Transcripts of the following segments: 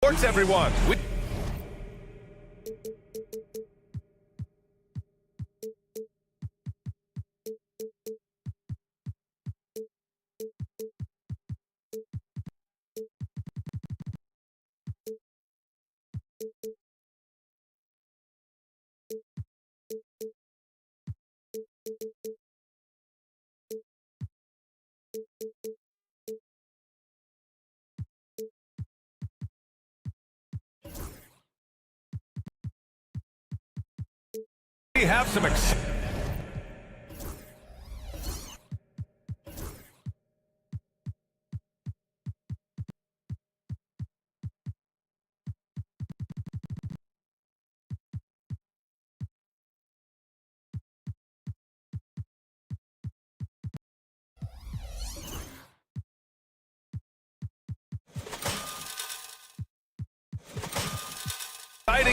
Sports, everyone. We have some exciting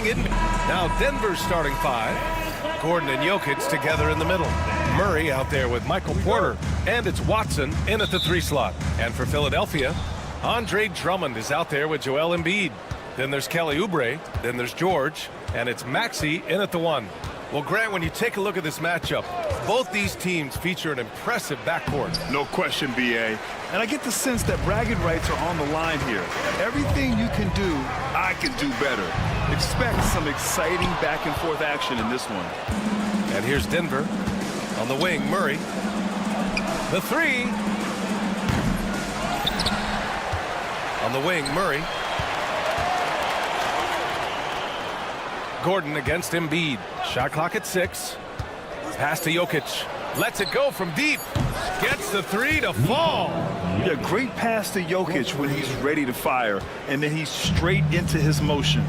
in. Now Denver's starting five. Gordon and Jokic together in the middle. Murray out there with Michael Porter. And it's Watson in at the 3 slot. And for Philadelphia, Andre Drummond is out there with Joel Embiid. Then there's Kelly Oubre. Then there's George. And it's Maxey in at the 1. Well, Grant, when you take a look at this matchup, both these teams feature an impressive backcourt. No question, B.A. And I get the sense that bragging rights are on the line here. Everything you can do, I can do better. Expect some exciting back-and-forth action in this one. And here's Denver. On the wing, Murray. The 3. On the wing, Murray. Gordon against Embiid. Shot clock at 6. Pass to Jokic. Lets it go from deep. Gets the 3 to fall. Yeah, great pass to Jokic when he's ready to fire, and then he's straight into his motion.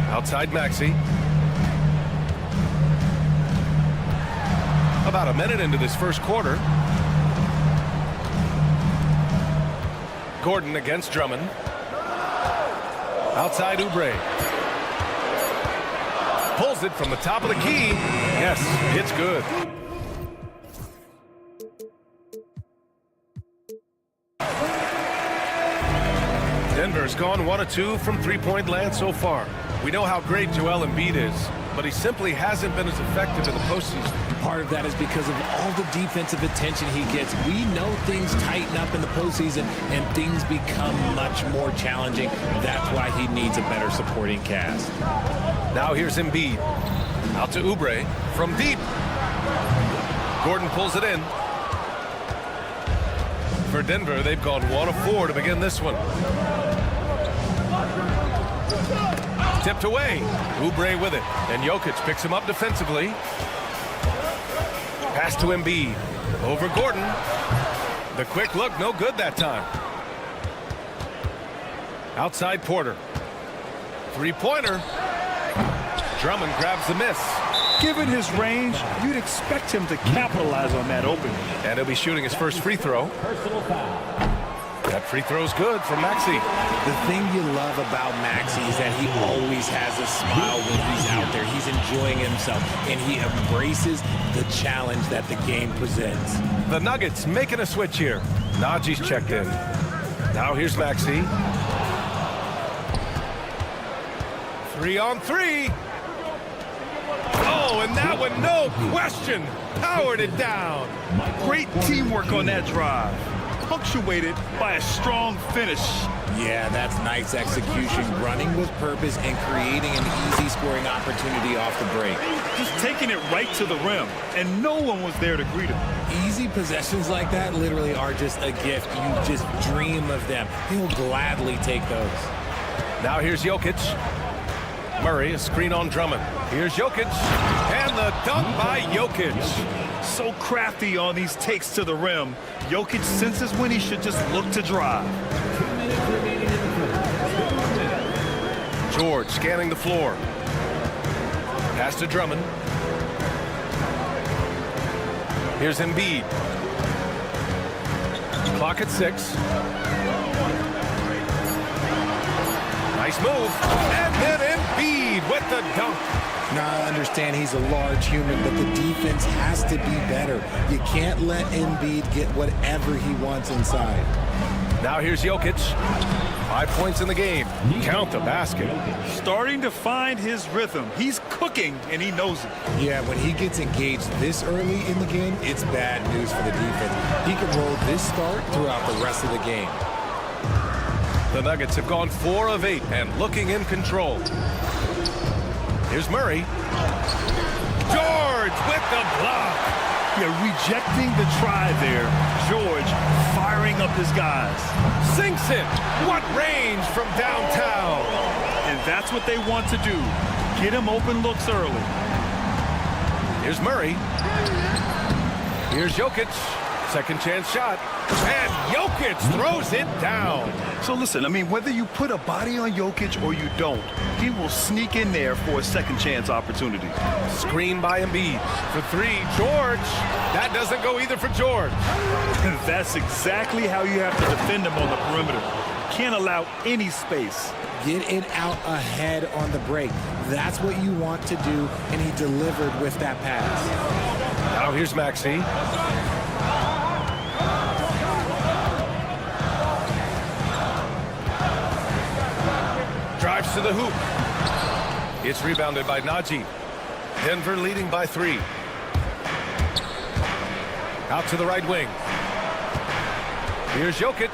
Outside Maxey. About a minute into this first quarter. Gordon against Drummond. Outside Oubre. Pulls it from the top of the key. Yes, it's good. Denver's gone 1 of 2 from three-point land so far. We know how great Joel Embiid is, but he simply hasn't been as effective in the postseason. Part of that is because of all the defensive attention he gets. We know things tighten up in the postseason and things become much more challenging. That's why he needs a better supporting cast. Now here's Embiid. Out to Oubre from deep. Gordon pulls it in. For Denver, they've gone 1 of 4 to begin this one. Tipped away. Oubre with it. And Jokic picks him up defensively. Pass to Embiid. Over Gordon. The quick look, no good that time. Outside Porter. Three-pointer. Drummond grabs the miss. Given his range, you'd expect him to capitalize on that opening. And he'll be shooting his first free throw. That free throw's good for Maxey. The thing you love about Maxey is that he always has a smile when he's out there. He's enjoying himself, and he embraces the challenge that the game presents. The Nuggets making a switch here. Najee's checked in. Now here's Maxey. 3-on-3. Oh, and that one, no question, powered it down. Great teamwork on that drive, punctuated by a strong finish. Yeah, that's nice execution, running with purpose and creating an easy scoring opportunity off the break. Just taking it right to the rim, and no one was there to greet him. Easy possessions like that literally are just a gift. You just dream of them. He'll gladly take those. Now here's Jokic. Murray, a screen on Drummond. Here's Jokic, and the dunk by Jokic. So crafty on these takes to the rim. Jokic senses when he should just look to drive. George scanning the floor. Pass to Drummond. Here's Embiid. Clock at 6. Nice move. And then Embiid with the dunk. Now, I understand he's a large human, but the defense has to be better. You can't let Embiid get whatever he wants inside. Now here's Jokic. 5 points in the game. Count the basket. Starting to find his rhythm. He's cooking, and he knows it. Yeah, when he gets engaged this early in the game, it's bad news for the defense. He can roll this start throughout the rest of the game. The Nuggets have gone 4 of 8 and looking in control. Here's Murray. George with the block. Yeah, rejecting the try there. George firing up his guys. Sinks it. What range from downtown. And that's what they want to do. Get him open looks early. Here's Murray. Here's Jokic. Second chance shot. And Jokic throws it down. So listen, I mean, whether you put a body on Jokic or you don't, he will sneak in there for a second chance opportunity. Screen by Embiid. For 3, George. That doesn't go either for George. That's exactly how you have to defend him on the perimeter. Can't allow any space. Get it out ahead on the break. That's what you want to do, and he delivered with that pass. Now here's Maxey. Drives to the hoop. It's rebounded by Najee. Denver leading by 3. Out to the right wing. Here's Jokic.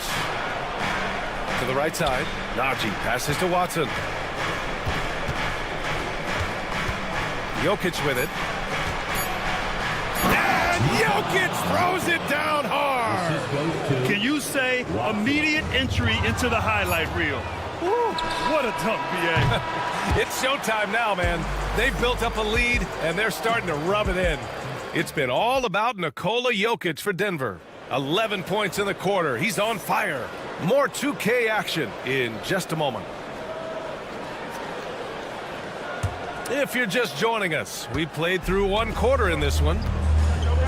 To the right side. Najee passes to Watson. Jokic with it. And Jokic throws it down hard. Can you say immediate entry into the highlight reel? Woo, what a dunk, B.A. It's showtime now, man. They've built up a lead, and they're starting to rub it in. It's been all about Nikola Jokic for Denver. 11 points in the quarter. He's on fire. More 2K action in just a moment. If you're just joining us, we played through 1 quarter in this one.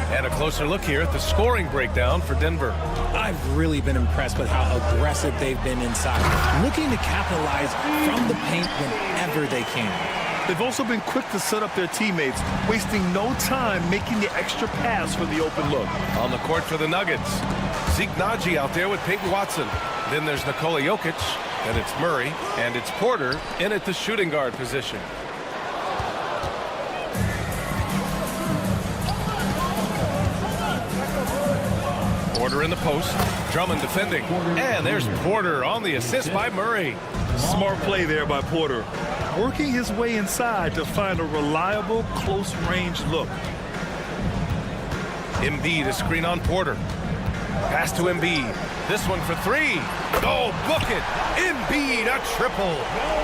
And a closer look here at the scoring breakdown for Denver. I've really been impressed with how aggressive they've been inside, looking to capitalize from the paint whenever they can. They've also been quick to set up their teammates, wasting no time making the extra pass for the open look. On the court for the Nuggets, Zeke Najee out there with Peyton Watson. Then there's Nikola Jokic, then it's Murray, and it's Porter in at the shooting guard position. Porter in the post, Drummond defending, and there's Porter on the assist by Murray. Smart play there by Porter, working his way inside to find a reliable close-range look. Embiid, a screen on Porter. Pass to Embiid. This one for 3. Oh, book it. Embiid, a triple.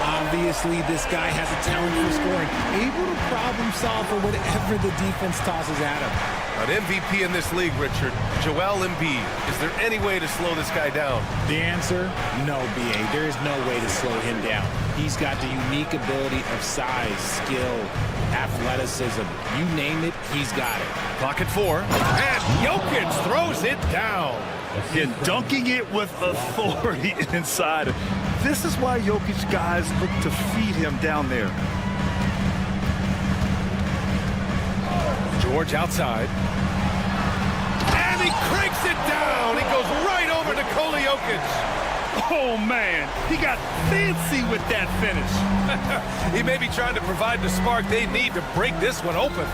Obviously, this guy has a talent for scoring, able to problem solve for whatever the defense tosses at him. An MVP in this league, Richard, Joel Embiid. Is there any way to slow this guy down? The answer, no, B.A. There is no way to slow him down. He's got the unique ability of size, skill, athleticism. You name it, he's got it. Clock at 4. And Jokic throws it down. And dunking it with authority inside. This is why Jokic guys look to feed him down there. George outside. And he cranks it down. He goes right over Nikola Jokic. Oh, man. He got fancy with that finish. He may be trying to provide the spark they need to break this one open.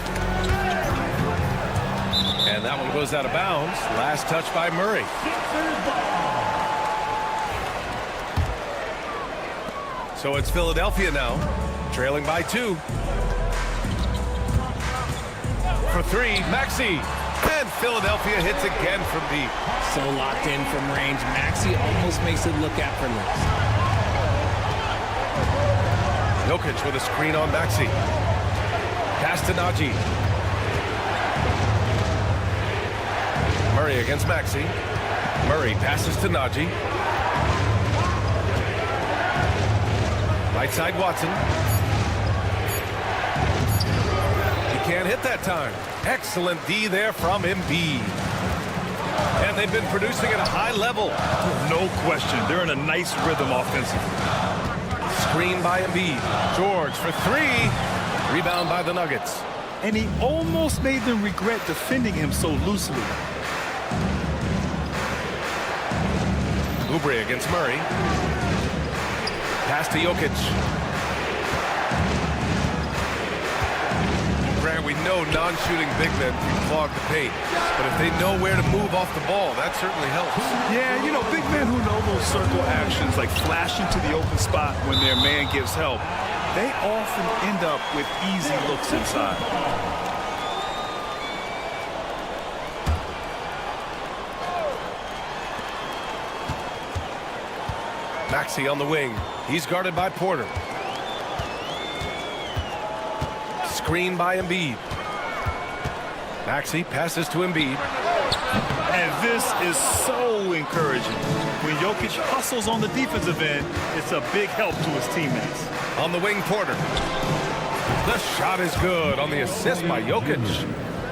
And that one goes out of bounds. Last touch by Murray. So it's Philadelphia now, trailing by 2. For 3, Maxey. And Philadelphia hits again from deep. So locked in from range, Maxey almost makes it look effortless. Jokic with a screen on Maxey. Pass to Najee. Murray against Maxey. Murray passes to Najee. Right side Watson. Can't hit that time. Excellent D there from Embiid. And they've been producing at a high level. No question. They're in a nice rhythm offensively. Screen by Embiid. George for 3. Rebound by the Nuggets. And he almost made them regret defending him so loosely. Oubre against Murray. Pass to Jokic. Grant, we know non-shooting big men can clog the paint, but if they know where to move off the ball, that certainly helps. Yeah, you know, big men who know those circle actions, like flashing to the open spot when their man gives help, they often end up with easy looks inside. Maxey on the wing. He's guarded by Porter. Screen by Embiid. Maxey passes to Embiid. And this is so encouraging. When Jokic hustles on the defensive end, it's a big help to his teammates. On the wing, Porter. The shot is good on the assist by Jokic.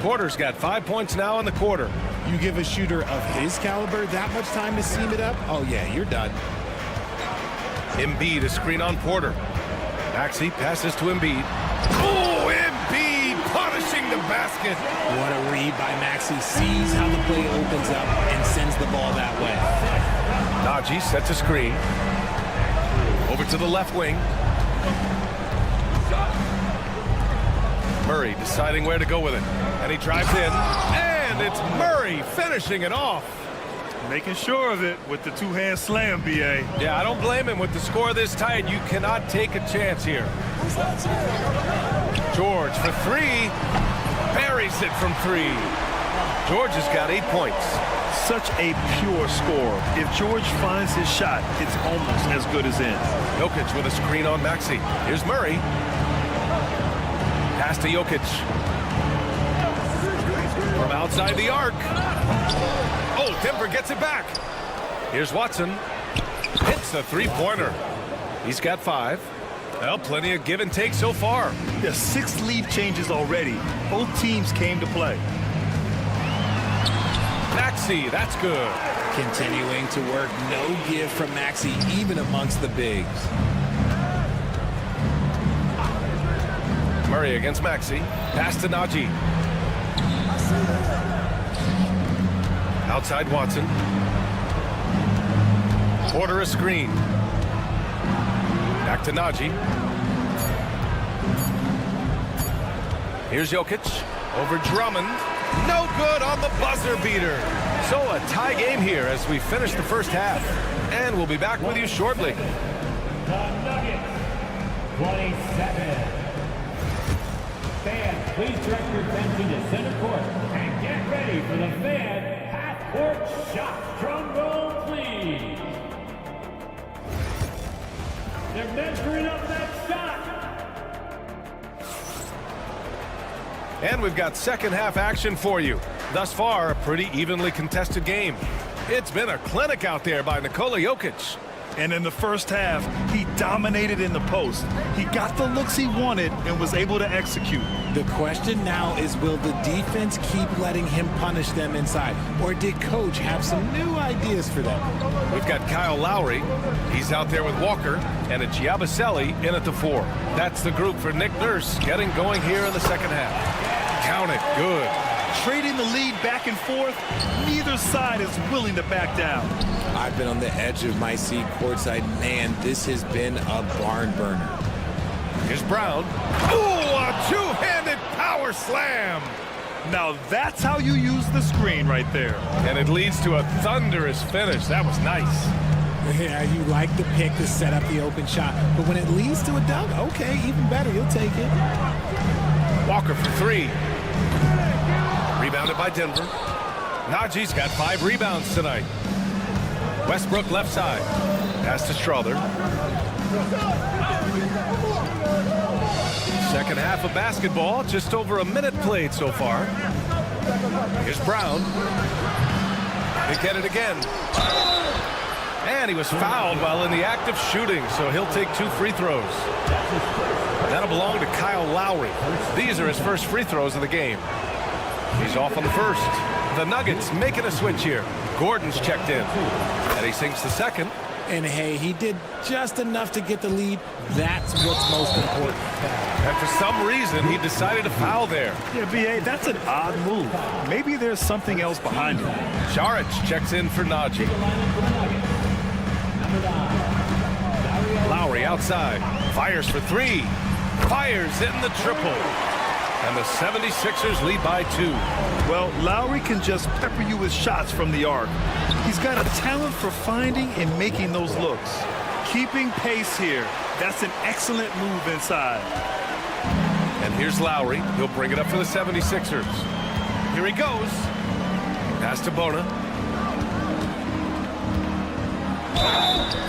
Porter's got 5 points now in the quarter. You give a shooter of his caliber that much time to seam it up? Oh, yeah, you're done. Embiid, a screen on Porter. Maxey passes to Embiid. Oh, Embiid punishing the basket. What a read by Maxey. Sees how the play opens up and sends the ball that way. Najee sets a screen. Over to the left wing. Murray deciding where to go with it. And he drives in. And it's Murray finishing it off. Making sure of it with the two-hand slam, B.A. Yeah, I don't blame him. With the score this tight, you cannot take a chance here. George for three. Buries it from three. George has got 8 points. Such a pure score. If George finds his shot, it's almost as good as in. Jokic with a screen on Maxey. Here's Murray. Pass to Jokic. From outside the arc. Oh, Denver gets it back. Here's Watson. Hits the three-pointer. He's got 5. Well, plenty of give and take so far. Yeah, 6 lead changes already. Both teams came to play. Maxey, that's good. Continuing to work. No give from Maxey, even amongst the bigs. Murray against Maxey. Pass to Najee. Outside Watson. Porter a screen. Back to Najee. Here's Jokic. Over Drummond. No good on the buzzer beater. So a tie game here as we finish the first half. And we'll be back with you shortly. The Nuggets, 27. Fans, please direct your attention to center court and get ready for the fan half-court shot. Drum roll, please. They're measuring up that shot. And we've got second half action for you. Thus far, a pretty evenly contested game. It's been a clinic out there by Nikola Jokic. And in the first half, he dominated in the post. He got the looks he wanted and was able to execute. The question now is, will the defense keep letting him punish them inside? Or did Coach have some new ideas for them? We've got Kyle Lowry. He's out there with Walker and a Giabaselli in at the 4. That's the group for Nick Nurse getting going here in the second half. Count it. Good. Trading the lead back and forth, neither side is willing to back down. I've been on the edge of my seat courtside. Man, this has been a barn burner. Here's Brown. Ooh, a two-handed power slam. Now that's how you use the screen right there. And it leads to a thunderous finish. That was nice. Yeah, you like the pick to set up the open shot. But when it leads to a dunk, okay, even better. You'll take it. Walker for 3. Rebounded by Denver. Najee's got 5 rebounds tonight. Westbrook left side. Pass to Strother. Second half of basketball. Just over a minute played so far. Here's Brown. They get it again. And he was fouled while in the act of shooting, so he'll take 2 free throws. That'll belong to Kyle Lowry. These are his first free throws of the game. He's off on the first. The Nuggets making a switch here. Gordon's checked in. And he sinks the second. And hey, he did just enough to get the lead. That's what's most important. And for some reason, he decided to foul there. Yeah, B.A., that's an odd move. Maybe there's something else behind it. Saric checks in for Najee. Lowry outside. Fires for three. Fires in the triple. And the 76ers lead by 2. Well, Lowry can just pepper you with shots from the arc. He's got a talent for finding and making those looks. Keeping pace here. That's an excellent move inside. And here's Lowry. He'll bring it up for the 76ers. Here he goes. Pass to Bona.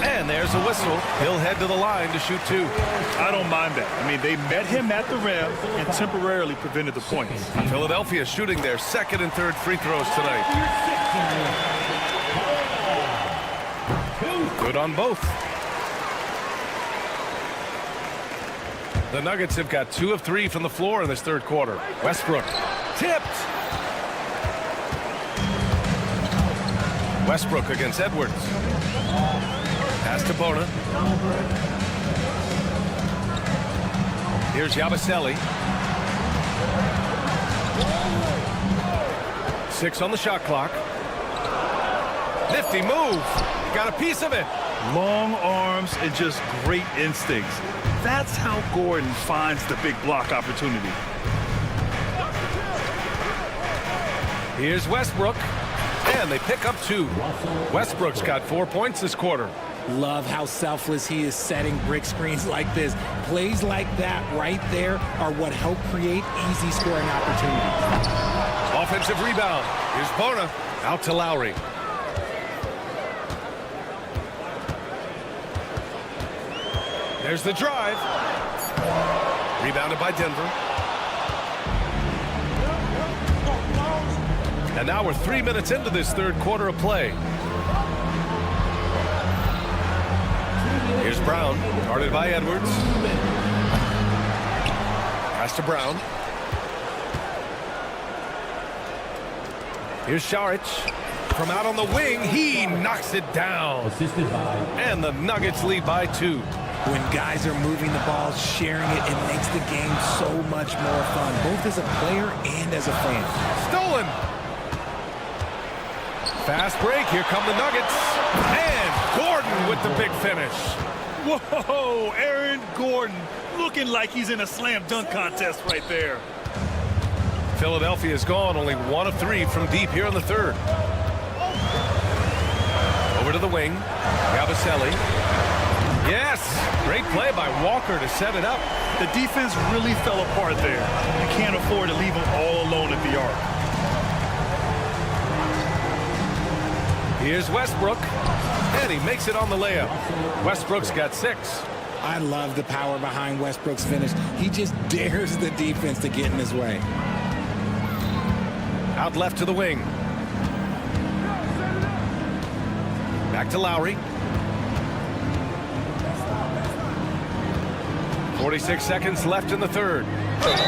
And there's a whistle. He'll head to the line to shoot 2. I don't mind that. I mean, they met him at the rim and temporarily prevented the points. Philadelphia shooting their second and third free throws tonight. Good on both. The Nuggets have got 2 of 3 from the floor in this third quarter. Westbrook tipped. Westbrook against Edwards. Pass to Bona. Here's Yabusele. 6 on the shot clock. Nifty move. Got a piece of it. Long arms and just great instincts. That's how Gordon finds the big block opportunity. Here's Westbrook. And they pick up 2. Westbrook's got 4 points this quarter. Love how selfless he is setting brick screens like this. Plays like that right there are what help create easy scoring opportunities. Offensive rebound. Here's Bona. Out to Lowry. There's the drive. Rebounded by Denver. And now we're 3 minutes into this third quarter of play. Here's Brown, guarded by Edwards. Pass to Brown. Here's Saric. From out on the wing, he knocks it down. And the Nuggets lead by 2. When guys are moving the ball, sharing it, it makes the game so much more fun, both as a player and as a fan. Stolen. Fast break. Here come the Nuggets. And Gordon with the big finish. Whoa, Aaron Gordon looking like he's in a slam dunk contest right there. Philadelphia is gone, only 1 of 3 from deep here in the third. Over to the wing. Yabusele. Yes, great play by Walker to set it up. The defense really fell apart there. You can't afford to leave him all alone at the arc. Here's Westbrook, and he makes it on the layup. Westbrook's got 6. I love the power behind Westbrook's finish. He just dares the defense to get in his way. Out left to the wing. Back to Lowry. 46 seconds left in the third.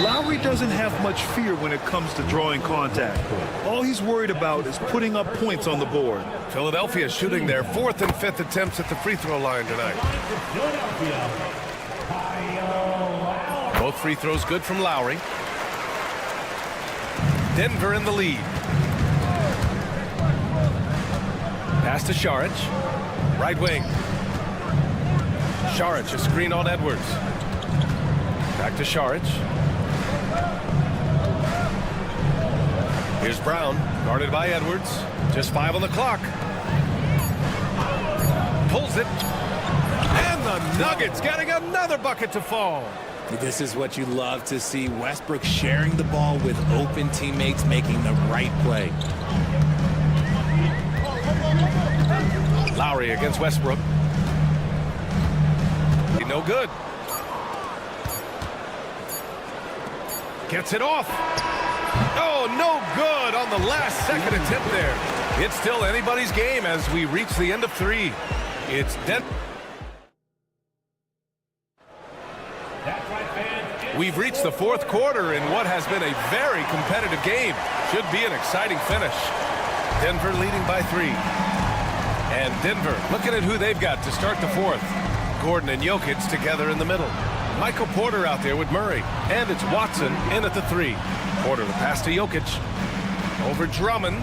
Lowry doesn't have much fear when it comes to drawing contact. All he's worried about is putting up points on the board. Philadelphia shooting their 4th and 5th attempts at the free throw line tonight. Both free throws good from Lowry. Denver in the lead. Pass to Saric. Right wing. Saric, a screen on Edwards. Back to Saric. Here's Brown, guarded by Edwards. Just 5 on the clock. Pulls it. And the Nuggets getting another bucket to fall. This is what you love to see. Westbrook sharing the ball with open teammates, making the right play. Lowry against Westbrook. No good. Gets it off. Oh, no good on the last second attempt there. It's still anybody's game as we reach the end of 3. It's Denver. We've reached the 4th quarter in what has been a very competitive game. Should be an exciting finish. Denver leading by 3. And Denver looking at who they've got to start the 4th. Gordon and Jokic together in the middle. Michael Porter out there with Murray. And it's Watson in at the 3. Porter the pass to Jokic. Over Drummond.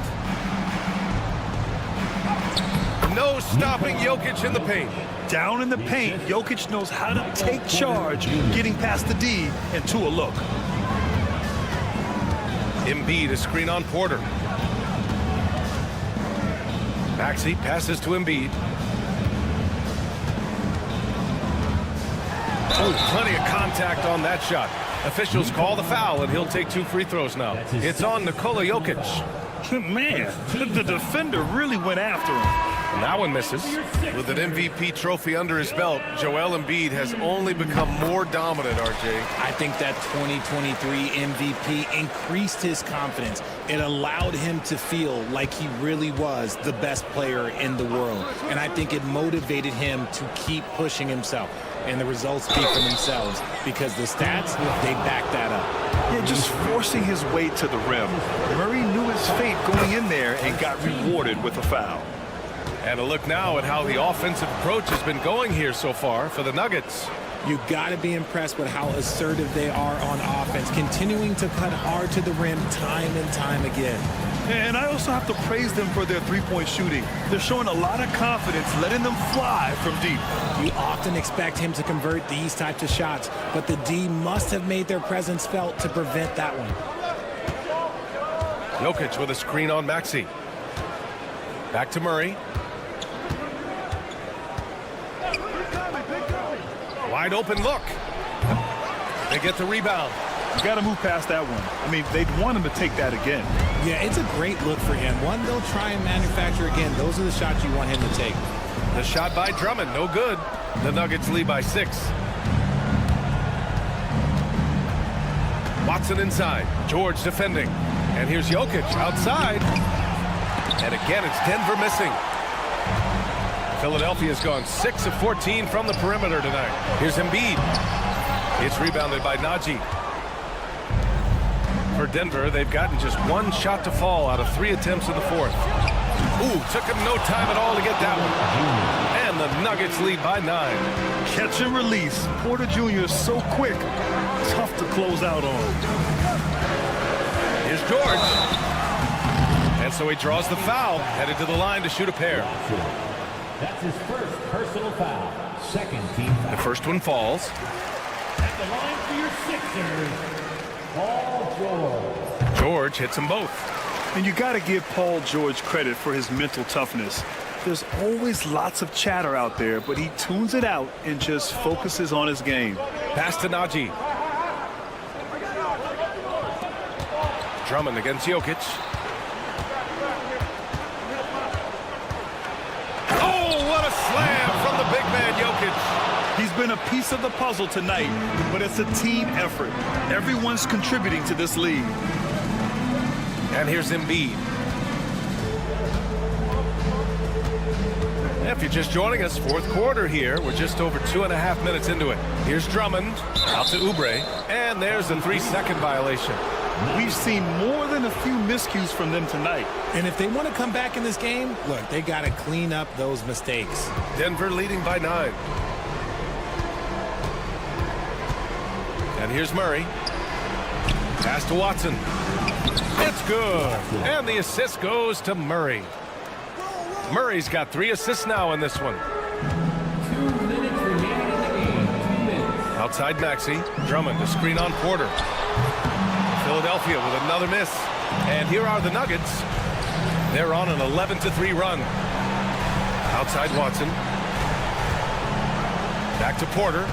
no stopping Jokic in the paint. Down in the paint, Jokic knows how to take charge, getting past the D and to a look. Embiid, a screen on Porter. Maxey passes to Embiid. Oh, plenty of contact on that shot. Officials call the foul, and he'll take 2 free throws now. It's on Nikola Jokic. Man, the defender really went after him. And that one misses. With an MVP trophy under his belt, Joel Embiid has only become more dominant, RJ. I think that 2023 MVP increased his confidence. It allowed him to feel like he really was the best player in the world. And I think it motivated him to keep pushing himself. And the results speak for themselves because the stats, they back that up. Yeah, just forcing his way to the rim. Murray knew his fate going in there and got rewarded with a foul. And a look now at how the offensive approach has been going here so far for the Nuggets. You got to be impressed with how assertive they are on offense, continuing to cut hard to the rim time and time again. And I also have to praise them for their three-point shooting. They're showing a lot of confidence, letting them fly from deep. You often expect him to convert these types of shots, but the D must have made their presence felt to prevent that one. Jokic with a screen on Maxey. Back to Murray. Wide open look. They get the rebound. You got to move past that one. I mean, they'd want him to take that again. Yeah, it's a great look for him. One they'll try and manufacture again. Those are the shots you want him to take. The shot by Drummond, no good. The Nuggets lead by 6. Watson inside. George defending. And here's Jokic outside. And again, it's Denver missing. Philadelphia's gone 6 of 14 from the perimeter tonight. Here's Embiid. It's rebounded by Najee. For Denver, they've gotten just 1 shot to fall out of 3 attempts in the 4th. Ooh, took him no time at all to get that one. And the Nuggets lead by 9. Catch and release. Porter Jr. is so quick. Tough to close out on. Here's George. And so he draws the foul, headed to the line to shoot a pair. That's his first personal foul. Second team foul. The first one falls. At the line for your Sixers, Paul George. George hits them both. And you got to give Paul George credit for his mental toughness. There's always lots of chatter out there, but he tunes it out and just focuses on his game. Pass to Najee. Drummond against Jokic. Oh, what a slam from the big man Jokic. He's been a piece of the puzzle tonight, but it's a team effort. Everyone's contributing to this lead. And here's Embiid. If you're just joining us, 4th quarter here. We're just over 2.5 minutes into it. Here's Drummond out to Oubre. And there's a 3-second violation. We've seen more than a few miscues from them tonight. And if they want to come back in this game, look, they got to clean up those mistakes. Denver leading by 9. And here's Murray. Pass to Watson. It's good. And the assist goes to Murray. Murray's got 3 assists now in this one. 2 minutes remaining in the game. 2 minutes. Outside Maxey. Drummond, a screen on Porter. Philadelphia with another miss. And here are the Nuggets. They're on an 11-3 run. Outside Watson. Back to Porter.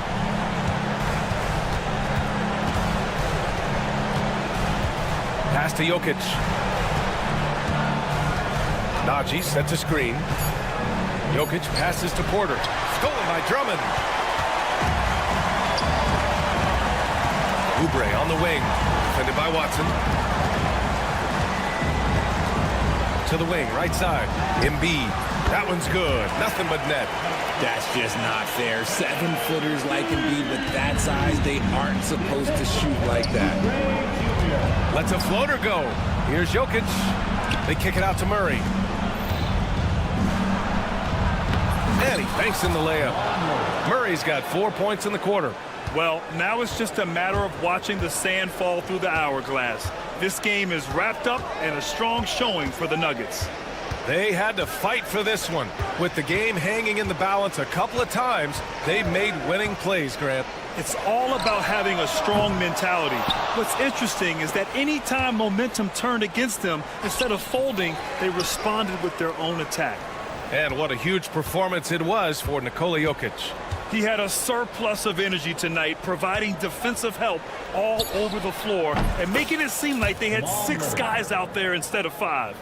Pass to Jokic. Najee sets a screen. Jokic passes to Porter. Stolen by Drummond. Oubre on the wing. Defended by Watson. To the wing, right side. Embiid. That one's good. Nothing but net. That's just not fair. 7-footers like Embiid with that size, they aren't supposed to shoot like that. Lets a floater go. Here's Jokic. They kick it out to Murray. And he banks in the layup. Murray's got 4 points in the quarter. Well, now it's just a matter of watching the sand fall through the hourglass. This game is wrapped up and a strong showing for the Nuggets. They had to fight for this one. With the game hanging in the balance a couple of times, they made winning plays, Grant. It's all about having a strong mentality. What's interesting is that anytime momentum turned against them, instead of folding, they responded with their own attack. And what a huge performance it was for Nikola Jokic. He had a surplus of energy tonight, providing defensive help all over the floor and making it seem like they had 6 guys out there instead of 5.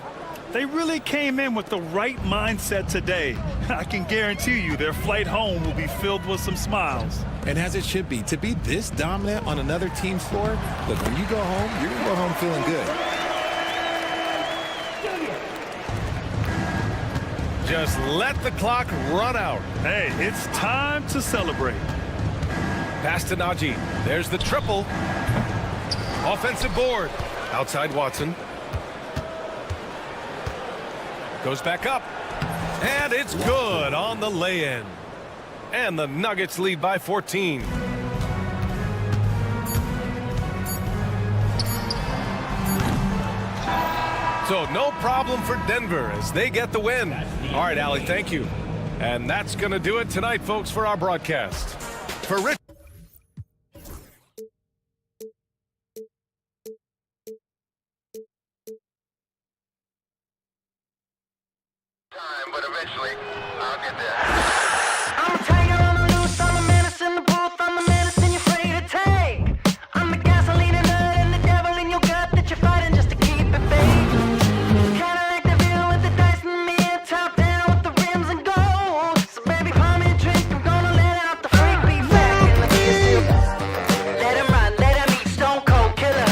They really came in with the right mindset today. I can guarantee you their flight home will be filled with some smiles. And as it should be, to be this dominant on another team's floor, look, when you go home, you're going to go home feeling good. Just let the clock run out. Hey, it's time to celebrate. Pass to Najee. There's the triple. Offensive board. Outside Watson. Goes back up. And it's good on the lay-in. And the Nuggets lead by 14. So no problem for Denver as they get the win. All right, Allie, thank you. And that's going to do it tonight, folks, for our broadcast. For Rich. But eventually, I'll get there. I'm a tiger on the loose, I'm a menace in the booth, I'm the medicine you're afraid to take. I'm the gasoline and nut and the devil in your gut that you're fighting just to keep it baked. Kinda like the view with the dice and me and top down with the rims and gold. So baby, pour me a drink, I'm gonna let out the freak beat back in the field. Let him run, let him eat stone cold killer.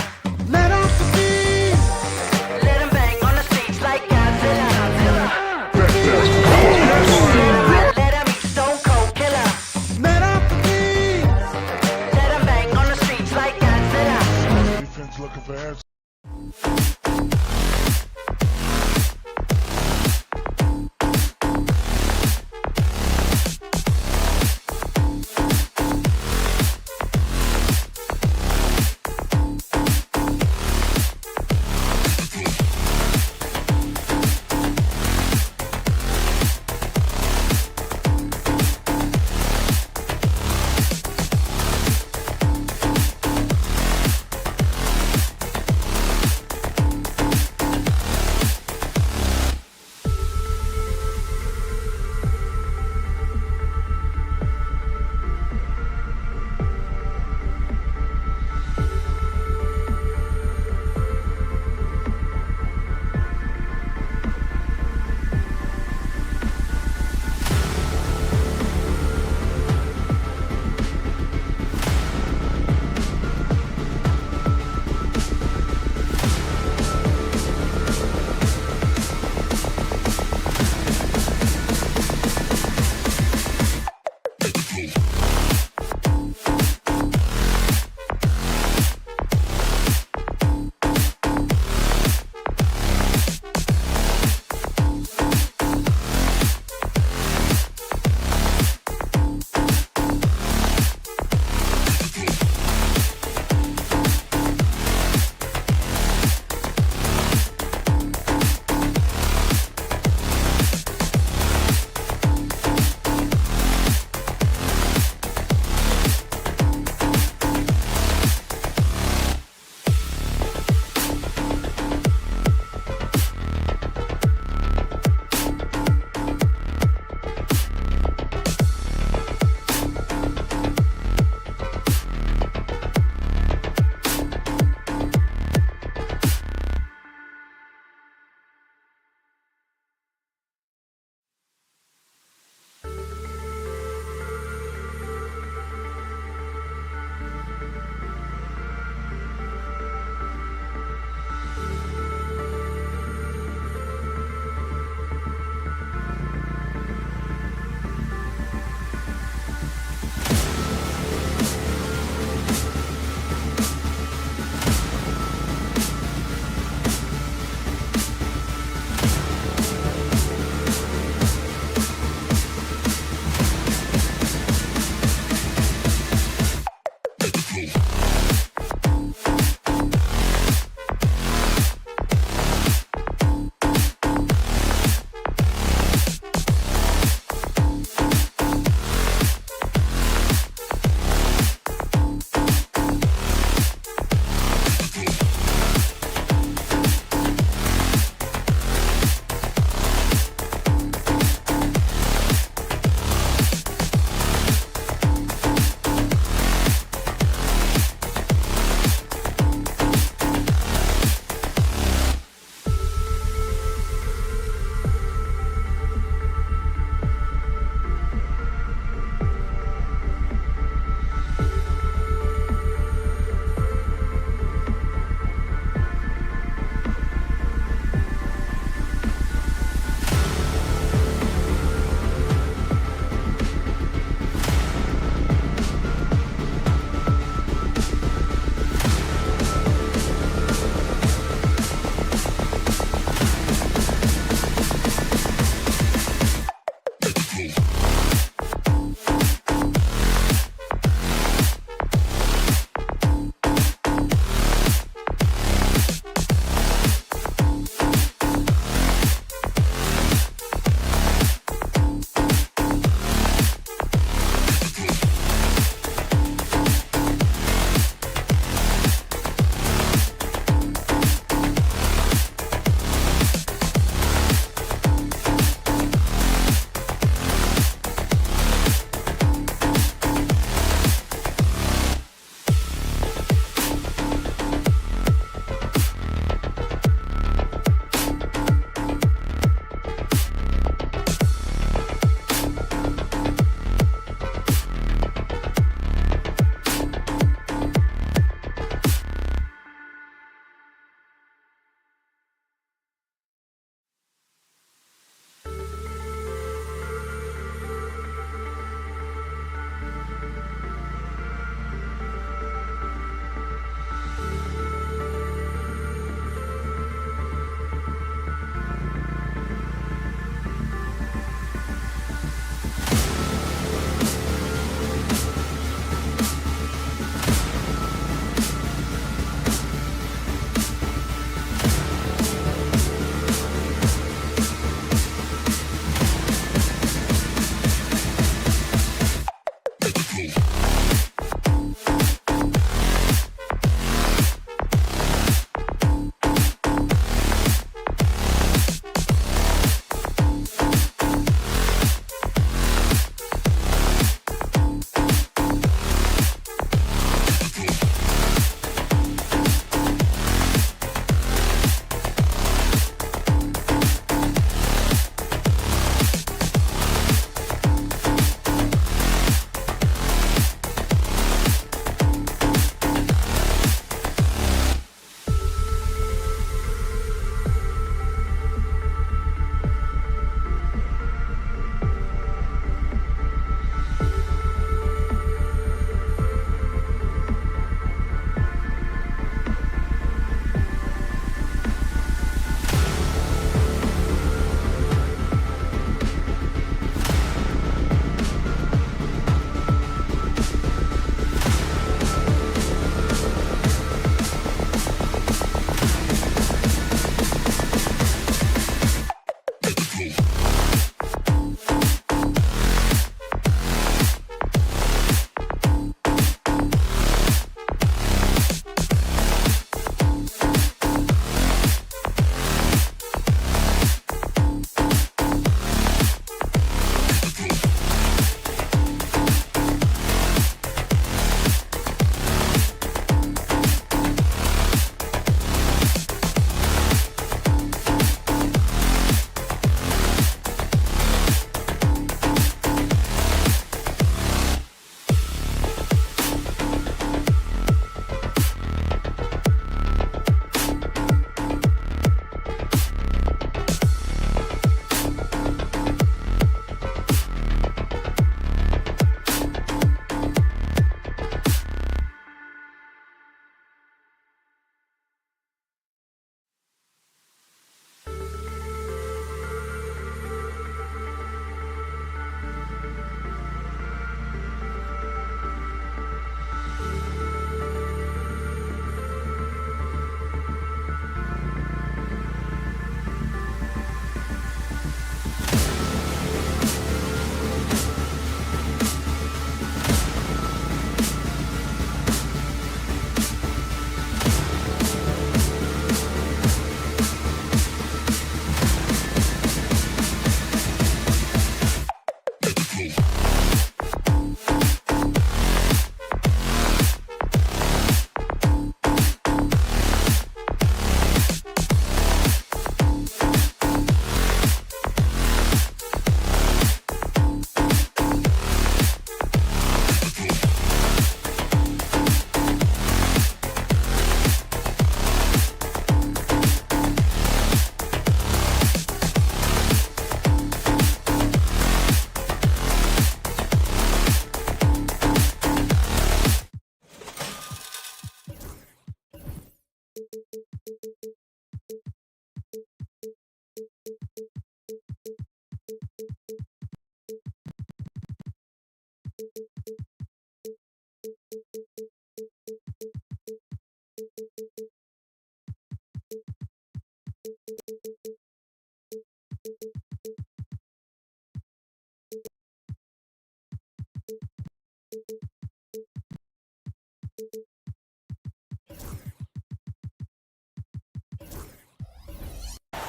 Let off the beat. Let him bang on the streets like Godzilla. Let him eat stone cold killer. Let off the beat. Let him bang on the streets like Godzilla. Defense looking for answers.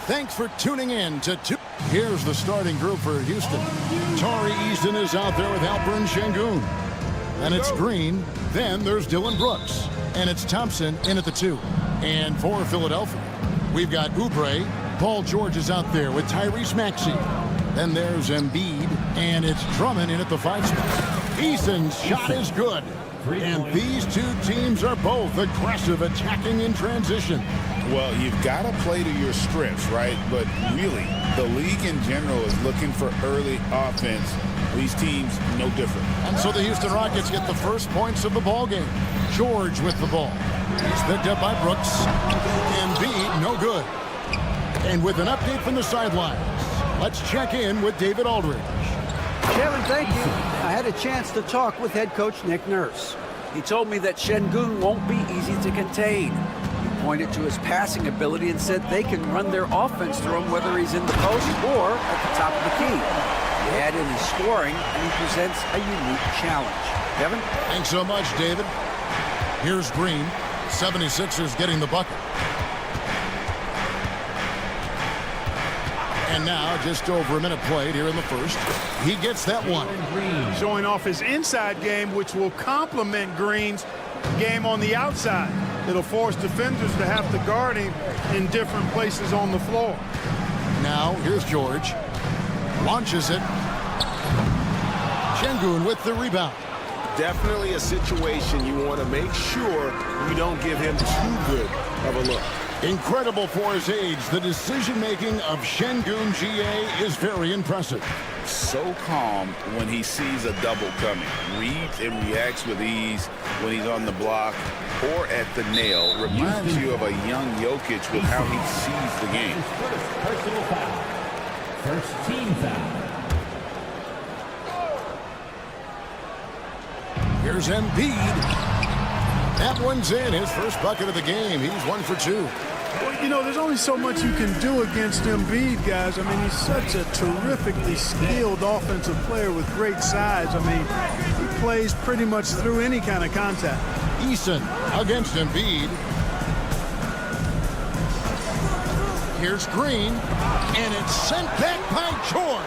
Thanks for tuning in to Here's the starting group for Houston. Tari Easton is out there with Alperen Şengün. And it's Green. Then there's Dylan Brooks. And it's Thompson in at the 2. And for Philadelphia, we've got Oubre. Paul George is out there with Tyrese Maxey. Then there's Embiid. And it's Drummond in at the 5 spot. Easton's shot is good. And these two teams are both aggressive, attacking in transition. Well, you've got to play to your strengths, right? But really, the league in general is looking for early offense. These teams, no different. And so the Houston Rockets get the first points of the ball game. George with the ball. He's picked up by Brooks. Embiid, no good. And with an update from the sidelines, let's check in with David Aldridge. Kevin, thank you. I had a chance to talk with head coach Nick Nurse. He told me that Şengün won't be easy to contain. He pointed to his passing ability and said they can run their offense through him whether he's in the post or at the top of the key. He add in his scoring, and he presents a unique challenge. Kevin? Thanks so much, David. Here's Green. 76ers getting the bucket. And now, just over a minute played here in the first. He gets that one. Showing off his inside game, which will complement Green's game on the outside. It'll force defenders to have to guard him in different places on the floor. Now, here's George. Launches it. Şengün with the rebound. Definitely a situation you want to make sure you don't give him too good of a look. Incredible for his age. The decision-making of Şengün GA is very impressive. So calm when he sees a double coming. Reads and reacts with ease when he's on the block or at the nail. Reminds you of a young Jokic with how he sees the game. Personal foul. First team foul. Here's Embiid. That one's in. His first bucket of the game. He's 1 for 2. Well, you know, there's only so much you can do against Embiid, guys. I mean, he's such a terrifically skilled offensive player with great size. I mean, he plays pretty much through any kind of contact. Eason against Embiid. Here's Green, and it's sent back by George.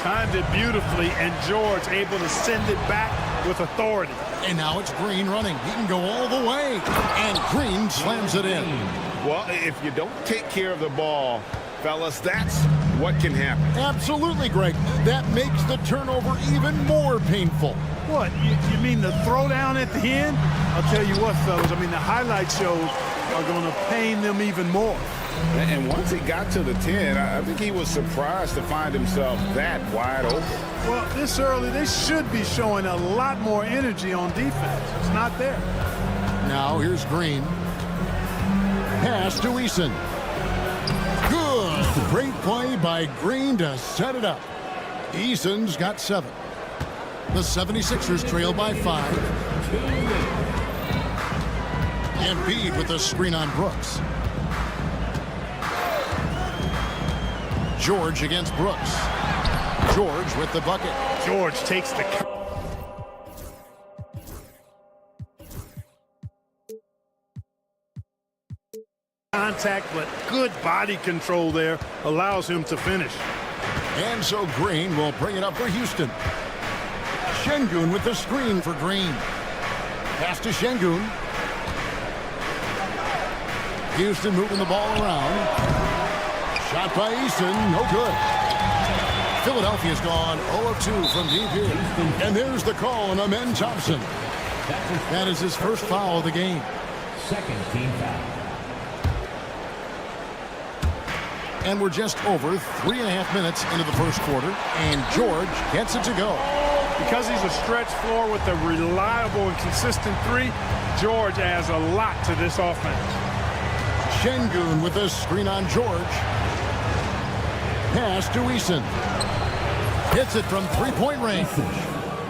Timed it beautifully, and George able to send it back with authority. And now it's Green running. He can go all the way. And Green slams it in. Well, if you don't take care of the ball, fellas, that's what can happen. Absolutely, Greg. That makes the turnover even more painful. What, you mean the throwdown at the end? I'll tell you what, fellas, I mean, the highlight shows are going to pain them even more. And once he got to the 10, I think he was surprised to find himself that wide open. Well, this early, they should be showing a lot more energy on defense. It's not there. Now here's Green. Pass to Eason. Good. Great play by Green to set it up. Eason's got 7. The 76ers trail by 5. Embiid with the screen on Brooks. George against Brooks. George with the bucket. George takes the contact, but good body control there allows him to finish. And so Green will bring it up for Houston. Şengün with the screen for Green. Pass to Şengün. Houston moving the ball around. Shot by Easton, no good. Philadelphia's gone 0 of 2 from deep here. And there's the call on Amen Thompson. That is his first foul of the game. Second team foul. And we're just over 3.5 minutes into the first quarter. And George gets it to go. Because he's a stretch floor with a reliable and consistent 3, George adds a lot to this offense. Şengün with a screen on George. Pass to Eason. Hits it from three-point range.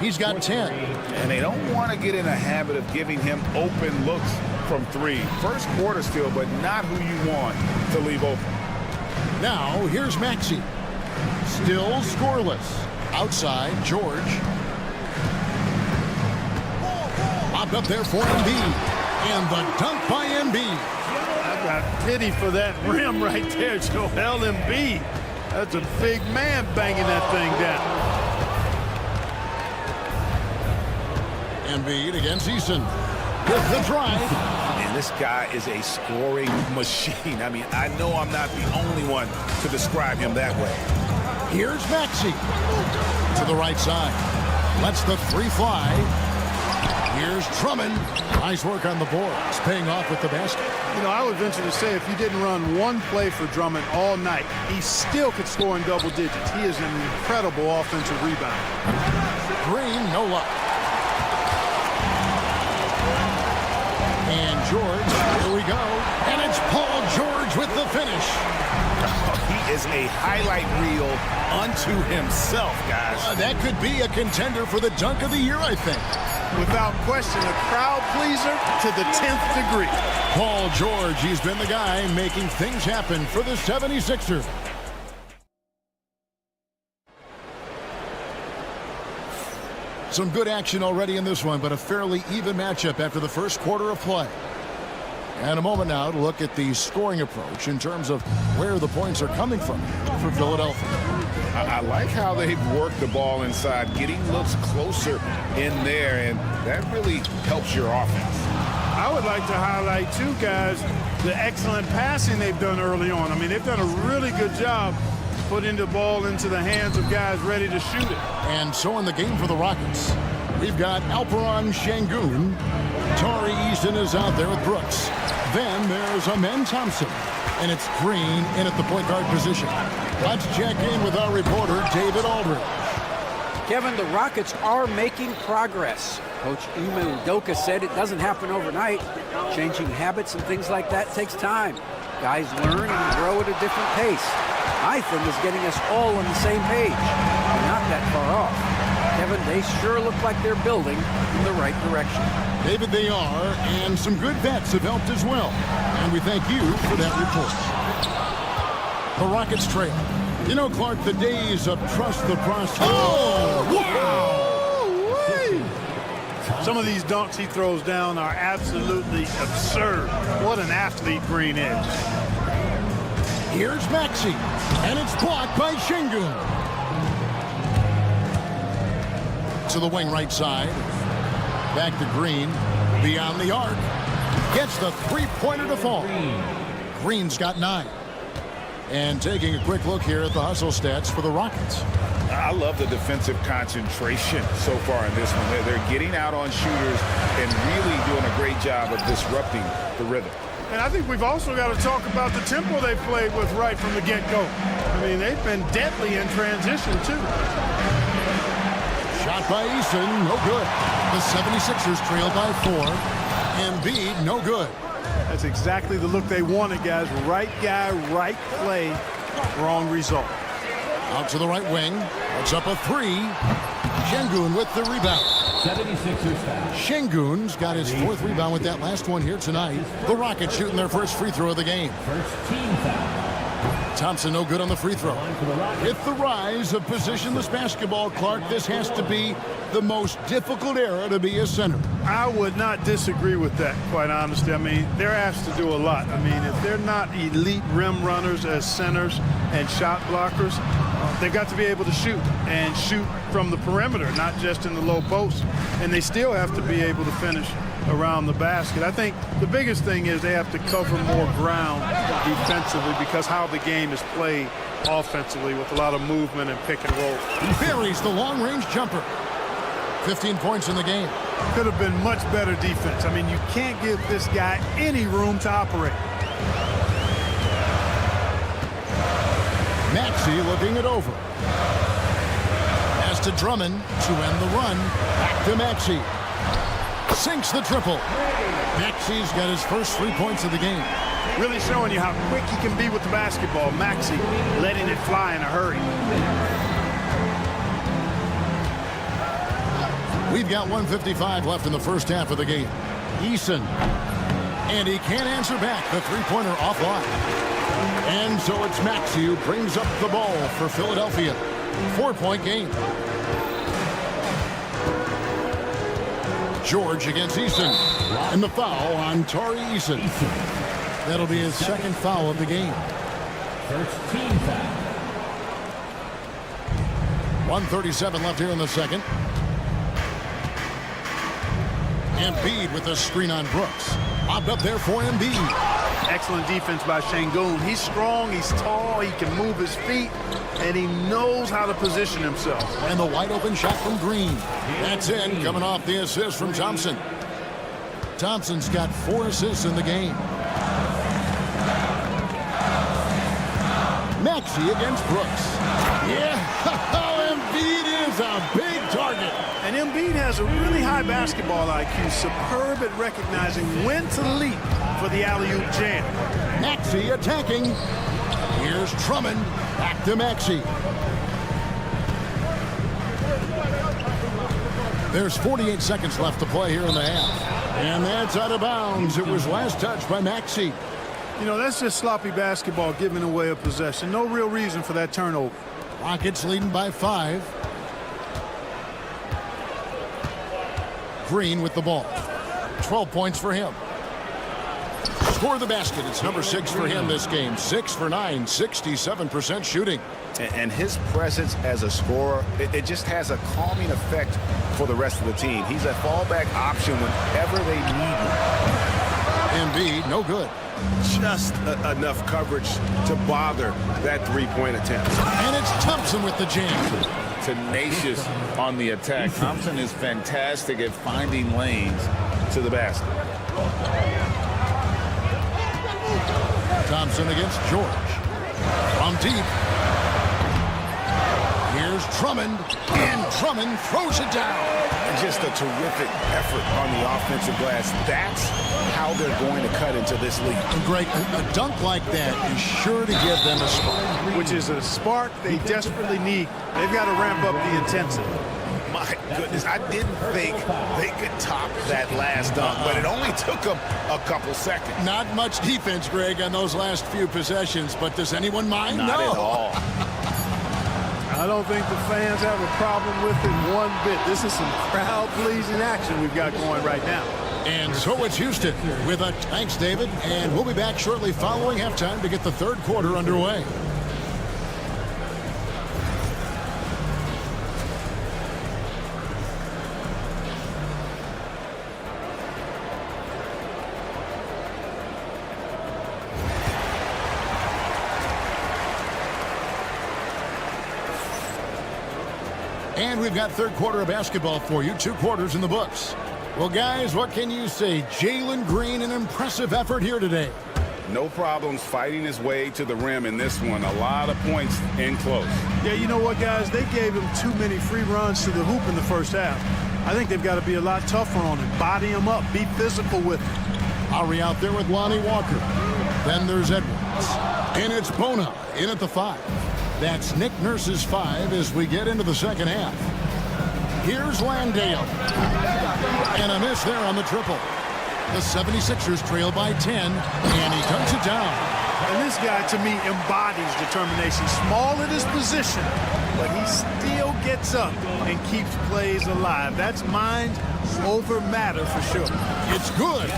He's got 10. And they don't want to get in a habit of giving him open looks from 3. First quarter still, but not who you want to leave open. Now, here's Maxey. Still scoreless. Outside, George. Popped up there for Embiid. And the dunk by Embiid. That Got pity for that rim right there, Joel Embiid. That's a big man banging that thing down. Embiid against Eason with the drive. And this guy is a scoring machine. I mean, I know I'm not the only one to describe him that way. Here's Maxey to the right side. Lets the three fly. Here's Drummond. Nice work on the board. It's paying off with the basket. You know, I would venture to say if you didn't run one play for Drummond all night, he still could score in double digits. He is an incredible offensive rebounder. Green, no luck. And George, here we go. And it's Paul George with the finish. He is a highlight reel unto himself, guys. That could be a contender for the dunk of the year, I think. Without question, a crowd pleaser to the 10th degree. Paul George, he's been the guy making things happen for the 76ers. Some good action already in this one, but a fairly even matchup after the first quarter of play. And a moment now to look at the scoring approach in terms of where the points are coming from for Philadelphia. I like how they've worked the ball inside, getting looks closer in there, and that really helps your offense. I would like to highlight, too, guys, the excellent passing they've done early on. I mean, they've done a really good job putting the ball into the hands of guys ready to shoot it. And so in the game for the Rockets, we've got Alperen Şengün. Tari Eason is out there with Brooks. Then there's Amen Thompson. And it's Green in at the point guard position. Let's check in with our reporter, David Aldridge. Kevin, the Rockets are making progress. Coach Ime Udoka said it doesn't happen overnight. Changing habits and things like that takes time. Guys learn and grow at a different pace. I think is getting us all on the same page. We're not that far off. Kevin, they sure look like they're building in the right direction. David, they are, and some good vets have helped as well. And we thank you for that report. The Rockets trail. You know, Clark, the days of trust the process. Oh, wow! Some of these dunks he throws down are absolutely absurd. What an athlete Green is. Here's Maxey, and it's blocked by Şengün. To the wing right side. Back to Green. Beyond the arc. Gets the three-pointer to fall. Green's got 9. And taking a quick look here at the hustle stats for the Rockets. I love the defensive concentration so far in this one. They're getting out on shooters and really doing a great job of disrupting the rhythm. And I think we've also got to talk about the tempo they played with right from the get-go. I mean, they've been deadly in transition, too. Shot by Eason, no good. The 76ers trail by 4. Embiid, no good. That's exactly the look they wanted, guys. Right guy, right play, wrong result. Out to the right wing. Puts up a 3. Şengün with the rebound. 76ers foul. Şengün's got his 4th rebound with that last one here tonight. The Rockets shooting their first free throw of the game. First team foul. Thompson no good on the free throw. With the rise of positionless basketball, Clark, this has to be the most difficult era to be a center. I would not disagree with that, quite honestly. I mean, they're asked to do a lot. I mean, if they're not elite rim runners as centers and shot blockers, they've got to be able to shoot and shoot from the perimeter, not just in the low post. And they still have to be able to finish around the basket. I think the biggest thing is they have to cover more ground defensively because how the game is played offensively with a lot of movement and pick and roll. He buries the long-range jumper. 15 points in the game. Could have been much better defense. I mean, you can't give this guy any room to operate. Maxey looking it over. Pass to Drummond to end the run. Back to Maxey. Sinks the triple. Maxey's got his first 3 points of the game. Really showing you how quick he can be with the basketball. Maxey letting it fly in a hurry. We've got 1:55 left in the first half of the game. Eason. And he can't answer back. The three-pointer offline. And so it's Maxey who brings up the ball for Philadelphia. 4-point game. George against Eason. And the foul on Tari Eason. That'll be his second foul of the game. First team foul. 1:37 left here in the second. Embiid with the screen on Brooks. Lobbed up there for Embiid. Excellent defense by Şengün. He's strong, he's tall, he can move his feet, and he knows how to position himself. And the wide open shot from Green. That's in, coming off the assist from Thompson. Thompson's got 4 assists in the game. Maxey against Brooks. Yeah, Embiid is a big target. And Embiid has a really high basketball IQ, superb at recognizing when to leap for the alley-oop jam. Maxey attacking. Here's Drummond. Back to Maxey. There's 48 seconds left to play here in the half. And that's out of bounds. It was last touched by Maxey. You know, that's just sloppy basketball, giving away a possession. No real reason for that turnover. Rockets leading by 5. Green with the ball. 12 points for him. Score the basket. It's number 6 for him this game. 6 for 9, 67% shooting. And his presence as a scorer, it just has a calming effect for the rest of the team. He's a fallback option whenever they need him. Embiid, no good. Just enough coverage to bother that three-point attempt. And it's Thompson with the jam. Tenacious on the attack. Thompson is fantastic at finding lanes to the basket. Thompson against George. From deep. Here's Drummond. And Drummond throws it down. And just a terrific effort on the offensive glass. That's how they're going to cut into this league. Greg, a dunk like that is sure to give them a spark. Which is a spark they desperately need. They've got to ramp up the intensity. My goodness, I didn't think they could top that last dunk, but it only took them a couple seconds. Not much defense, Greg, on those last few possessions, but does anyone mind? Not at all. I don't think the fans have a problem with it one bit. This is some crowd-pleasing action we've got going right now. And so it's Houston with a thanks, David, and we'll be back shortly following halftime to get the third quarter underway. And we've got third quarter of basketball for you. 2 quarters in the books. Well, guys, what can you say? Jalen Green, an impressive effort here today. No problems fighting his way to the rim in this one. A lot of points in close. Yeah, you know what, guys? They gave him too many free runs to the hoop in the first half. I think they've got to be a lot tougher on him. Body him up. Be physical with him. Lowry out there with Lonnie Walker. Then there's Edwards. And it's Bona in at the 5. That's Nick Nurse's 5 as we get into the second half. Here's Landale. And a miss there on the triple. The 76ers trail by 10, and he cuts it down. And this guy, to me, embodies determination. Small at his position, but he still gets up and keeps plays alive. That's mind over matter for sure. It's good.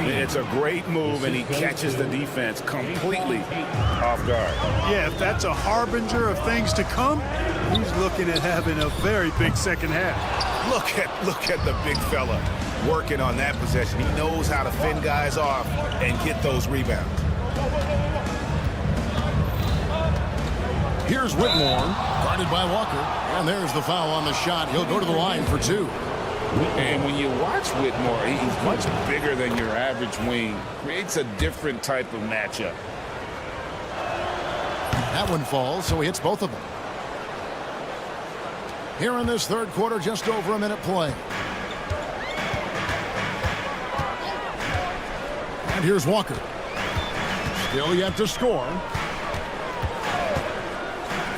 It's a great move, and he catches the defense completely off guard. Yeah, if that's a harbinger of things to come, he's looking at having a very big second half. Look at the big fella working on that possession. He knows how to fend guys off and get those rebounds. Here's Whitmore, guarded by Walker. And there's the foul on the shot. He'll go to the line for 2. And when you watch Whitmore, he's much bigger than your average wing. Creates a different type of matchup. That one falls, so he hits both of them. Here in this third quarter, just over a minute play. And here's Walker. Still yet to score.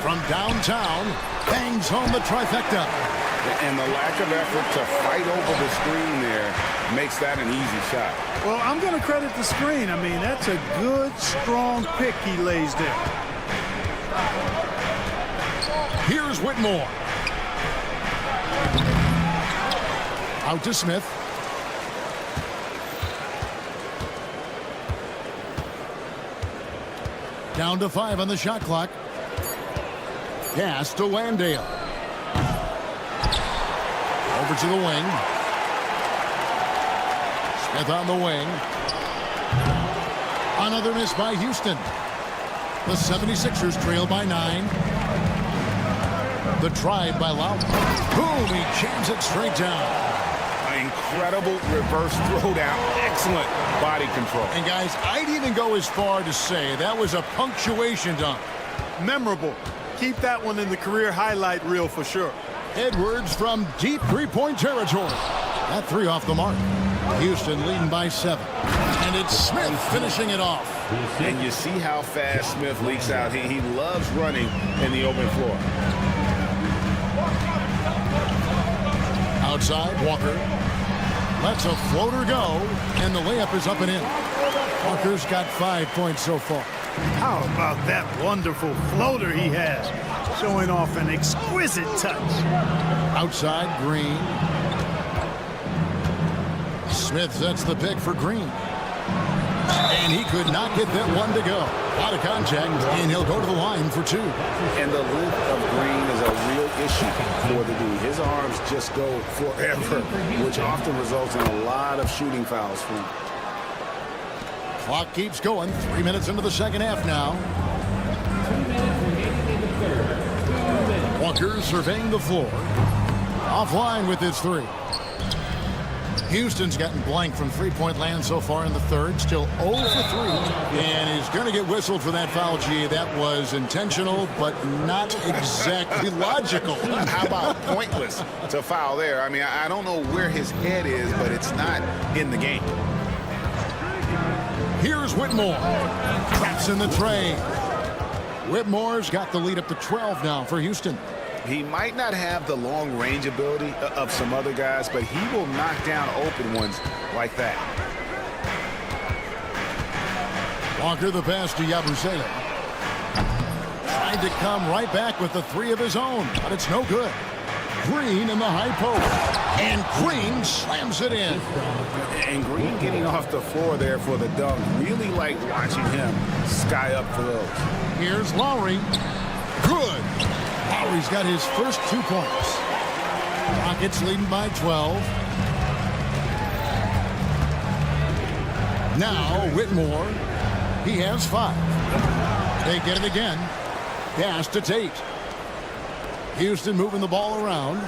From downtown, bangs home the trifecta. And the lack of effort to fight over the screen there makes that an easy shot. Well, I'm going to credit the screen. I mean, that's a good, strong pick he lays there. Here's Whitmore. Out to Smith. Down to 5 on the shot clock. Pass to Landale. Over to the wing. Smith on the wing. Another miss by Houston. The 76ers trail by 9. The drive by Lau. Boom, he jams it straight down. Incredible reverse throwdown. Excellent body control. And guys, I'd even go as far to say that was a punctuation dunk. Memorable. Keep that one in the career highlight reel for sure. Edwards from deep three-point territory. That three off the mark. Houston leading by 7. And it's Smith finishing it off. And you see how fast Smith leaks out. He loves running in the open floor. Outside, Walker lets a floater go, and the layup is up and in. Walker's got 5 points so far. How about that wonderful floater he has? Showing off an exquisite touch. Outside, Green. Smith sets the pick for Green. And he could not get that one to go. Out of contact, and he'll go to the line for 2. And the length of Green is a real issue for the dude. His arms just go forever, which often results in a lot of shooting fouls for him. Clock keeps going. 3 minutes into the second half now. 2 minutes remaining in the third. Walker surveying the floor. Offline with his 3. Houston's gotten blank from three-point land so far in the third. Still 0 for 3. And he's going to get whistled for that foul, G. That was intentional, but not exactly logical. How about pointless to foul there? I mean, I don't know where his head is, but it's not in the game. Here's Whitmore. Traps in the tray. Whitmore's got the lead up to 12 now for Houston. He might not have the long range ability of some other guys, but he will knock down open ones like that. Walker the pass to Yabusele. Tried to come right back with the 3 of his own, but it's no good. Green in the high post. And Green slams it in. And Green getting off the floor there for the dunk. Really like watching him sky up for those. Here's Lowry. Good. Lowry's got his first 2 points. Rockets leading by 12. Now Whitmore. He has 5. They get it again. Pass to Tate. Houston moving the ball around.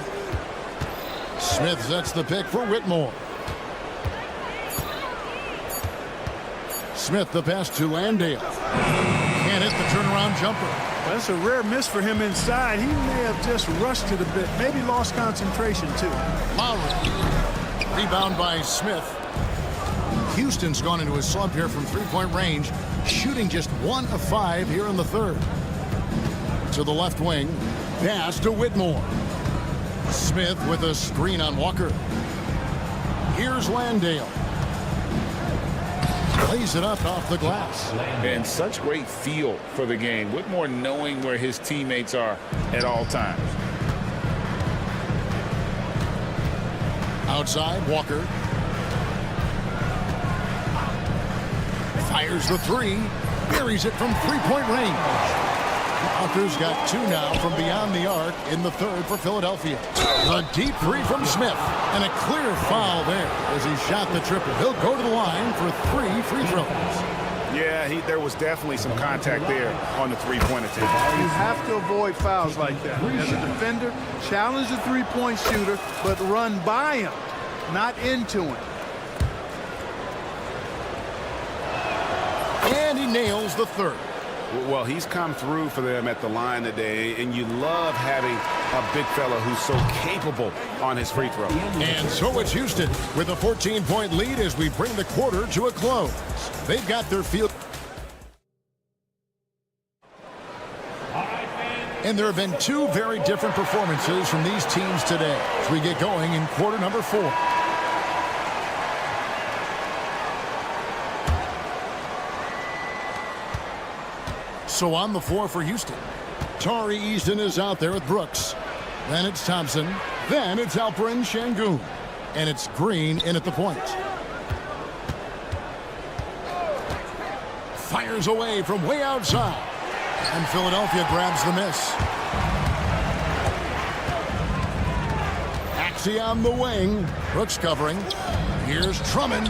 Smith sets the pick for Whitmore. Smith the pass to Landale. Can't hit the turnaround jumper. That's a rare miss for him inside. He may have just rushed it a bit. Maybe lost concentration, too. Lowry. Rebound by Smith. Houston's gone into a slump here from three-point range, shooting just 1 of 5 here in the third. To the left wing. Pass to Whitmore. Smith with a screen on Walker. Here's Landale. Plays it up off the glass. And such great feel for the game. Whitmore knowing where his teammates are at all times. Outside, Walker. Fires the 3. Buries it from three-point range. Walker's got 2 now from beyond the arc in the third for Philadelphia. A deep 3 from Smith. And a clear foul there as he shot the triple. He'll go to the line for 3 free throws. Yeah, there was definitely some contact there on the three-point attempt. You have to avoid fouls like that. As a defender, challenge the three-point shooter, but run by him, not into him. And he nails the third. Well, he's come through for them at the line today, and you love having a big fella who's so capable on his free throw. And so it's Houston with a 14-point lead as we bring the quarter to a close. They've got their field. And there have been 2 very different performances from these teams today as we get going in quarter number 4. So on the floor for Houston, Tari Easton is out there with Brooks. Then it's Thompson. Then it's Alperen Şengün. And it's Green in at the point. fires away from way outside. And Philadelphia grabs the miss. Axie on the wing. Brooks covering. Here's Drummond.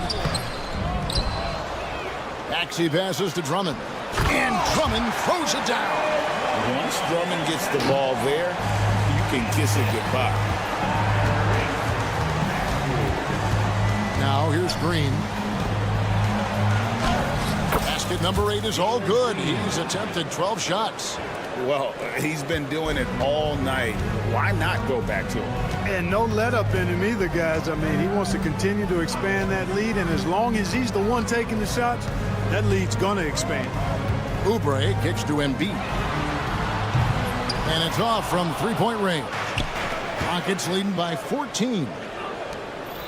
Axie passes to Drummond. And Drummond throws it down. Once Drummond gets the ball there, you can kiss it goodbye. Now here's Green. Basket number 8 is all good. He's attempted 12 shots. Well, he's been doing it all night. Why not go back to him? And no let up in him either, guys. I mean, he wants to continue to expand that lead, and as long as he's the one taking the shots, that lead's going to expand. Oubre kicks to Embiid. And it's off from three-point range. Rockets leading by 14.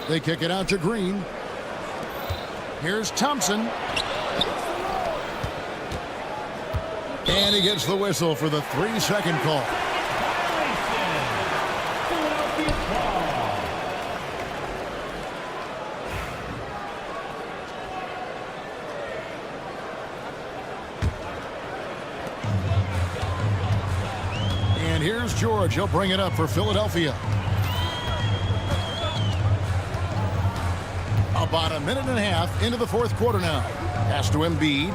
They kick it out to Green. Here's Thompson. And he gets the whistle for the 3-second call. And here's George. He'll bring it up for Philadelphia. About a minute and a half into the fourth quarter now. Pass to Embiid.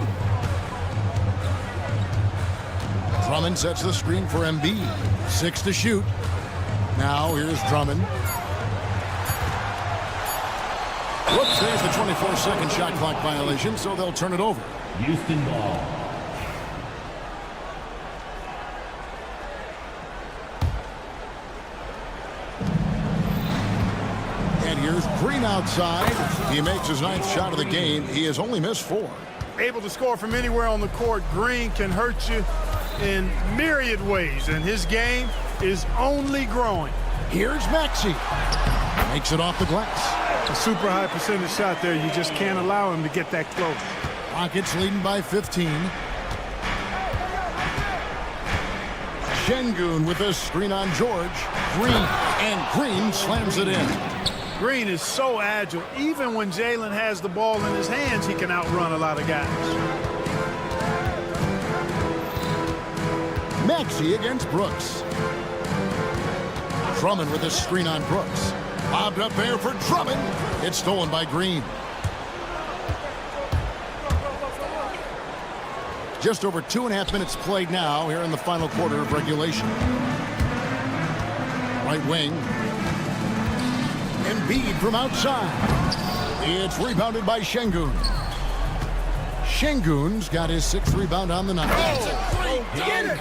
Drummond sets the screen for Embiid. 6 to shoot. Now here's Drummond. Whoops, there's the 24-second shot clock violation, so they'll turn it over. Houston ball. And here's Green outside. He makes his 9th shot of the game. He has only missed 4. Able to score from anywhere on the court. Green can hurt you in myriad ways, and his game is only growing. Here's Maxey. Makes it off the glass. A super high percentage shot there. You just can't allow him to get that close. Rockets leading by 15. Şengün with a screen on George. Green, and Green slams it in. Green is so agile. Even when Jalen has the ball in his hands, he can outrun a lot of guys. Maxey against Brooks. Drummond with a screen on Brooks. Bobbed up there for Drummond. It's stolen by Green. Just over 2.5 minutes played now here in the final quarter of regulation. Right wing. Embiid from outside. It's rebounded by Şengün. Şengün's got his 6th rebound on the night.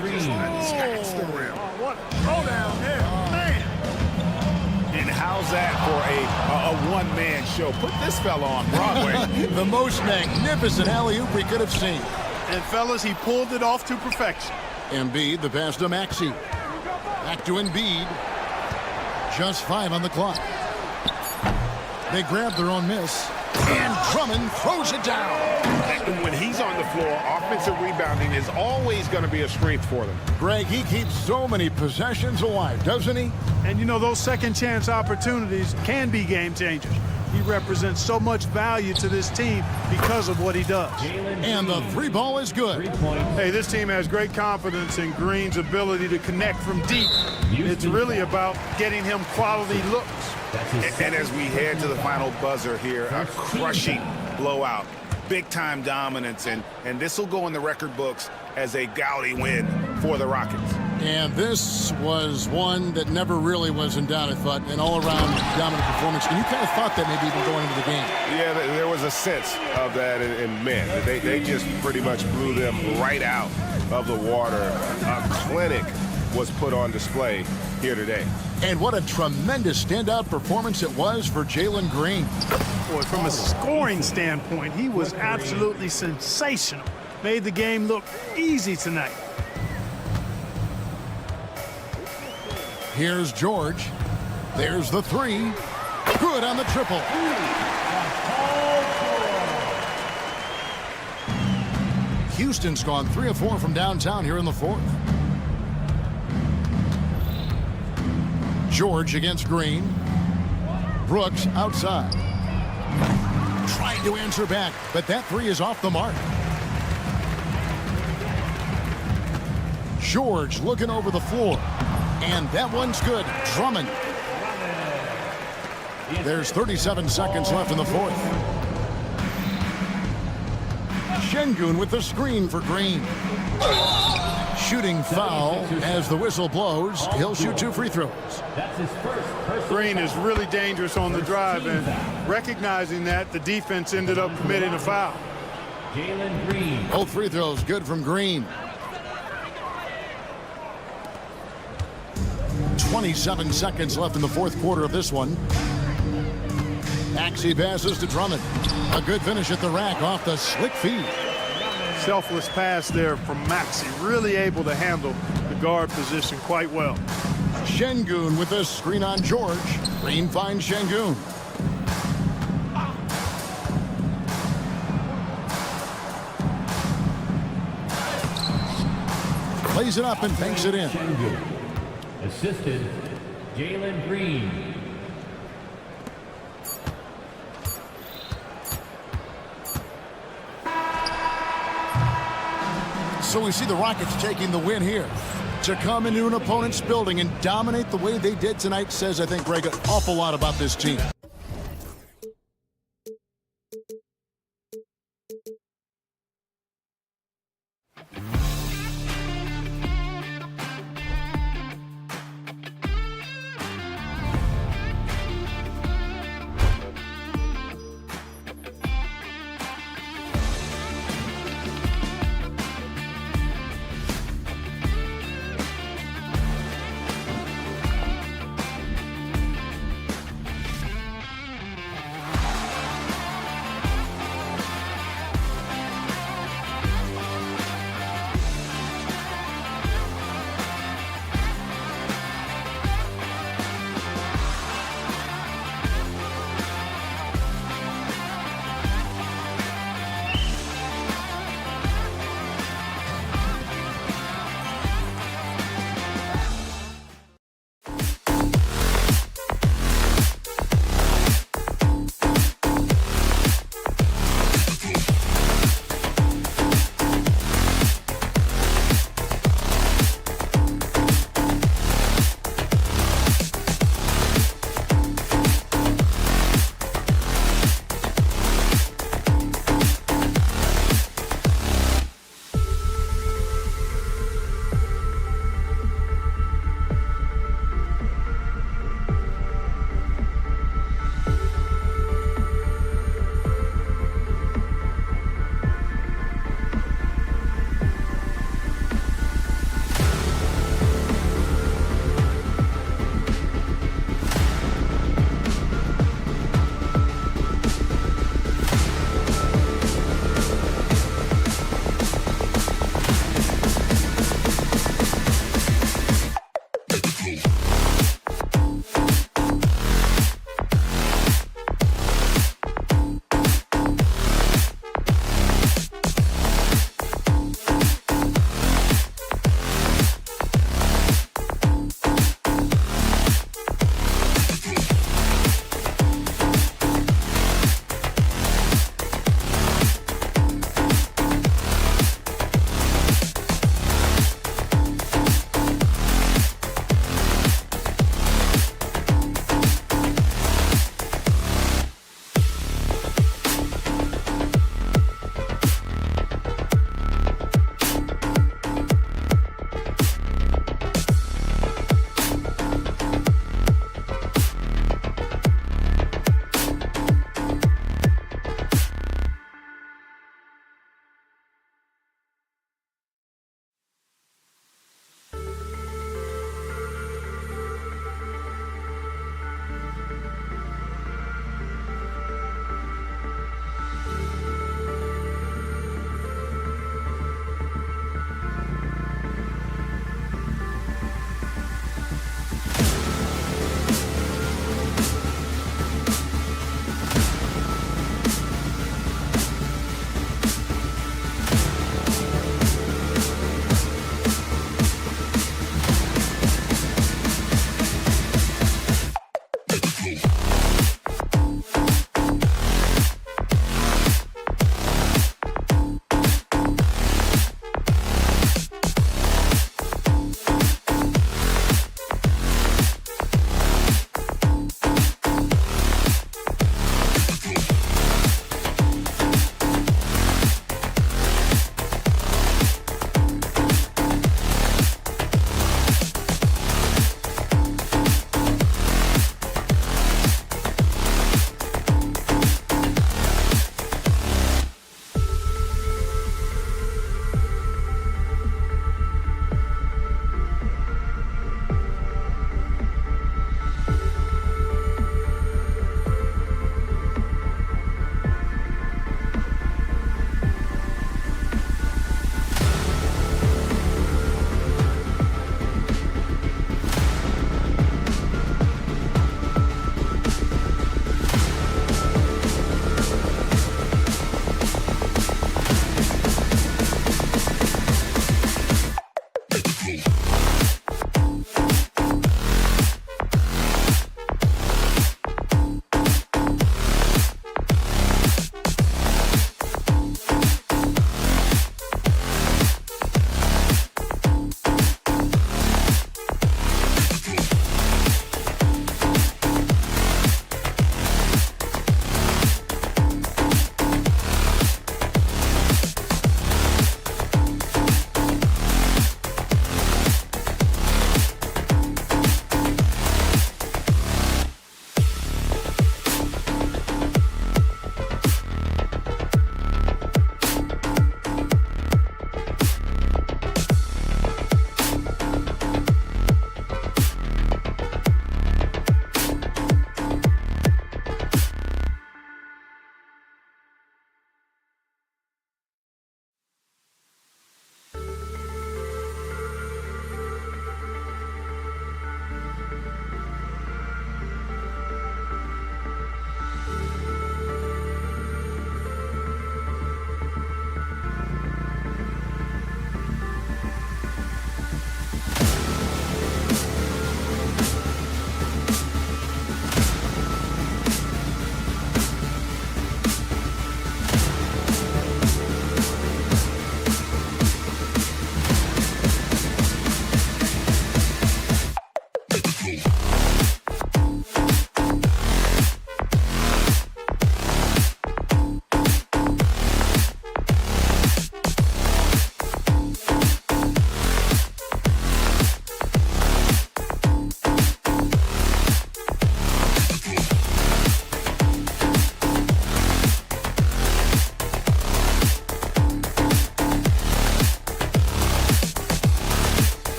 Green. Scratch the rim. What a throwdown there, man. And how's that for a one-man show? Put this fella on Broadway. The most magnificent alley-oop we could have seen. And fellas, he pulled it off to perfection. Embiid, the pass to Maxey. Back to Embiid. Just 5 on the clock. They grab their own miss. And Drummond throws it down. When he's on the floor, offensive rebounding is always going to be a strength for them. Greg, he keeps so many possessions alive, doesn't he? And you know, those second chance opportunities can be game changers. He represents so much value to this team because of what he does. And the 3 ball is good. Hey, this team has great confidence in Green's ability to connect from deep. It's really about getting him quality looks. And as we head to the final buzzer here, a crushing blowout, big-time dominance, and this will go in the record books as a gaudy win for the Rockets. And this was one that never really was in doubt, I thought, an all-around dominant performance. And you kind of thought that maybe even going into the game. Yeah, there was a sense of that in men. They just pretty much blew them right out of the water. A clinic was put on display here today. And what a tremendous standout performance it was for Jalen Green. Boy, from a scoring standpoint, he was absolutely sensational. Made the game look easy tonight. Here's George. There's the 3. Good on the triple. Houston's gone 3 of 4 from downtown here in the 4th. George against Green. Brooks outside. Trying to answer back, but that 3 is off the mark. George looking over the floor. And that one's good. Drummond. There's 37 seconds left in the fourth. Şengün with the screen for Green. Shooting foul as the whistle blows. He'll shoot 2 free throws. That's his first. Green is really dangerous on the drive, and recognizing that, the defense ended up committing a foul. Jalen Green. Both free throws good from Green. 27 seconds left in the fourth quarter of this one. Maxey passes to Drummond. A good finish at the rack off the slick feed. Selfless pass there from Maxey, really able to handle the guard position quite well. Şengün with the screen on George. Green finds Şengün. Plays it up and banks it in. Assisted, Jalen Green. So we see the Rockets taking the win here. To come into an opponent's building and dominate the way they did tonight says, I think, Greg, an awful lot about this team.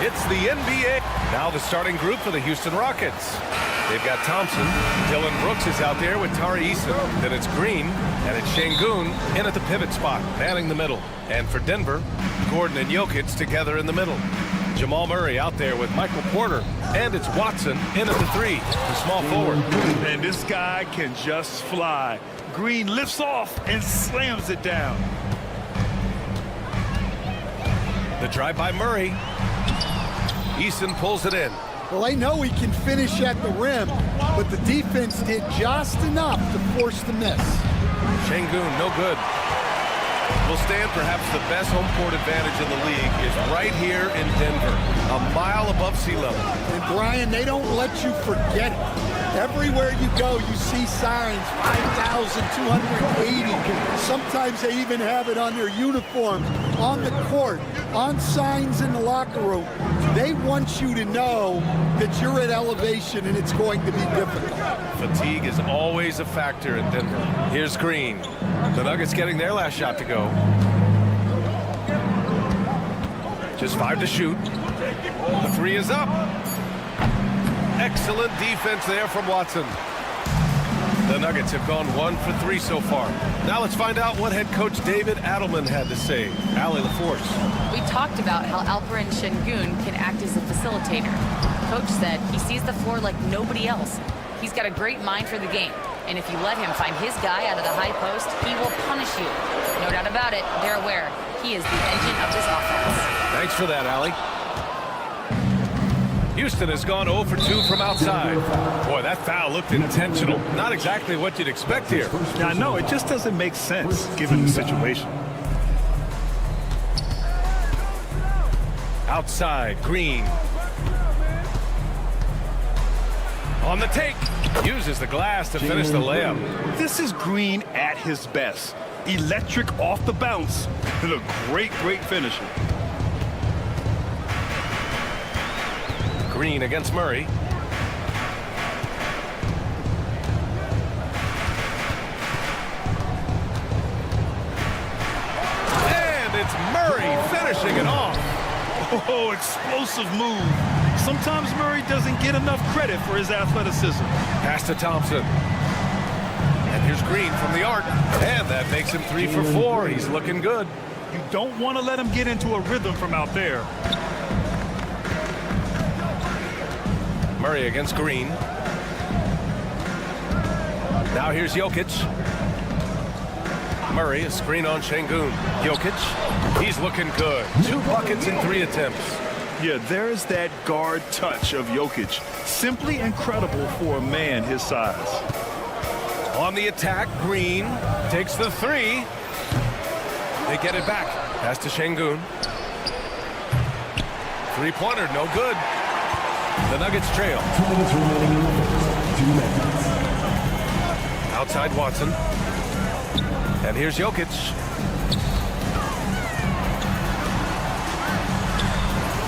It's the NBA. Now the starting group for the Houston Rockets. They've got Thompson. Dylan Brooks is out there with Tari Eason. Then it's Green, and it's Şengün in at the pivot spot, manning the middle. And for Denver, Gordon and Jokic together in the middle. Jamal Murray out there with Michael Porter. And it's Watson in at the 3, the small forward. And this guy can just fly. Green lifts off and slams it down. The drive by Murray. Eason pulls it in. Well, I know he can finish at the rim, but the defense did just enough to force the miss. Şengün, no good. Will stand perhaps the best home court advantage in the league is right here in Denver, a mile above sea level. And Brian, they don't let you forget it. Everywhere you go, you see signs, 5,280. Sometimes they even have it on their uniforms, on the court, on signs in the locker room. They want you to know that you're at elevation and it's going to be difficult. Fatigue is always a factor in Denver. Here's Green. The Nuggets getting their last shot to go. Just 5 to shoot. The 3 is up. Excellent defense there from Watson. The Nuggets have gone 1 for 3 so far. Now let's find out what head coach David Adelman had to say. Allie LaForce. We talked about how Alperen Şengün can act as a facilitator. Coach said he sees the floor like nobody else. He's got a great mind for the game. And if you let him find his guy out of the high post, he will punish you. No doubt about it, they're aware. He is the engine of this offense. Thanks for that, Allie. Houston has gone 0 for 2 from outside. Boy, that foul looked intentional. Not exactly what you'd expect here. Now, no, it just doesn't make sense given the situation. Outside, Green. On the take. Uses the glass to finish the layup. This is Green at his best. Electric off the bounce. And a great, great finisher. Green against Murray. And it's Murray finishing it off. Oh, explosive move. Sometimes Murray doesn't get enough credit for his athleticism. Pass to Thompson. And here's Green from the arc. And that makes him 3 for 4. He's looking good. You don't want to let him get into a rhythm from out there. Murray against Green. Now here's Jokic. Murray, a screen on Şengün. Jokic, he's looking good. 2 buckets in 3 attempts. Yeah, there's that guard touch of Jokic. Simply incredible for a man his size. On the attack, Green takes the 3. They get it back. Pass to Şengün. 3-pointer, no good. The Nuggets trail. Outside Watson. And here's Jokic.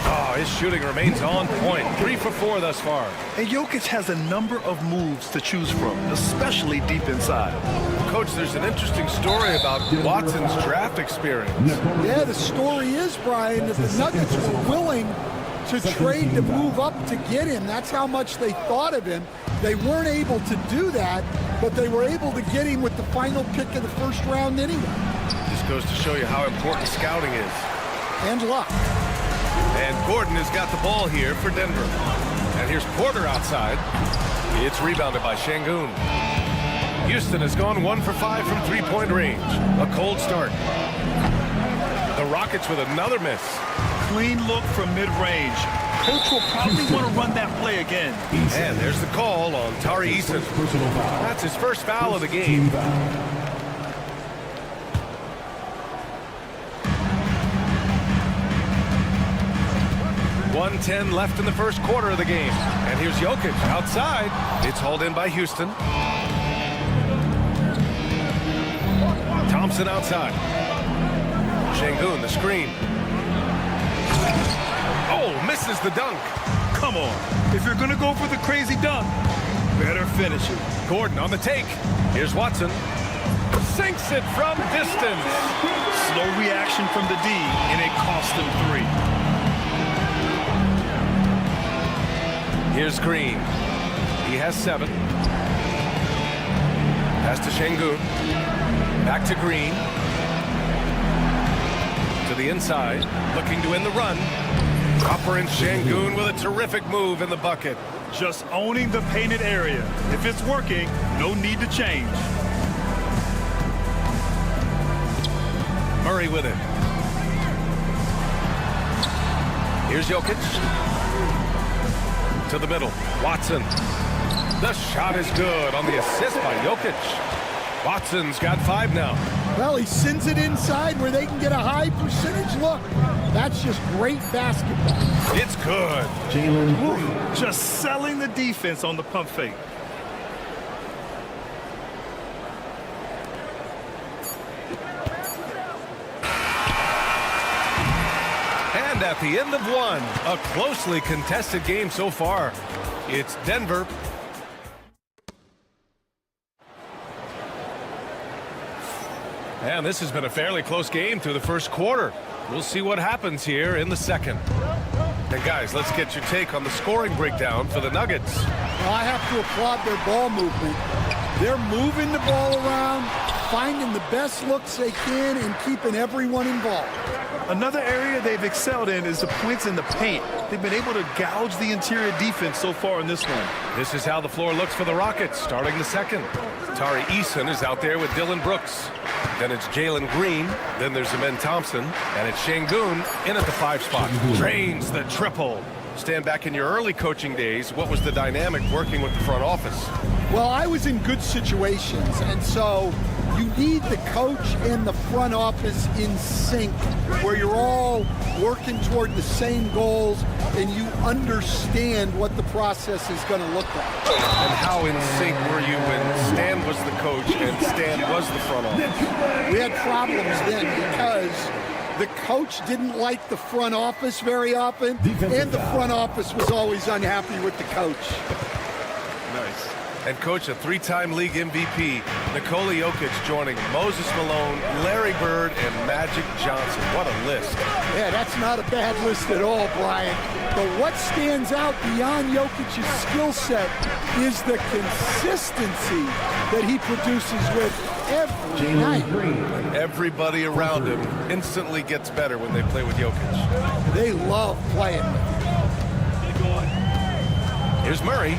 Oh, his shooting remains on point. 3 for 4 thus far. And Jokic has a number of moves to choose from, especially deep inside. Coach, there's an interesting story about Watson's draft experience. Yeah, the story is, Brian, that the Nuggets were willing to trade to move up to get him. That's how much they thought of him. They weren't able to do that, but they were able to get him with the final pick of the first round anyway. This goes to show you how important scouting is. And luck. And Gordon has got the ball here for Denver. And here's Porter outside. It's rebounded by Şengün. Houston has gone 1 for 5 from 3-point range. A cold start. The Rockets with another miss. Clean look from mid-range. Coach will probably want to run that play again. And there's the call on Tari Eason. That's his first foul of the game. 1:10 left in the first quarter of the game. And here's Jokic outside. It's hauled in by Houston. Thompson outside. Şengün, the screen. Oh, misses the dunk. Come on. If you're going to go for the crazy dunk, better finish it. Gordon on the take. Here's Watson. Sinks it from distance. Slow reaction from the D, and it cost him 3. Here's Green. He has 7. Pass to Şengün. Back to Green. To the inside. Looking to win the run. Alperen Şengün with a terrific move in the bucket. Just owning the painted area. If it's working, no need to change. Murray with it. Here's Jokic. To the middle. Watson. The shot is good on the assist by Jokic. Watson's got 5 now. Well, he sends it inside where they can get a high percentage look. That's just great basketball. It's good. Just selling the defense on the pump fake. And at the end of 1, a closely contested game so far. It's Denver. And this has been a fairly close game through the first quarter. We'll see what happens here in the second. And guys, let's get your take on the scoring breakdown for the Nuggets. Well, I have to applaud their ball movement. They're moving the ball around, finding the best looks they can, and keeping everyone involved. Another area they've excelled in is the points in the paint. They've been able to gouge the interior defense so far in this one. This is how the floor looks for the Rockets starting the second. Tari Eason is out there with Dillon Brooks. Then it's Jalen Green. Then there's Amen Thompson. And it's Şengün in at the 5 spot. Drains the triple. Stand back in your early coaching days. What was the dynamic working with the front office? Well, I was in good situations, and so you need the coach and the front office in sync, where you're all working toward the same goals and you understand what the process is going to look like. And how in sync were you when Stan was the coach and Stan was the front office? We had problems then because the coach didn't like the front office very often, and the front office was always unhappy with the coach. Nice. And coach, a 3-time league MVP, Nikola Jokic joining Moses Malone, Larry Bird, and Magic Johnson. What a list. Yeah, that's not a bad list at all, Brian. But what stands out beyond Jokic's skill set is the consistency that he produces with every night. Everybody around him instantly gets better when they play with Jokic. They love playing with him. Here's Murray.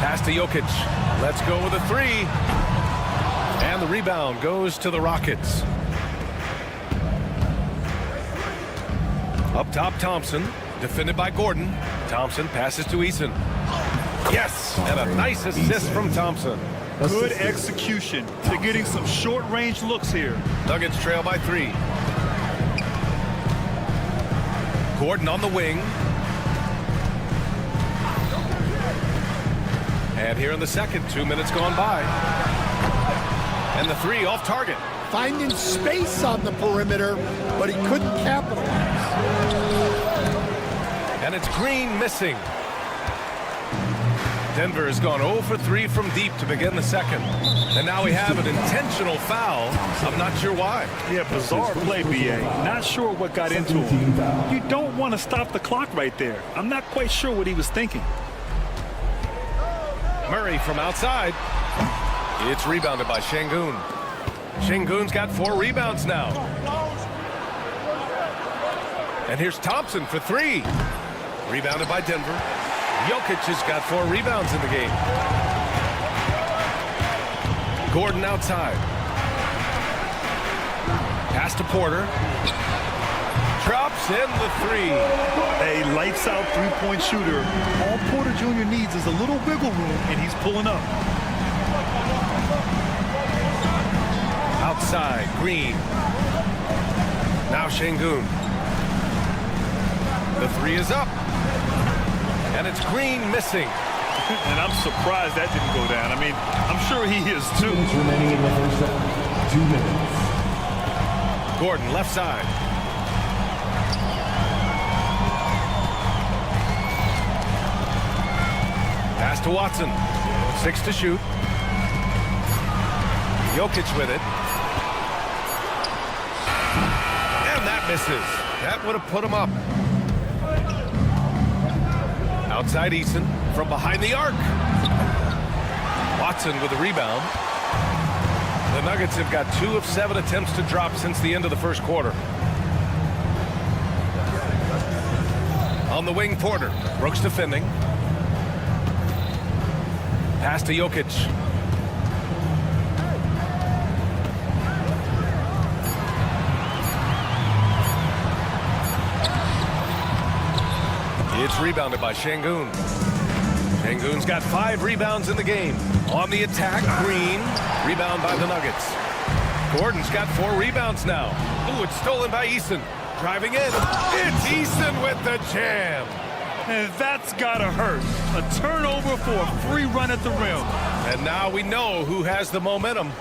Pass to Jokic. Let's go with a 3. And the rebound goes to the Rockets. Up top, Thompson. Defended by Gordon. Thompson passes to Eason. Yes! And a nice assist from Thompson. Good execution. They're getting some short-range looks here. Nuggets trail by 3. Gordon on the wing. And here in the second, 2 minutes gone by. And the 3 off target. Finding space on the perimeter, but he couldn't capitalize. And it's Green missing. Denver has gone 0 for 3 from deep to begin the second. And now we have an intentional foul. I'm not sure why. Yeah, bizarre play, B.A. Not sure what got into him. You don't want to stop the clock right there. I'm not quite sure what he was thinking. Murray from outside. It's rebounded by Şengün. Şengün's got 4 rebounds now. And here's Thompson for 3. Rebounded by Denver. Jokic has got 4 rebounds in the game. Gordon outside. Pass to Porter. Drops in the 3. A lights-out three-point shooter. All Porter Jr. needs is a little wiggle room, and he's pulling up. Outside, Green. Now Şengün. The 3 is up. And it's Green missing. And I'm surprised that didn't go down. I mean, I'm sure he is too. 2 minutes remaining in the first set. 2 minutes. Gordon, left side. Pass to Watson. 6 to shoot. Jokic with it. And that misses. That would have put him up. Outside Eason from behind the arc. Watson with the rebound. The Nuggets have got 2 of 7 attempts to drop since the end of the first quarter. On the wing, Porter. Brooks defending. Pass to Jokic. It's rebounded by Şengün. Şengün's got 5 rebounds in the game. On the attack, Green. Rebound by the Nuggets. Gordon's got 4 rebounds now. Ooh, it's stolen by Eason. Driving in. It's Eason with the jam. And that's gotta hurt. A turnover for a free run at the rim. And now we know who has the momentum.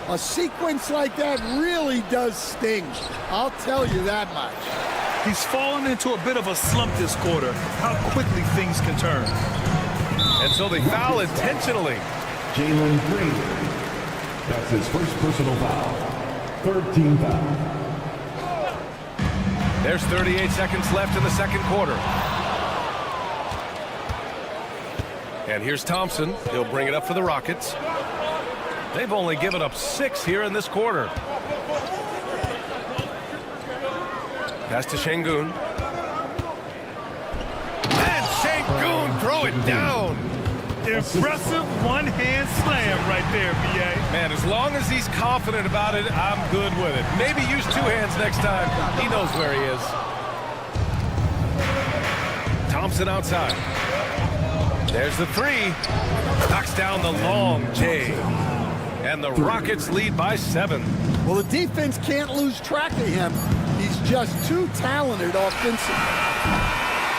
A sequence like that really does sting. I'll tell you that much. He's fallen into a bit of a slump this quarter. How quickly things can turn. And so they foul intentionally. Jalen Green. That's his first personal foul. 3rd team foul. There's 38 seconds left in the second quarter. And here's Thompson. He'll bring it up for the Rockets. They've only given up 6 here in this quarter. Pass to Şengün. And Şengün throw it down. Impressive one-hand slam right there, B.A. Man, as long as he's confident about it, I'm good with it. Maybe use 2 hands next time. He knows where he is. Thompson outside. There's the 3. Knocks down the long J. And the Rockets lead by 7. Well, the defense can't lose track of him. He's just too talented offensively.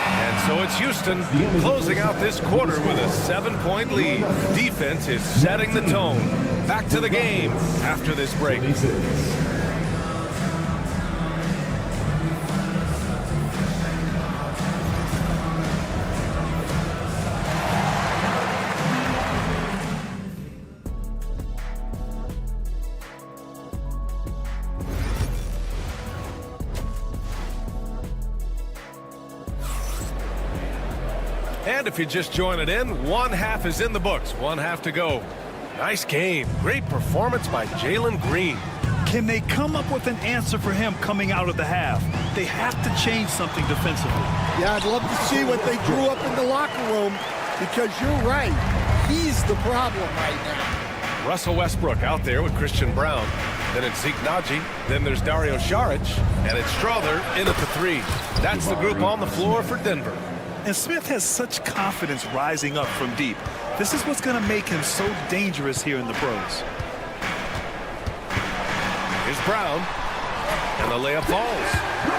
And so it's Houston closing out this quarter with a 7-point lead. Defense is setting the tone. Back to the game after this break. And if you're just joining in, 1 half is in the books. 1 half to go. Nice game. Great performance by Jalen Green. Can they come up with an answer for him coming out of the half? They have to change something defensively. Yeah, I'd love to see what they drew up in the locker room, because you're right. He's the problem right now. Russell Westbrook out there with Christian Brown. Then it's Zeke Naji. Then there's Dario Saric. And it's Strother in at the 3. That's the group on the floor for Denver. And Smith has such confidence rising up from deep. This is what's going to make him so dangerous here in the pros. Here's Brown. And the layup falls.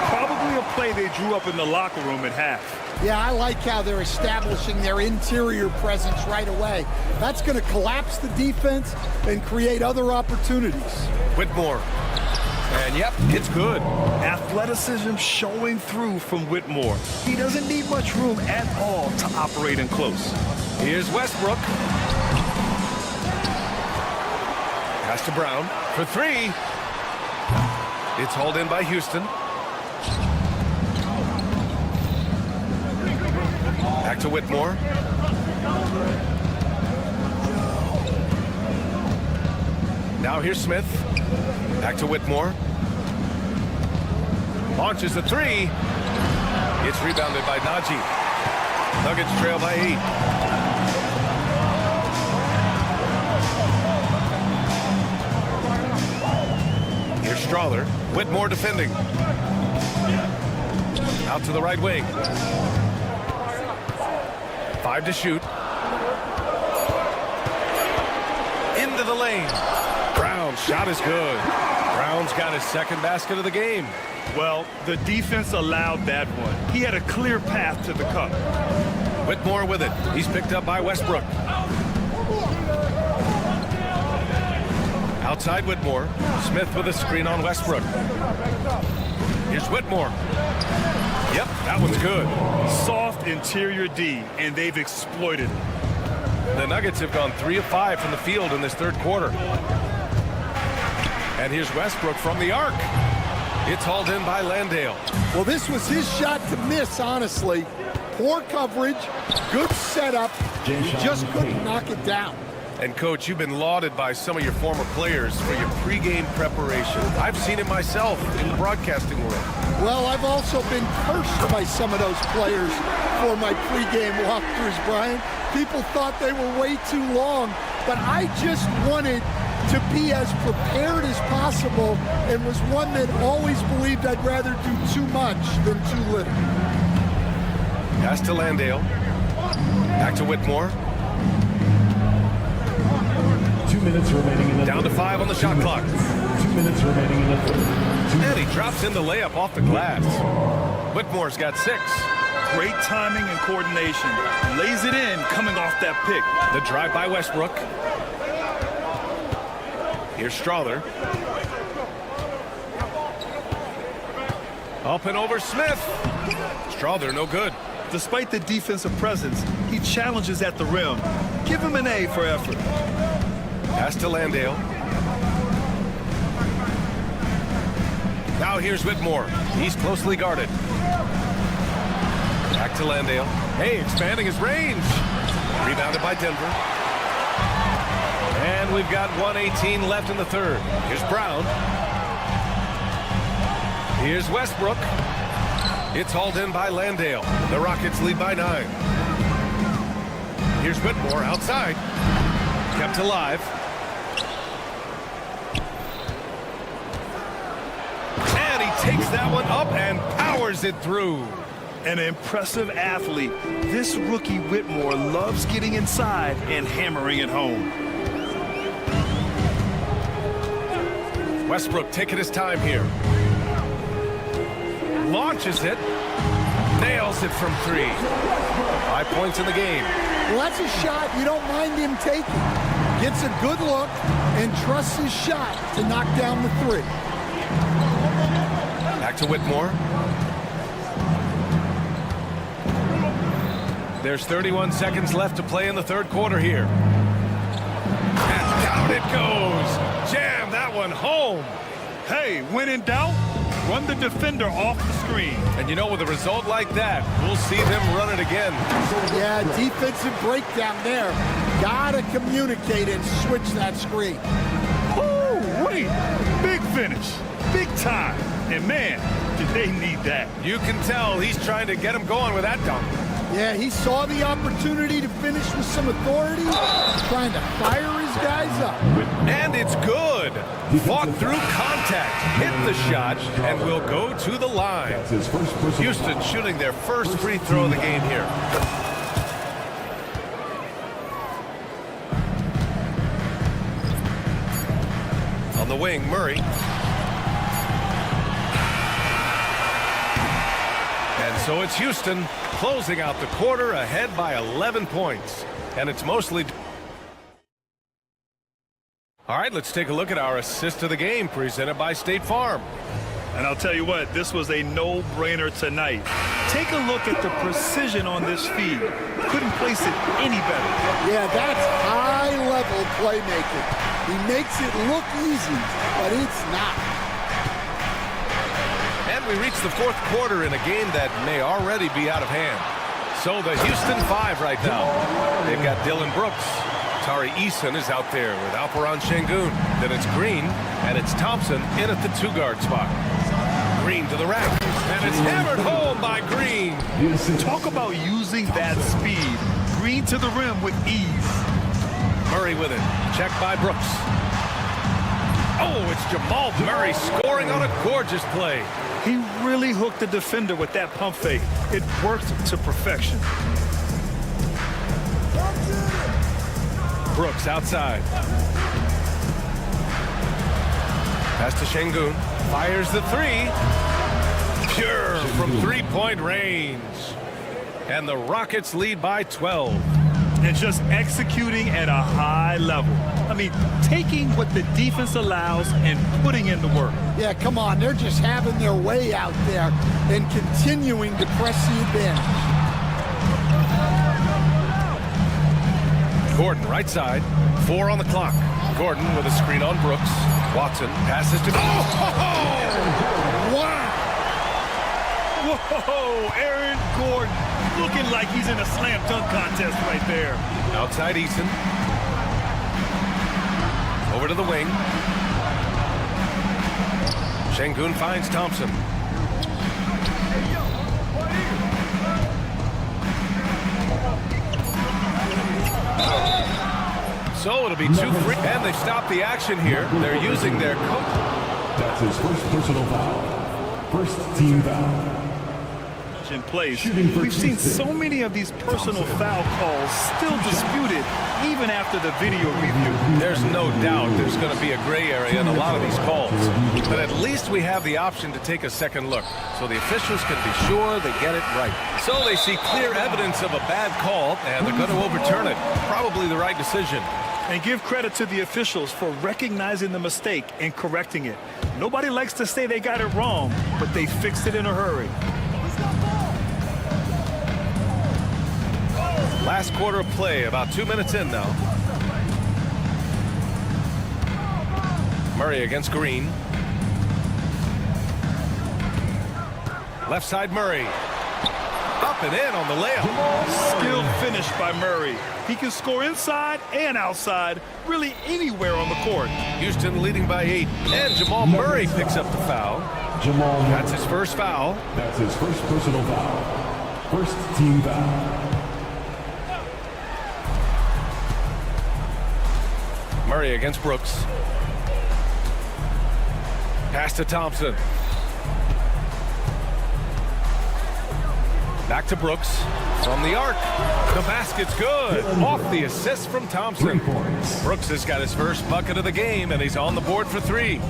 Probably a play they drew up in the locker room at half. Yeah, I like how they're establishing their interior presence right away. That's going to collapse the defense and create other opportunities. Whitmore. And yep, it's good. Athleticism showing through from Whitmore. He doesn't need much room at all to operate in close. Here's Westbrook. Pass to Brown for 3. It's hauled in by Houston. Back to Whitmore. Now here's Smith. Back to Whitmore. Launches the 3. It's rebounded by Naji. Nuggets trail by 8. Here's Strother. Whitmore defending. Out to the right wing. 5 to shoot. Into the lane. Brown's shot is good. Brown's got his 2nd basket of the game. Well, the defense allowed that one. He had a clear path to the cup. Whitmore with it. He's picked up by Westbrook. Outside Whitmore. Smith with a screen on Westbrook. Here's Whitmore. Yep, that one's good. Soft interior D, and they've exploited it. The Nuggets have gone 3 of 5 from the field in this third quarter. And here's Westbrook from the arc. It's hauled in by Landale. Well, this was his shot to miss, honestly. Poor coverage, good setup. He just couldn't knock it down. And, Coach, you've been lauded by some of your former players for your pregame preparation. I've seen it myself in the broadcasting world. Well, I've also been cursed by some of those players for my pregame walkthroughs, Brian. People thought they were way too long, but I just wanted to be as prepared as possible and was one that always believed I'd rather do too much than too little. Pass to Landale. Back to Whitmore. 2 minutes remaining in the Down to 5 on the shot clock. 2 minutes remaining in the third. And he drops in the layup off the glass. Whitmore's got 6. Great timing and coordination. Lays it in coming off that pick. The drive by Westbrook. Here's Strother. Up and over Smith. Strother, no good. Despite the defensive presence, he challenges at the rim. Give him an A for effort. Pass to Landale. Now here's Whitmore. He's closely guarded. Back to Landale. Hey, expanding his range. Rebounded by Denver. And we've got 1:18 left in the third. Here's Brown. Here's Westbrook. It's hauled in by Landale. The Rockets lead by 9. Here's Whitmore outside. Kept alive. And he takes that one up and powers it through. An impressive athlete. This rookie Whitmore loves getting inside and hammering it home. Westbrook taking his time here. Launches it. Nails it from 3. 5 points in the game. Well, that's a shot you don't mind him taking. Gets a good look and trusts his shot to knock down the 3. Back to Whitmore. There's 31 seconds left to play in the third quarter here. And down it goes. Jam that one home. Hey, when in doubt, run the defender off the screen. And you know, with a result like that, we'll see them run it again. Yeah, defensive breakdown there. Gotta communicate and switch that screen. Ooh, wait. Big finish. Big time. And man, did they need that. You can tell he's trying to get him going with that dunk. Yeah, he saw the opportunity to finish with some authority, trying to fire his guys up. And it's good. Fought through contact, hit the shot, and will go to the line. Houston shooting their first free throw of the game here. On the wing, Murray. And so it's Houston closing out the quarter ahead by 11 points. And it's mostly... All right, let's take a look at our assist of the game presented by State Farm. And I'll tell you what, this was a no-brainer tonight. Take a look at the precision on this feed. Couldn't place it any better. Yeah, that's high-level playmaking. He makes it look easy, but it's not. And we reach the fourth quarter in a game that may already be out of hand. So the Houston 5 right now. They've got Dylan Brooks. Tari Eason is out there with Alperen Şengün. Then it's Green, and it's Thompson in at the 2-guard spot. Green to the rack, and it's hammered home by Green. Talk about using that speed. Green to the rim with ease. Murray with it. Checked by Brooks. Oh, it's Jamal Murray scoring on a gorgeous play. He really hooked the defender with that pump fake. It worked to perfection. Brooks outside. Pass to Şengün. Fires the 3. Pure from 3-point range. And the Rockets lead by 12. And just executing at a high level. I mean, taking what the defense allows and putting in the work. Yeah, come on. They're just having their way out there and continuing to press the advantage. Gordon, right side. 4 on the clock. Gordon with a screen on Brooks. Watson passes to... Wow! Whoa, Aaron Gordon looking like he's in a slam dunk contest right there. Outside Eason. Over to the wing. Şengün finds Thompson. So it'll be 2 free. And they've stopped the action here. They're using their coach. That's his first personal foul. First team foul. In place. We've seen so many of these personal foul calls still disputed even after the video review. There's no doubt there's going to be a gray area in a lot of these calls. But at least we have the option to take a second look so the officials can be sure they get it right. So they see clear evidence of a bad call and they're going to overturn it. Probably the right decision. And give credit to the officials for recognizing the mistake and correcting it. Nobody likes to say they got it wrong, but they fixed it in a hurry. Last quarter of play, about 2 minutes in now. Murray against Green. Left side Murray. Up and in on the layup. Skilled finish by Murray. He can score inside and outside, really anywhere on the court. Houston leading by 8. And Jamal Murray picks up the foul. That's his first foul. That's his first personal foul. First team foul. Murray against Brooks. Pass to Thompson. Back to Brooks. From the arc. The basket's good. Off the assist from Thompson. Brooks has got his first bucket of the game, and he's on the board for 3.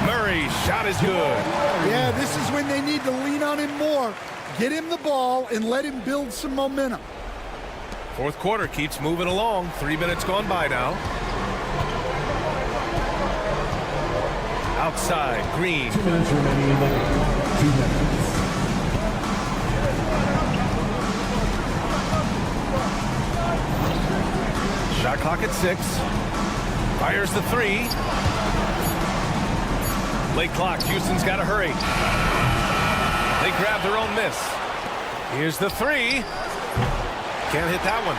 Murray's shot is good. Yeah, this is when they need to lean on him more. Get him the ball and let him build some momentum. Fourth quarter keeps moving along. 3 minutes gone by now. Outside, Green. 2 minutes remaining in the game. 2 minutes. Shot clock at 6. Fires the 3. Late clock. Houston's got to hurry. They grab their own miss. Here's the 3. Can't hit that one.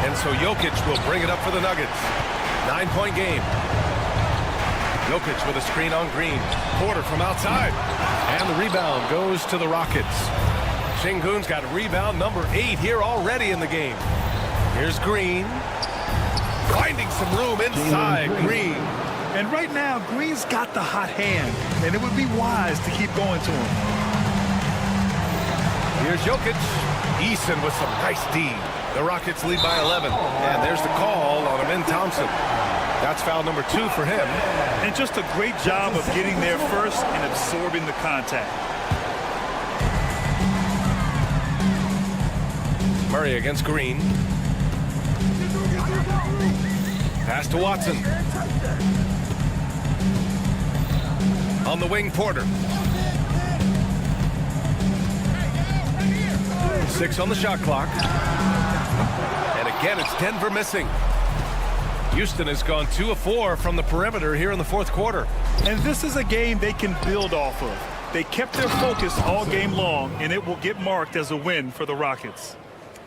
And so Jokic will bring it up for the Nuggets. 9-point game. Jokic with a screen on Green. Porter from outside. And the rebound goes to the Rockets. Şengün's got rebound number 8 here already in the game. Here's Green. Finding some room inside. Green. And right now, Green's got the hot hand. And it would be wise to keep going to him. Here's Jokic. Eason with some nice D. The Rockets lead by 11. And there's the call on Amin Thompson. That's foul number 2 for him. And just a great job of getting there first and absorbing the contact. Murray against Green. Pass to Watson. On the wing, Porter. 6 on the shot clock. And again, it's Denver missing. Houston has gone 2 of 4 from the perimeter here in the fourth quarter. And this is a game they can build off of. They kept their focus all game long, and it will get marked as a win for the Rockets.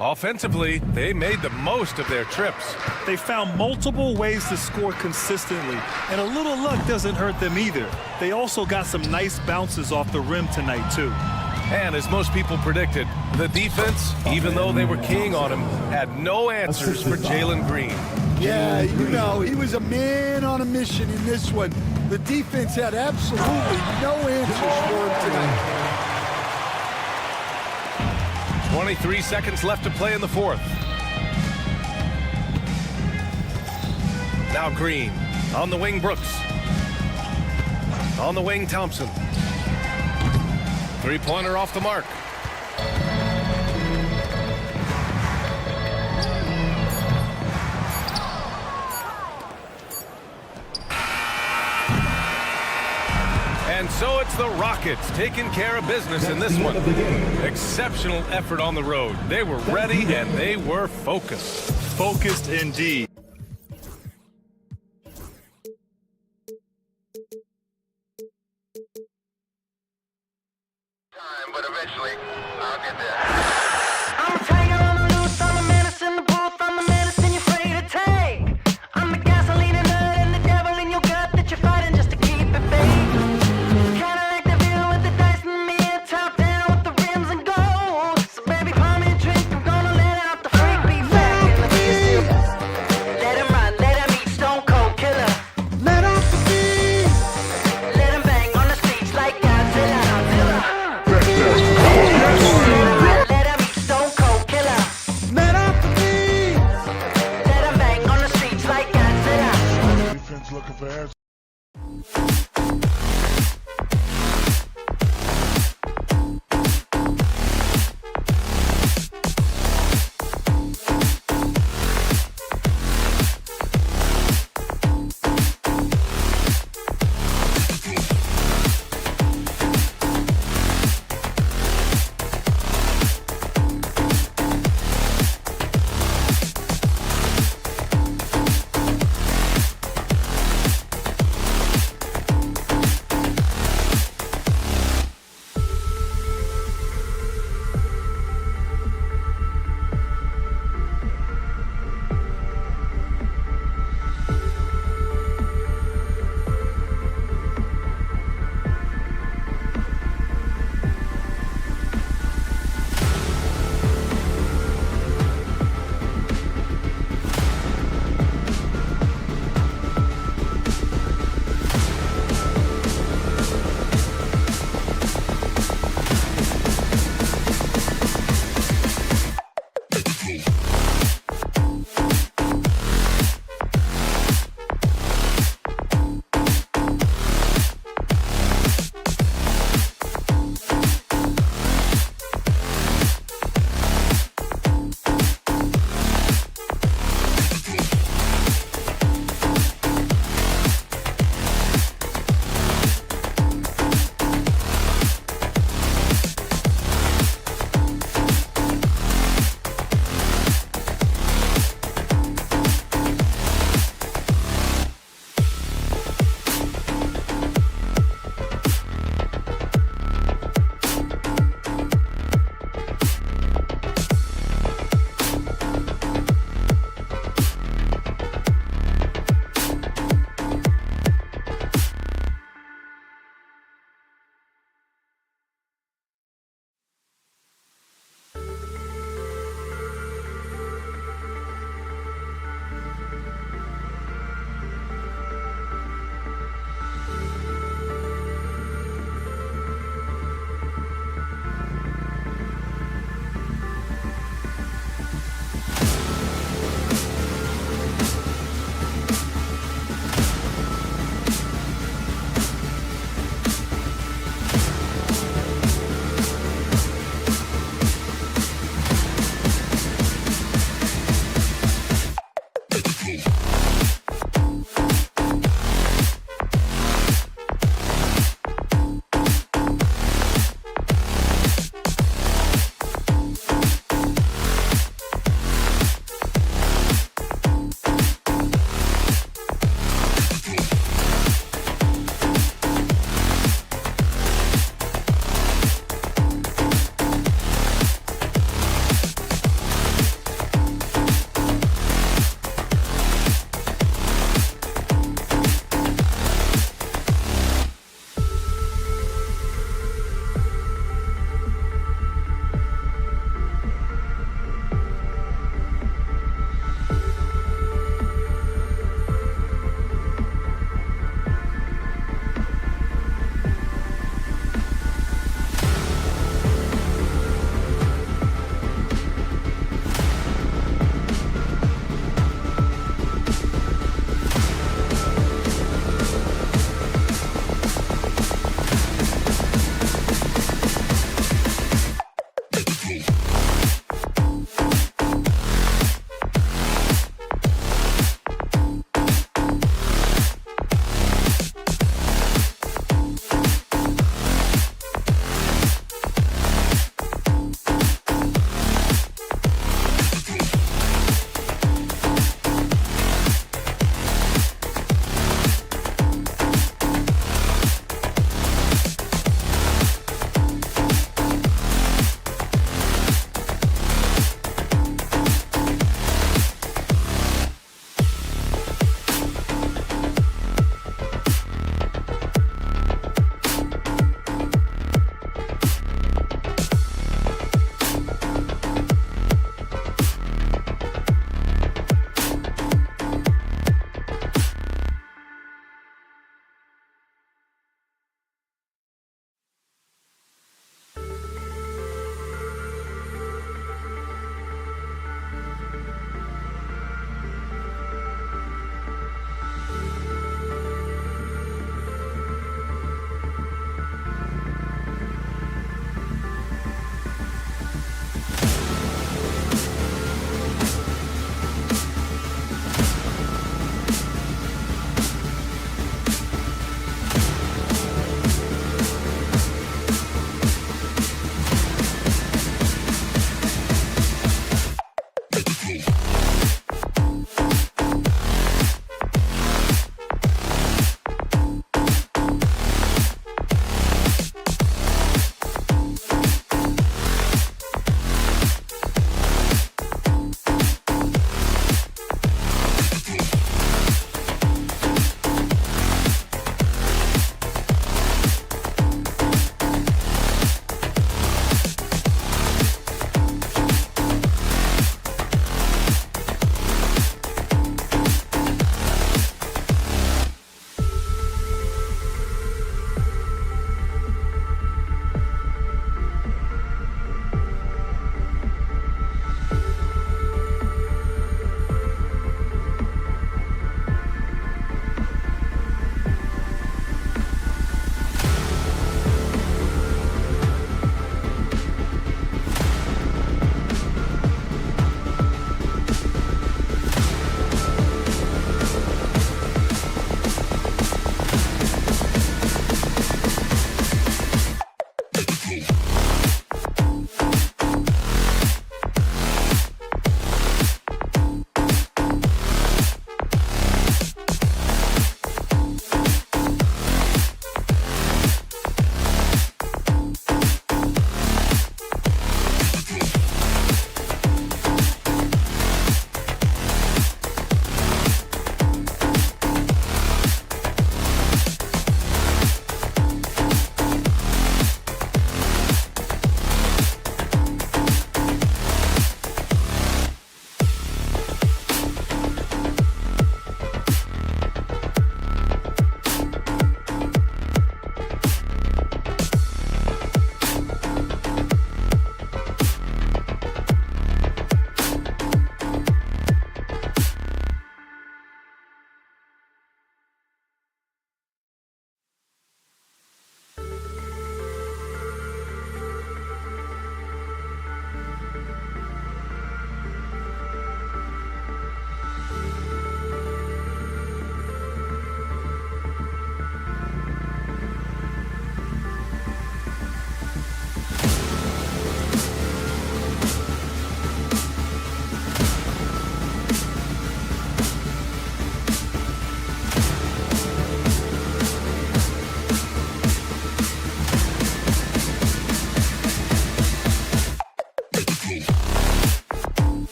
Offensively, they made the most of their trips. They found multiple ways to score consistently, and a little luck doesn't hurt them either. They also got some nice bounces off the rim tonight, too. And as most people predicted, the defense, even though they were keying on him, had no answers for Jalen Green. Yeah, you know, he was a man on a mission in this one. The defense had absolutely no answers for him tonight. 23 seconds left to play in the fourth. Now Green. On the wing, Brooks. On the wing, Thompson. Three-pointer off the mark. And so it's the Rockets taking care of business in this one. Exceptional effort on the road. They were ready and they were focused. Focused indeed. But eventually, I'll get there. I'm a tiger on the loose, I'm a menace in the booth, I'm the medicine you're afraid to take. I'm the gasoline and nut and the devil in your gut that you're fighting just to keep it baked. Kinda like the view with the dice and me and top down with the rims and gold. So baby, pour me a drink, I'm gonna let out the freak beat back in the beer. Let him run, let him eat, stone cold killer. Let off the beat. Let him bang on the streets like Godzilla. Let him eat, stone cold killer. Let off the beat. Let him bang on the streets like Godzilla. Defense looking for answers.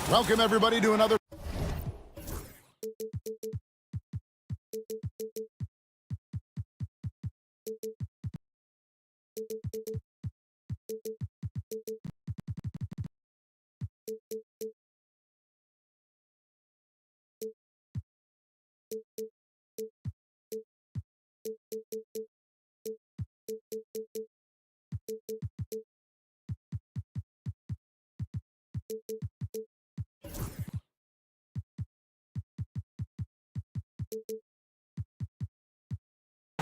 Welcome, everybody, to another.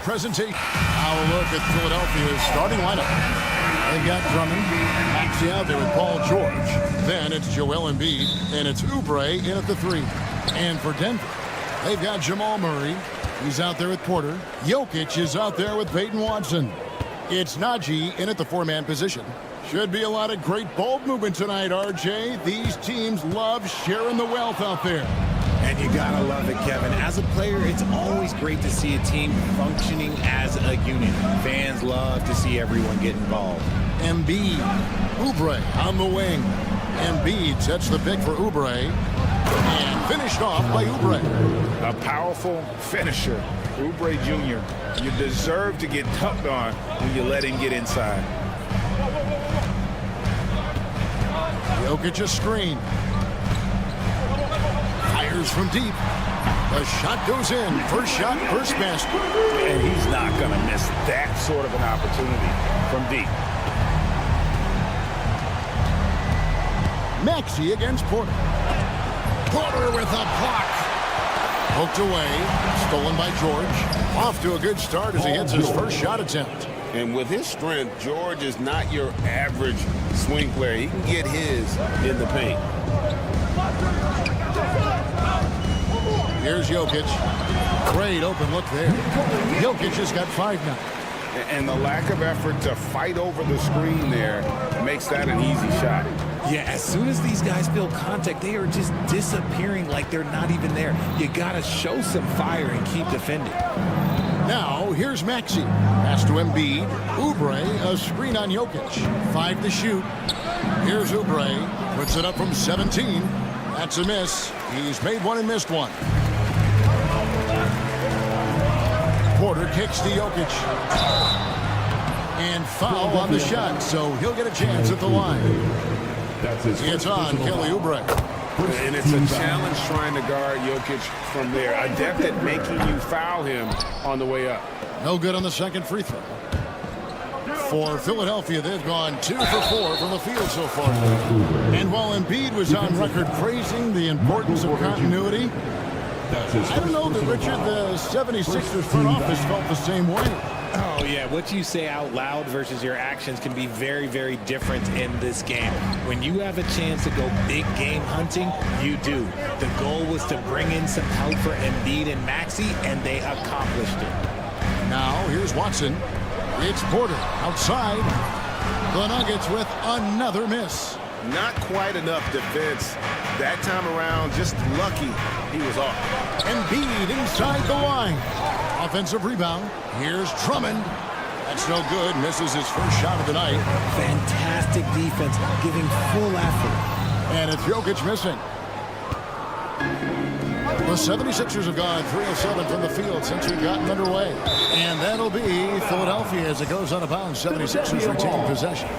Presentation. Our look at Philadelphia's starting lineup. They've got Drummond, Maxey out there with Paul George. Then it's Joel Embiid, and it's Oubre in at the 3. And for Denver, they've got Jamal Murray. He's out there with Porter. Jokic is out there with Peyton Watson. It's Najee in at the 4-man position. Should be a lot of great ball movement tonight, RJ. These teams love sharing the wealth out there. And you gotta love it, Kevin. As a player, it's always great to see a team functioning as a unit. Fans love to see everyone get involved. Embiid, Oubre on the wing. Embiid sets the pick for Oubre. And finished off by Oubre. A powerful finisher, Oubre Jr. You deserve to get tucked on when you let him get inside. Jokic a screen. Fires from deep. The shot goes in. First shot, first basket. And he's not going to miss that sort of an opportunity from deep. Maxey against Porter. Porter with a block. Poked away. Stolen by George. Off to a good start as he hits his first shot attempt. And with his strength, George is not your average swing player. He can get his in the paint. Here's Jokic. Great open look there. Jokic has got 5 now. And the lack of effort to fight over the screen there makes that an easy shot. Yeah, as soon as these guys feel contact, they are just disappearing like they're not even there. You got to show some fire and keep defending. Now, here's Maxey. Pass to Embiid. Oubre, a screen on Jokic. 5 to shoot. Here's Oubre. Puts it up from 17. That's a miss. He's made one and missed one. Porter kicks to Jokic. And foul on the shot, so he'll get a chance at the line. It's on Kelly Oubre. And it's a challenge trying to guard Jokic from there. Adept at making you foul him on the way up. No good on the second free throw. For Philadelphia, they've gone 2 for 4 from the field so far. And while Embiid was on record praising the importance of continuity, I don't know that, Richard, the 76ers front office felt the same way. Oh, yeah. What you say out loud versus your actions can be very, very different in this game. When you have a chance to go big game hunting, you do. The goal was to bring in some help for Embiid and Maxey, and they accomplished it. Now, here's Watson. It's Porter outside. The Nuggets with another miss. Not quite enough defense that time around. Just lucky he was off. Embiid inside the line. Offensive rebound. Here's Drummond. That's no good. Misses his first shot of the night. Fantastic defense, giving full effort. And it's Jokic missing. The 76ers have gone 3 of 7 from the field since we've gotten underway. And that'll be Philadelphia as it goes out of bounds. 76ers retain possession.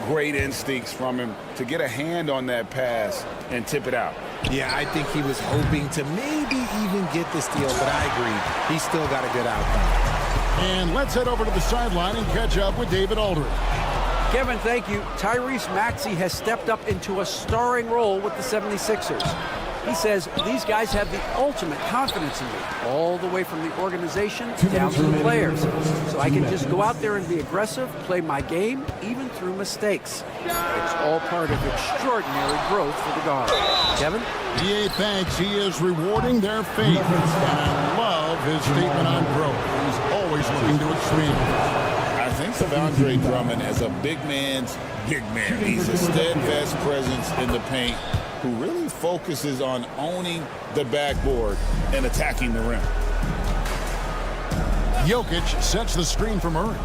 Great instincts from him to get a hand on that pass and tip it out. Yeah, I think he was hoping to maybe even get the steal, but I agree. He's still got a good outcome. And let's head over to the sideline and catch up with David Aldridge. Kevin, thank you. Tyrese Maxey has stepped up into a starring role with the 76ers. He says these guys have the ultimate confidence in me, all the way from the organization down to the players. So I can just go out there and be aggressive, play my game, even through mistakes. It's all part of extraordinary growth for the guard. Kevin? EA thanks. He is rewarding their faith. And I love his statement on growth. He's always looking to expand. I think of Andre Drummond as a big man's big man. He's a steadfast presence in the paint who really focuses on owning the backboard and attacking the rim. Jokic sets the screen for Murray.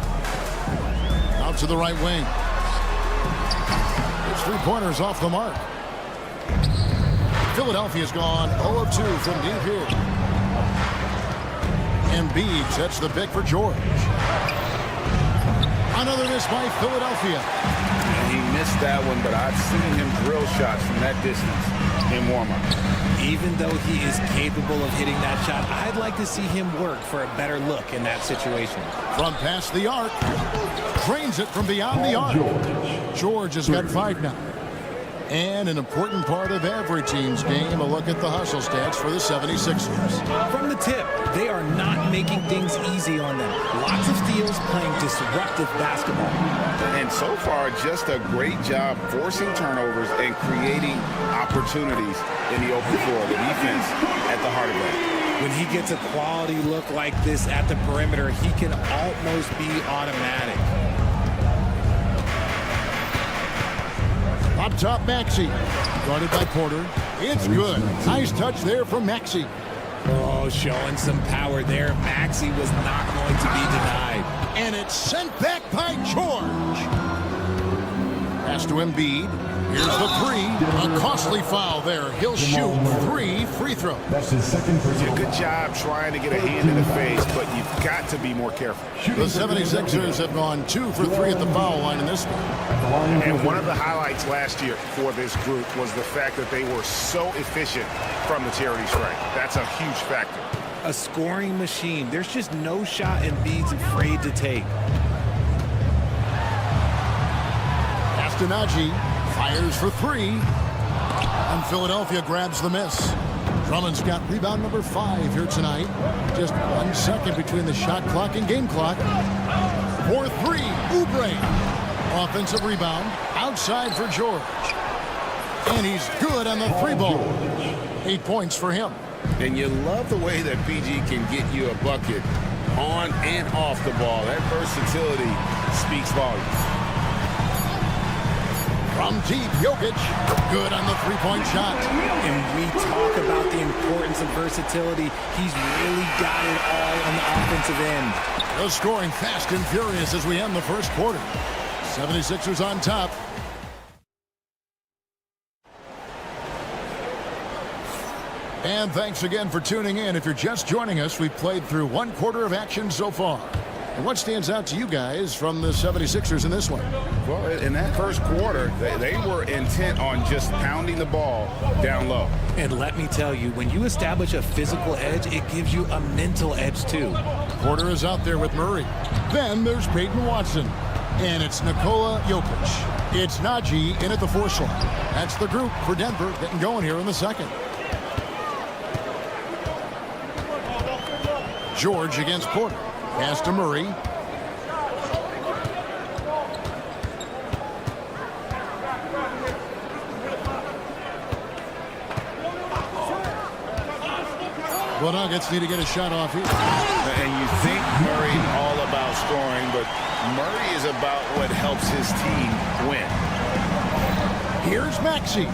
Out to the right wing. His three-pointers off the mark. Philadelphia's gone 0 of 2 from deep here. Embiid sets the pick for George. Another miss by Philadelphia. He missed that one, but I've seen him drill shots from that distance in warm-up. Even though he is capable of hitting that shot, I'd like to see him work for a better look in that situation. From past the arc, trains it from beyond the arc. George has got 5 now. And an important part of every team's game, a look at the hustle stats for the 76ers. From the tip, they are not making things easy on them. Lots of steals, playing disruptive basketball. And so far, just a great job forcing turnovers and creating opportunities in the open floor. The defense at the heart of that. When he gets a quality look like this at the perimeter, he can almost be automatic. Up top, Maxey. Guarded by Porter. It's good. Nice touch there from Maxey. Oh, showing some power there. Maxey was not going to be denied. And it's sent back by George. Pass to Embiid. Here's the 3. A costly foul there. He'll shoot 3 free throws. That's his second free throw. Good job trying to get a hand in the face, but you've got to be more careful. The 76ers have gone 2 for 3 at the foul line in this one. And one of the highlights last year for this group was the fact that they were so efficient from the charity stripe. That's a huge factor. A scoring machine. There's just no shot Embiid's afraid to take. Najee fires for 3. And Philadelphia grabs the miss. Drummond's got rebound number 5 here tonight. Just 1 second between the shot clock and game clock. For 3, Oubre. Offensive rebound. Outside for George. And he's good on the 3-ball. 8 points for him. And you love the way that PG can get you a bucket on and off the ball. That versatility speaks volumes. From deep, Jokic, good on the 3-point shot. And we talk about the importance of versatility. He's really got it all on the offensive end. The scoring fast and furious as we end the first quarter. 76ers on top. And thanks again for tuning in. If you're just joining us, we've played through 1 quarter of action so far. And what stands out to you guys from the 76ers in this one? Well, in that first quarter, they were intent on just pounding the ball down low. And let me tell you, when you establish a physical edge, it gives you a mental edge too. Porter is out there with Murray. Then there's Peyton Watson. And it's Nikola Jokic. It's Najee in at the 4 slot. That's the group for Denver getting going here in the second. George against Porter. Pass to Murray. The Nuggets need to get a shot off here. And you think Murray all about scoring, but Murray is about what helps his team win. Here's Maxey.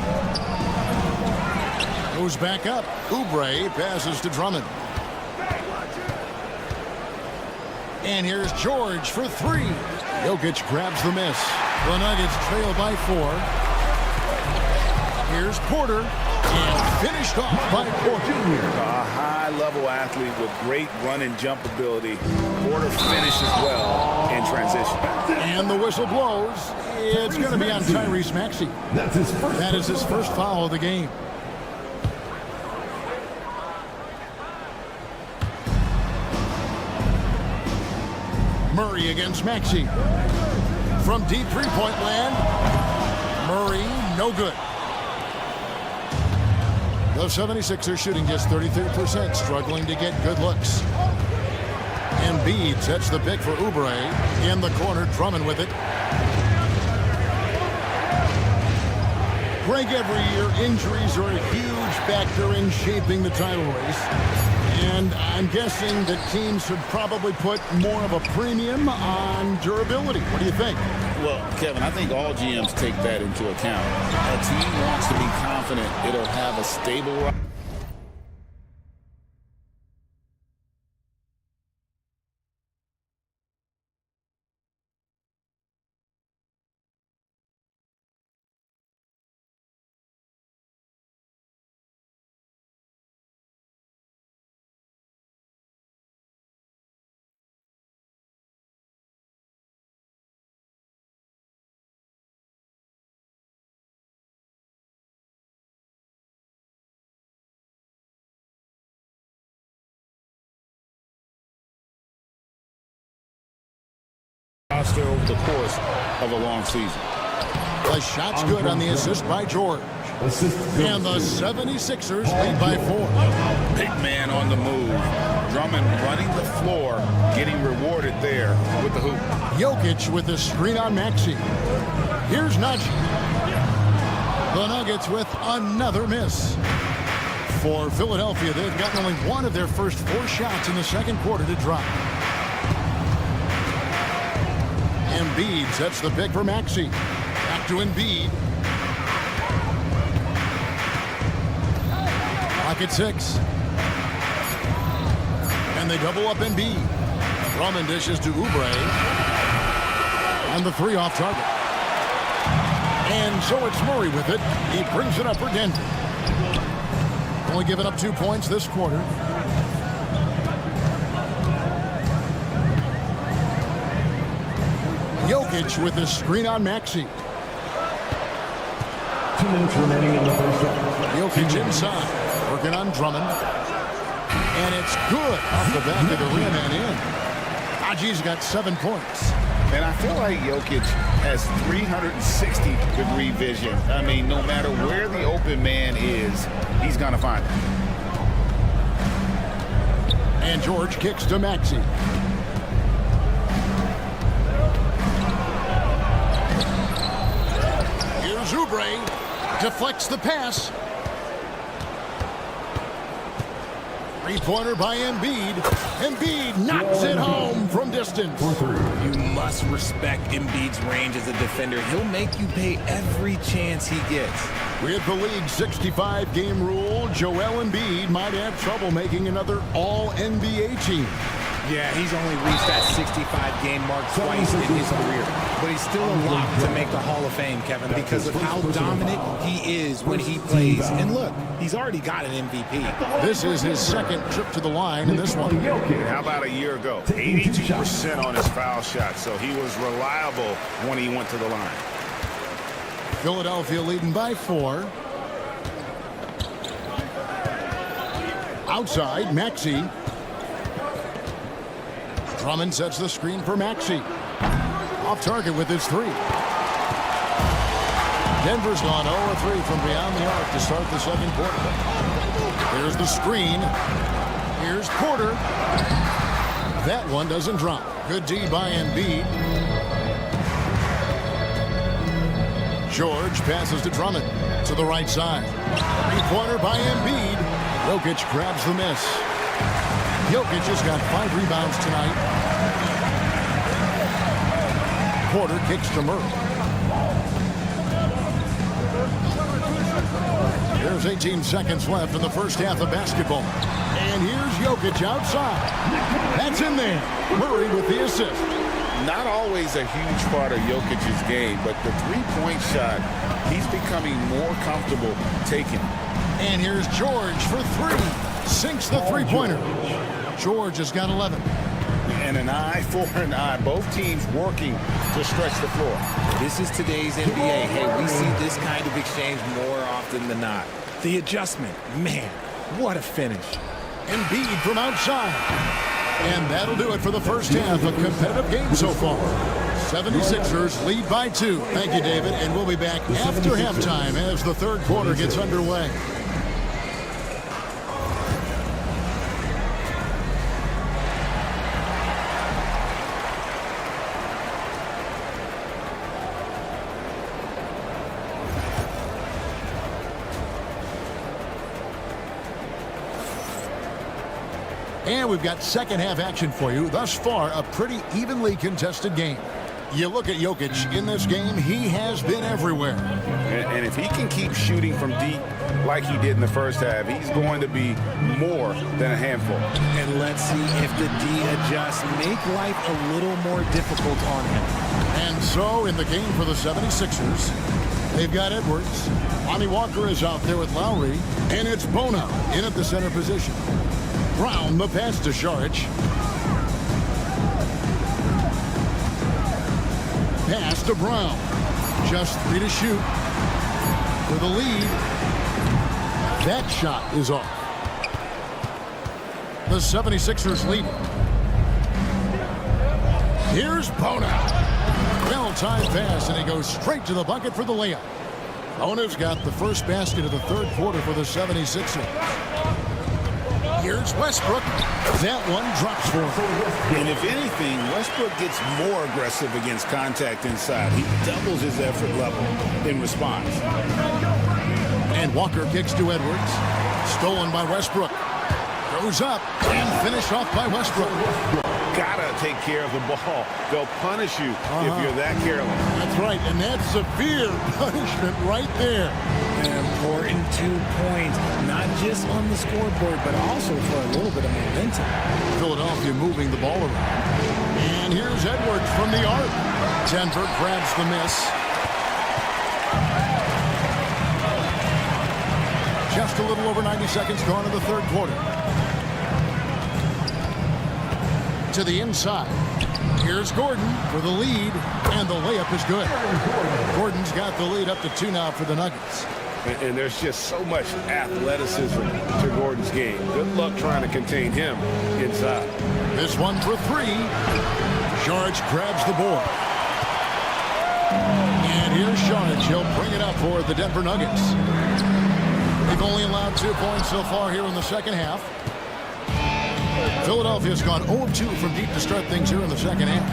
Goes back up. Oubre passes to Drummond. And here's George for 3. Jokic grabs the miss. The Nuggets trail by 4. Here's Porter. And finished off by Porter. A high-level athlete with great run and jump ability. Porter finishes well in transition. And the whistle blows. It's going to be on Tyrese Maxey. That is his first foul of the game. Murray against Maxey. From deep 3-point land. Murray, no good. The 76ers shooting just 33%, struggling to get good looks. Embiid sets the pick for Oubre. In the corner, Drummond with it. Greg, every year, injuries are a huge factor in shaping the title race. And I'm guessing that teams should probably put more of a premium on durability. What do you think? Well, Kevin, I think all GMs take that into account. A team wants to be confident it'll have a stable roster over the course of a long season. The shot's good on the assist by George. And the 76ers lead by 4. Big man on the move. Drummond running the floor, getting rewarded there with the hoop. Jokic with the screen on Maxey. Here's Najee. The Nuggets with another miss. For Philadelphia, they've gotten only one of their first 4 shots in the second quarter to drop. Embiid sets the pick for Maxey. Back to Embiid. Clock at 6. And they double up Embiid. Drummond dishes to Oubre. And the 3 off target. And so it's Murray with it. He brings it up for Denver. Only given up 2 points this quarter. Jokic with the screen on Maxey. 2 minutes remaining in the first half. Jokic inside, working on Drummond. And it's good off the back of the rim and in. Najee's got 7 points. And I feel like Jokic has 360-degree vision. I mean, no matter where the open man is, he's going to find it. And George kicks to Maxey. Here's Oubre. Deflects the pass. 3-pointer by Embiid. Embiid knocks it home from distance. You must respect Embiid's range as a defender. He'll make you pay every chance he gets. With the league's 65-game rule, Joel Embiid might have trouble making another All-NBA team. Yeah, he's only reached that 65-game mark twice in his career. But he's still a lock to make the Hall of Fame, Kevin, because of how dominant he is when he plays. And look, he's already got an MVP. This is his second trip to the line in this one. How about a year ago? 82% on his foul shot, so he was reliable when he went to the line. Philadelphia leading by 4. Outside, Maxey. Drummond sets the screen for Maxey. Off target with his 3. Denver's gone 0-3 from beyond the arc to start the second quarter. Here's the screen. Here's Porter. That one doesn't drop. Good D by Embiid. George passes to Drummond to the right side. 3-pointer by Embiid. Jokic grabs the miss. Jokic has got 5 rebounds tonight. Porter kicks to Murray. There's 18 seconds left in the first half of basketball. And here's Jokic outside. That's in there. Murray with the assist. Not always a huge part of Jokic's game, but the 3-point shot, he's becoming more comfortable taking. And here's George for 3. Sinks the 3-pointer. George has got 11. And an eye for an eye. Both teams working to stretch the floor. This is today's NBA. Hey, we see this kind of exchange more often than not. The adjustment, man, what a finish. Embiid from outside. And that'll do it for the first half. A competitive game so far. 76ers lead by 2. Thank you, David. And we'll be back after halftime as the third quarter gets underway. And we've got second half action for you. Thus far, a pretty evenly contested game. You look at Jokic in this game, he has been everywhere. And if he can keep shooting from deep like he did in the first half, he's going to be more than a handful. And let's see if the D adjusts, make life a little more difficult on him. And so in the game for the 76ers, they've got Edwards. Lonnie Walker is out there with Lowry. And it's Bono in at the center position. Brown, the pass to Saric. Pass to Brown. Just 3 to shoot. For the lead. That shot is off. The 76ers lead. Here's Bono. Well-timed pass, and he goes straight to the bucket for the layup. Owner's got the first basket of the third quarter for the 76ers. Here's Westbrook. That one drops for him. And if anything, Westbrook gets more aggressive against contact inside. He doubles his effort level in response. And Walker kicks to Edwards. Stolen by Westbrook. Goes up and finished off by Westbrook. Gotta take care of the ball. They'll punish you if you're that careless. That's right, and that's severe punishment right there. An important 2 points, not just on the scoreboard, but also for a little bit of momentum. Philadelphia moving the ball around. And here's Edwards from the arc. Denver grabs the miss. Just a little over 90 seconds gone in the third quarter. To the inside. Here's Gordon for the lead, and the layup is good. Gordon's got the lead up to 2 now for the Nuggets. And there's just so much athleticism to Gordon's game. Good luck trying to contain him inside. This one for 3. Saric grabs the board. And here's Saric. He'll bring it up for the Denver Nuggets. They've only allowed 2 points so far here in the second half. Philadelphia's gone 0-2 from deep to start things here in the second half.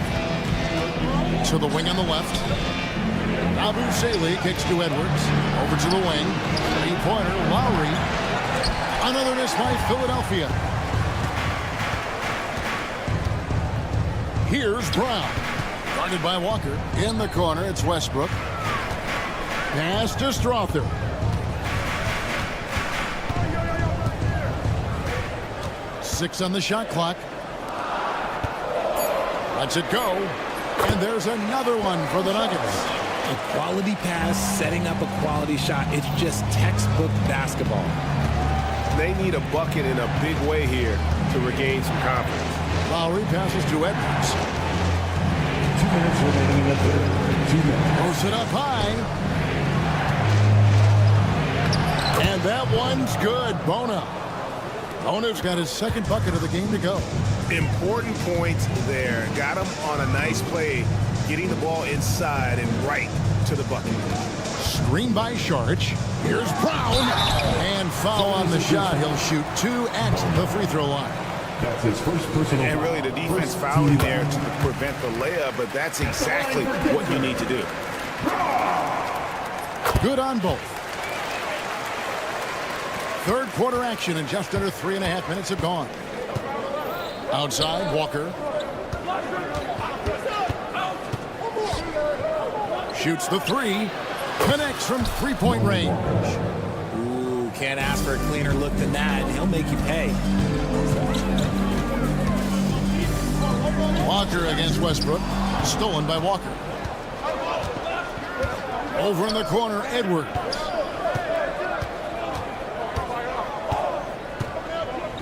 To the wing on the left. Abu Saleh kicks to Edwards. Over to the wing. 3-pointer, Lowry. Another miss by Philadelphia. Here's Brown. Guarded by Walker. In the corner, it's Westbrook. Pass to Strother. Six on the shot clock. Lets it go. And there's another one for the Nuggets. A quality pass, setting up a quality shot. It's just textbook basketball. They need a bucket in a big way here to regain some confidence. Lowry passes to Edwards. 2 minutes remaining in the third. 2 minutes. Goes it up high. And that one's good. Bona. Bona's got his second bucket of the game to go. Important points there. Got him on a nice play, getting the ball inside and right to the bucket. Screen by Saric. Here's Brown. And foul on the shot. He'll shoot 2 at the free throw line. That's his first personal. And really the defense fouling there to prevent the layup, but that's exactly what you need to do. Good on both. Third quarter action, and just under 3.5 minutes have gone. Outside, Walker. Shoots the 3. Connects from 3-point range. Ooh, can't ask for a cleaner look than that. He'll make you pay. Walker against Westbrook. Stolen by Walker. Over in the corner, Edwards.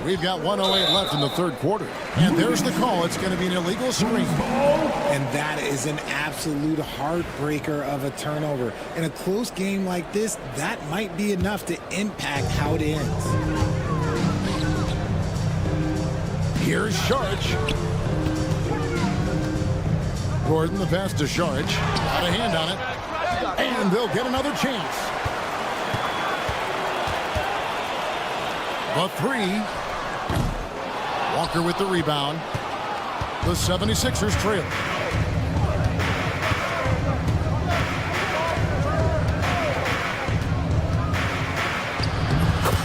We've got 1:08 left in the third quarter. And there's the call. It's going to be an illegal screen. And that is an absolute heartbreaker of a turnover. In a close game like this, that might be enough to impact how it ends. Here's Saric. Gordon, the pass to Saric. Got a hand on it. And they'll get another chance. The 3. Walker with the rebound. The 76ers trail.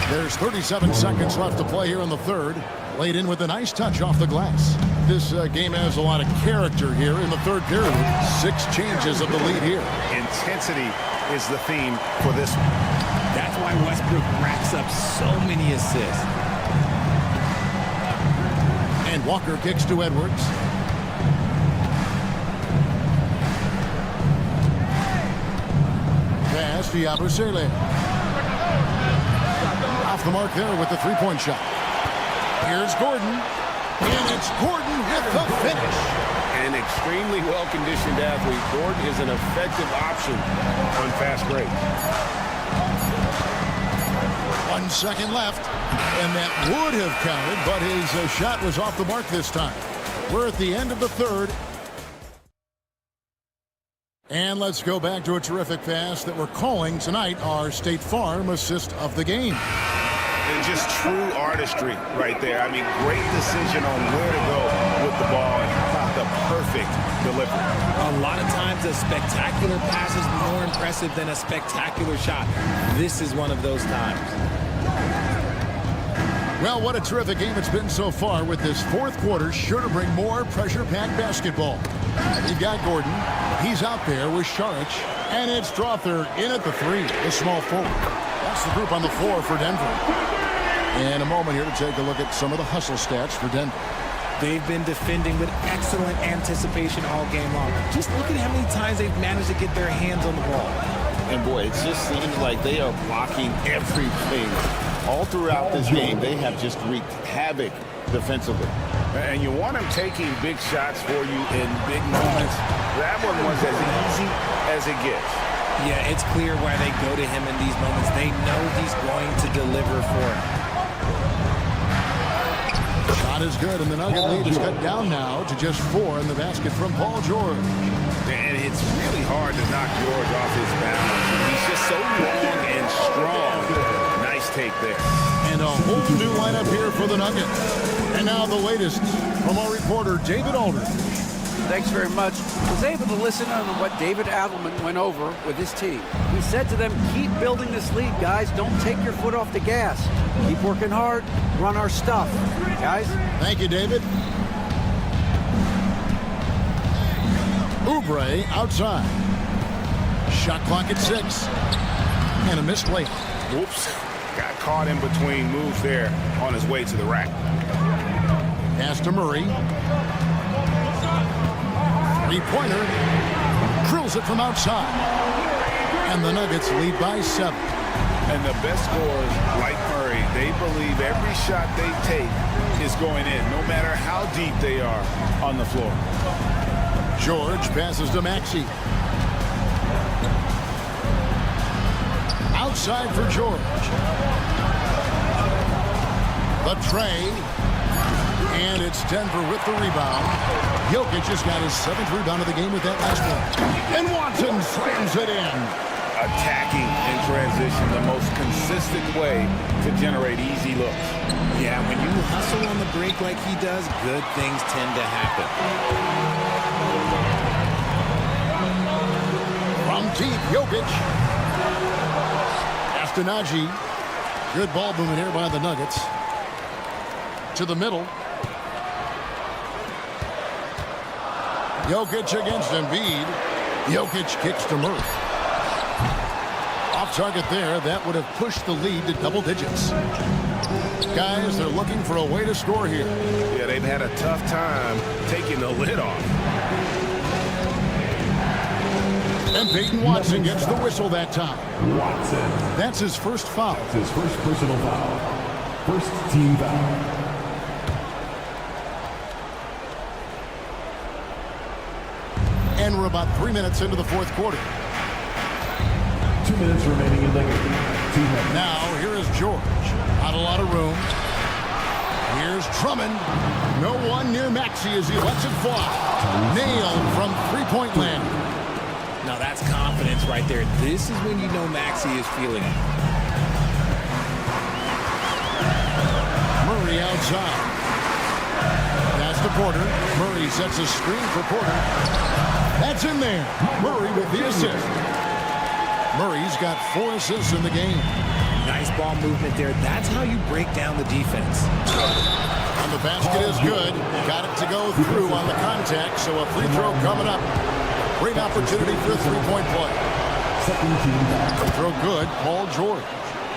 There's 37 seconds left to play here in the third. Laid in with a nice touch off the glass. This game has a lot of character here in the third period. 6 changes of the lead here. Intensity is the theme for this one. That's why Westbrook racks up so many assists. And Walker kicks to Edwards. Pass to Abu Saleh. Off the mark there with the 3-point shot. Here's Gordon. And it's Gordon with the finish. An extremely well-conditioned athlete. Gordon is an effective option on fast break. 1 second left. And that would have counted, but his shot was off the mark this time. We're at the end of the third. And let's go back to a terrific pass that we're calling tonight our State Farm assist of the game. And just true artistry right there. I mean, great decision on where to go with the ball and how about the perfect delivery. A lot of times a spectacular pass is more impressive than a spectacular shot. This is one of those times. Well, what a terrific game it's been so far, with this fourth quarter sure to bring more pressure-packed basketball. You've got Gordon. He's out there with Sharich. And it's Strother in at the three, the small forward. That's the group on the floor for Denver. In a moment here to take a look at some of the hustle stats for Denver. They've been defending with excellent anticipation all game long. Just look at how many times they've managed to get their hands on the ball. And boy, it just seems like they are blocking everything. All throughout this game, they have just wreaked havoc defensively. And you want them taking big shots for you in big moments. That one was as easy as it gets. Yeah, it's clear why they go to him in these moments. They know he's going to deliver for him. Shot is good, and the Nugget lead is cut down now to just 4 in the basket from Paul George. And it's really hard to knock George off his balance. He's just so long and strong. Nice take there. And a whole new lineup here for the Nuggets. And now the latest from our reporter, David Aldridge. Thanks very much. I was able to listen on what David Adelman went over with his team. He said to them, keep building this lead, guys. Don't take your foot off the gas. Keep working hard. Run our stuff. Guys? Thank you, David. Oubre outside. Shot clock at 6. And a missed layup. Whoops. Got caught in between moves there on his way to the rack. Pass to Murray. Three-pointer. Drills it from outside. And the Nuggets lead by 7. And the best scorers, like Murray, they believe every shot they take is going in, no matter how deep they are on the floor. George passes to Maxey. Outside for George. The tray. And it's Denver with the rebound. Jokic has got his 7th rebound of the game with that last one. And Watson slams it in. Attacking in transition, the most consistent way to generate easy looks. Yeah, when you hustle on the break like he does, good things tend to happen. From deep, Jokic. Astenaji. Good ball movement here by the Nuggets. To the middle. Jokic against Embiid. Jokic kicks to Murray. Off target there. That would have pushed the lead to double digits. Guys, they're looking for a way to score here. Yeah, they've had a tough time taking the lid off. And Peyton Watson gets the whistle that time. Watson. That's his first foul. That's his first personal foul. First team foul. And we're about 3 minutes into the fourth quarter. 2 minutes remaining in the game. Now, here is George. Not a lot of room. Here's Drummond. No one near Maxey as he lets it fly. Nailed from three-point land. Now that's confidence right there. This is when you know Maxey is feeling it. Murray outside. Pass to Porter. Murray sets a screen for Porter. That's in there. Murray with the assist. Murray's got 4 assists in the game. Nice ball movement there. That's how you break down the defense. And the basket is good. Got it to go through on the contact, so a free throw coming up. Great opportunity for a three-point play. Free throw good, Paul George.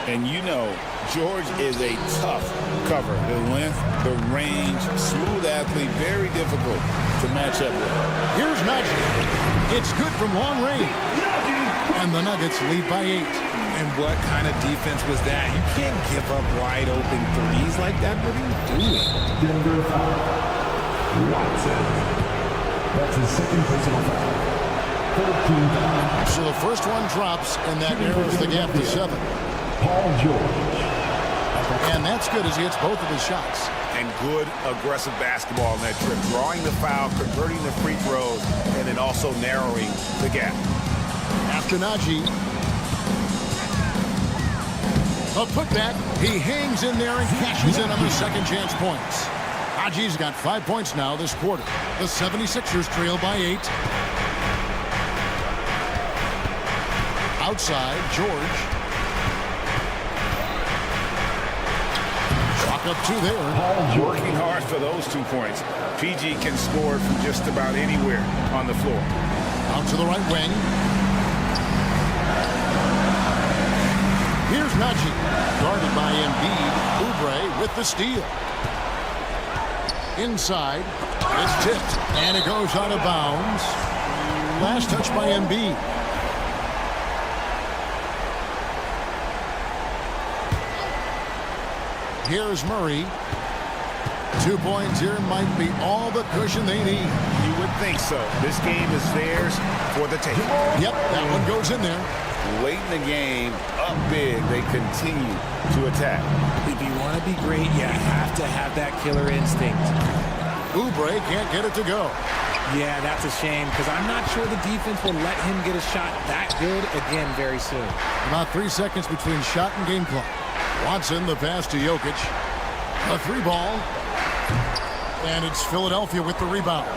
And you know, George is a tough cover. The length, the range, smooth athlete, very difficult to match up with. Here's Magic. It's good from long range. And the Nuggets lead by 8. And what kind of defense was that? You can't give up wide open threes like that. What are you doing? Denver foul. Watson. That's his second personal foul. 14 foul. So the first one drops, and that narrows the gap to 7. Paul George. And that's good as he hits both of his shots. and good aggressive basketball on that trip. Drawing the foul, converting the free throws, and then also narrowing the gap. After Najee. A putback. He hangs in there and cashes in on the second chance points. Najee's got 5 points now this quarter. The 76ers trail by 8. Outside, George. Chalk up 2 there. Working hard for those 2 points. PG can score from just about anywhere on the floor. Out to the right wing. Here's Najee. Guarded by Embiid. Oubre with the steal. Inside. It's tipped. And it goes out of bounds. Last touch by Embiid. Here's Murray. 2 points here might be all the cushion they need. You would think so. This game is theirs for the taking. Yep, that one goes in there. Late in the game, up big, they continue to attack. If you want to be great, you have to have that killer instinct. Oubre can't get it to go. Yeah, that's a shame because I'm not sure the defense will let him get a shot that good again very soon. About 3 seconds between shot and game clock. Watson, the pass to Jokic. A 3 ball. And it's Philadelphia with the rebound.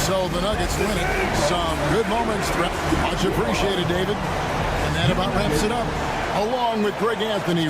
So the Nuggets win it. Some good moments. Much appreciated, David. And that about wraps it up. Along with Greg Anthony.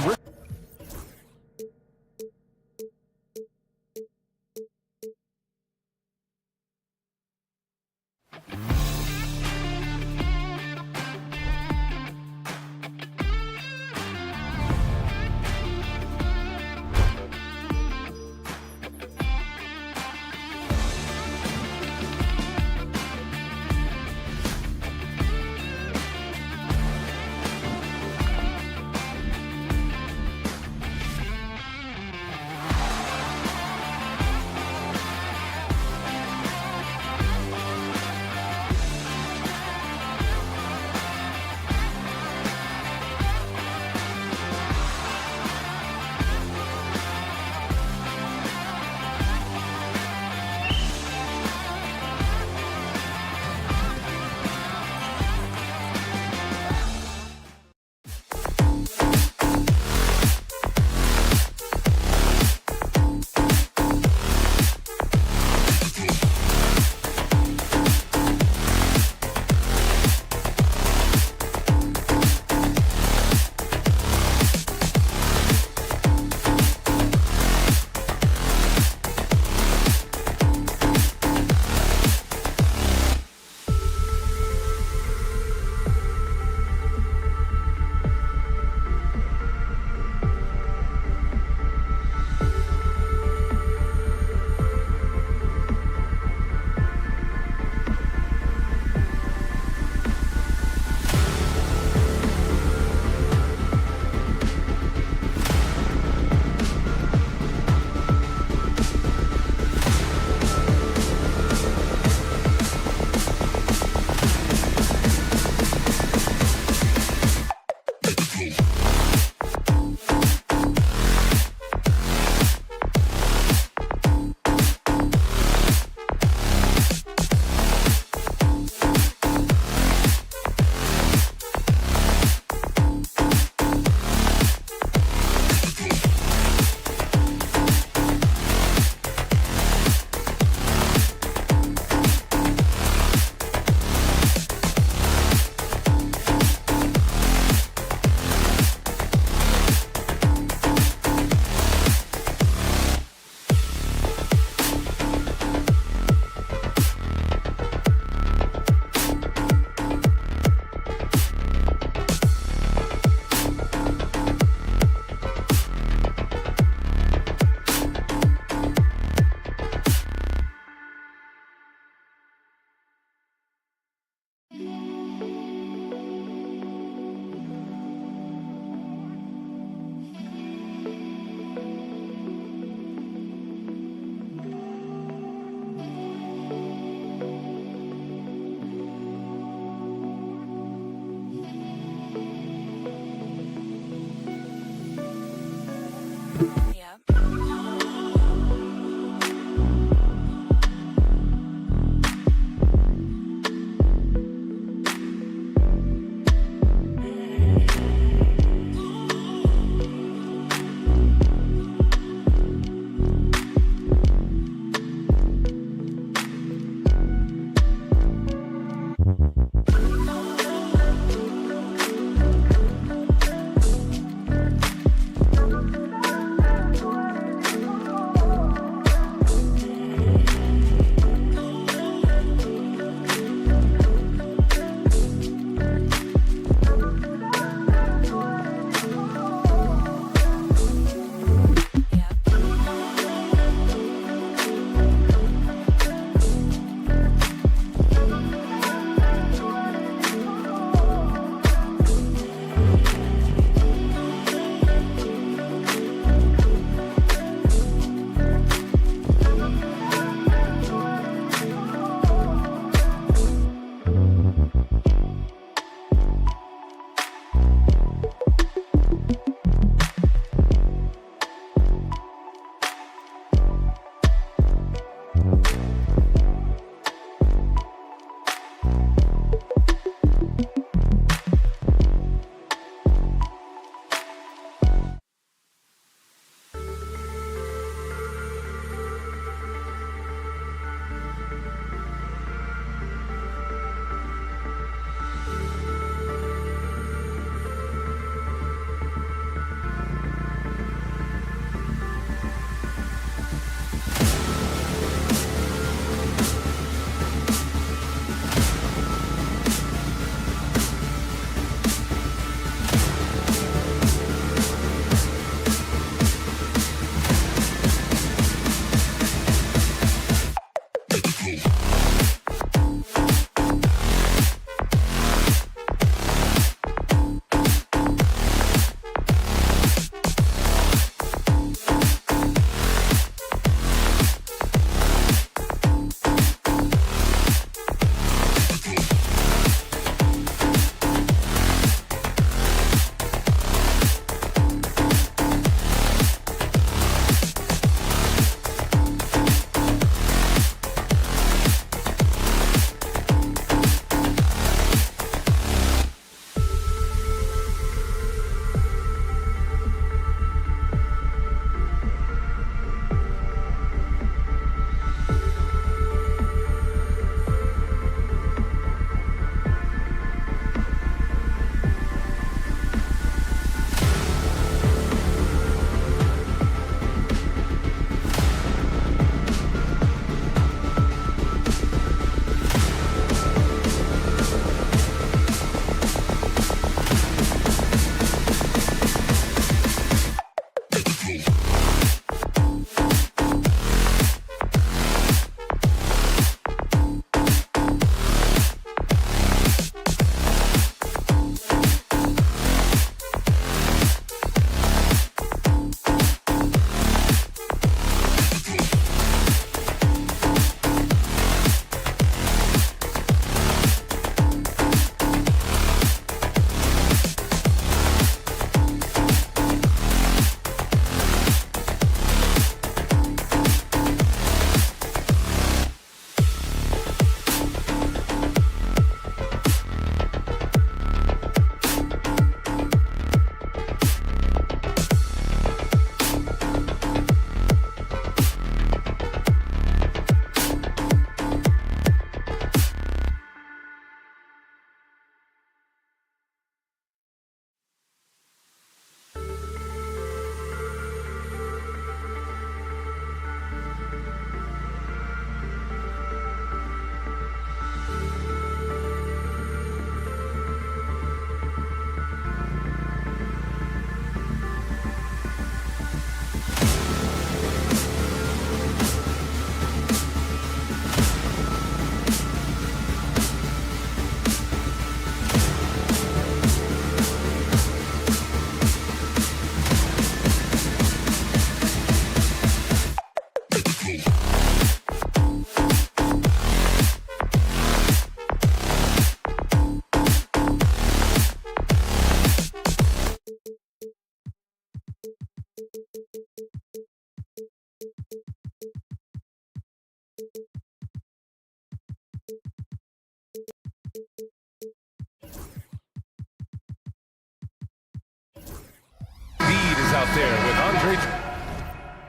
out there with Andre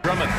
Drummond.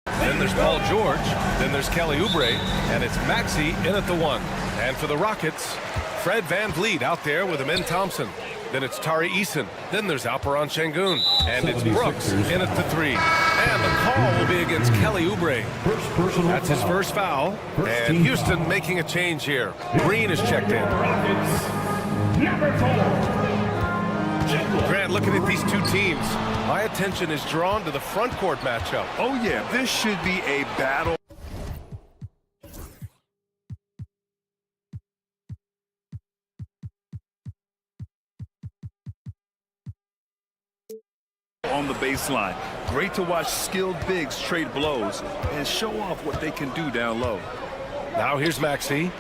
Then there's Paul George. Then there's Kelly Oubre. And it's Maxey in at the 1. And for the Rockets, Fred VanVleet out there with Amin Thompson. Then it's Tari Eason. Then there's Alperen Şengün. And it's Brooks in at the 3. And the call will be against Kelly Oubre. That's his first foul. And Houston making a change here. Green is checked in. Number 4. Grant, looking at these two teams, my attention is drawn to the front court matchup. Oh, yeah, this should be a battle. On the baseline. Great to watch skilled bigs trade blows and show off what they can do down low. Now here's Maxey.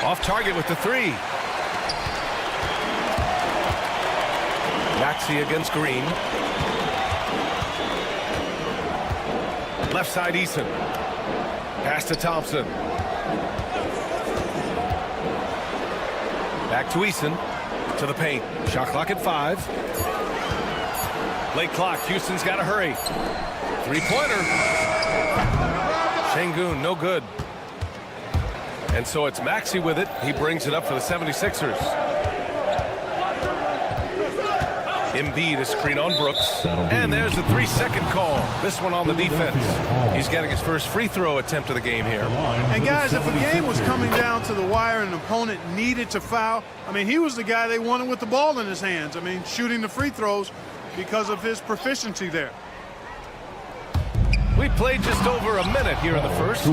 Off target with the 3. Maxey against Green. Left side Eason. Pass to Thompson. Back to Eason. To the paint. Shot clock at 5. Late clock. Houston's got to hurry. 3-pointer. Şengün, no good. And so it's Maxey with it. He brings it up for the 76ers. Embiid is screen on Brooks. And there's the 3-second call. This one on the defense. He's getting his first free throw attempt of the game here. And guys, if a game was coming down to the wire and an opponent needed to foul, I mean, he was the guy they wanted with the ball in his hands. I mean, shooting the free throws because of his proficiency there. We played just over a minute here in the first.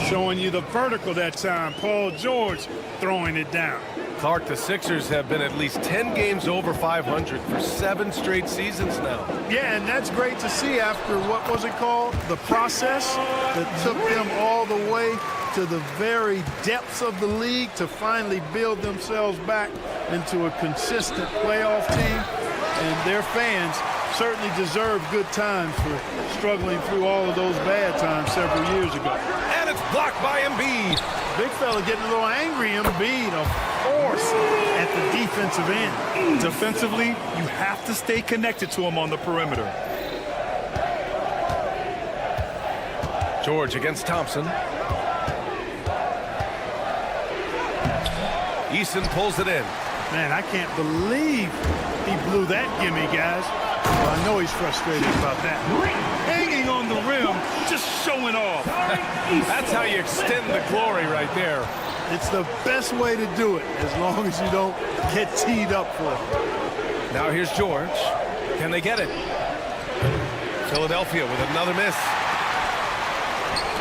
Showing you the vertical that time. Paul George throwing it down. Clark, the Sixers have been at least 10 games over 500 for 7 straight seasons now. Yeah, and that's great to see after, what was it called? The process that took them all the way to the very depths of the league to finally build themselves back into a consistent playoff team. And their fans certainly deserve good times for struggling through all of those bad times several years ago. And it's blocked by Embiid. Big fella getting a little angry. Embiid, of course, at the defensive end. Defensively, you have to stay connected to him on the perimeter. George against Thompson. Eason pulls it in. Man, I can't believe he blew that gimme, guys. Well, I know he's frustrated about that. Hanging on the rim, just showing off. That's how you extend the glory right there. It's the best way to do it, as long as you don't get teed up for it. Now here's George. Can they get it? Philadelphia with another miss.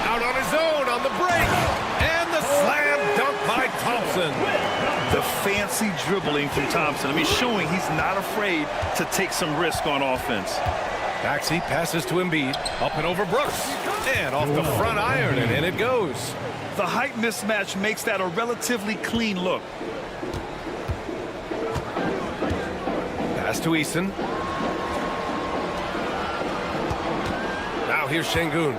Out on his own on the break. And the slam dunk by Thompson. The fancy dribbling from Thompson. I mean, showing he's not afraid to take some risk on offense. Maxey passes to Embiid. Up and over Brooks. And off the front iron, and in it goes. The height mismatch makes that a relatively clean look. Pass to Eason. Now here's Şengün.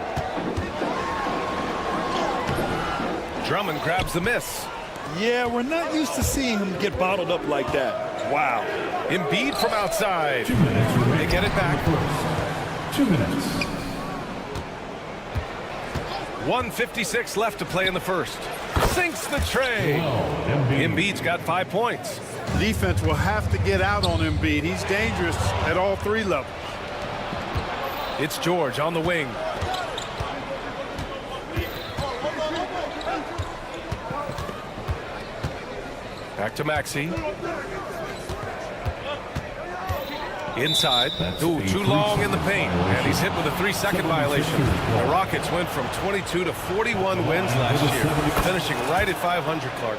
Drummond grabs the miss. Yeah, we're not used to seeing him get bottled up like that. Wow. Embiid from outside. They get it back. 2 minutes. 1:56 left to play in the first. Sinks the tray. Embiid's got 5 points. Defense will have to get out on Embiid. He's dangerous at all 3 levels. It's George on the wing. Back to Maxey. Inside. Ooh, too long in the paint. And he's hit with a 3-second violation. The Rockets went from 22 to 41 wins last year, finishing right at 500, Clark.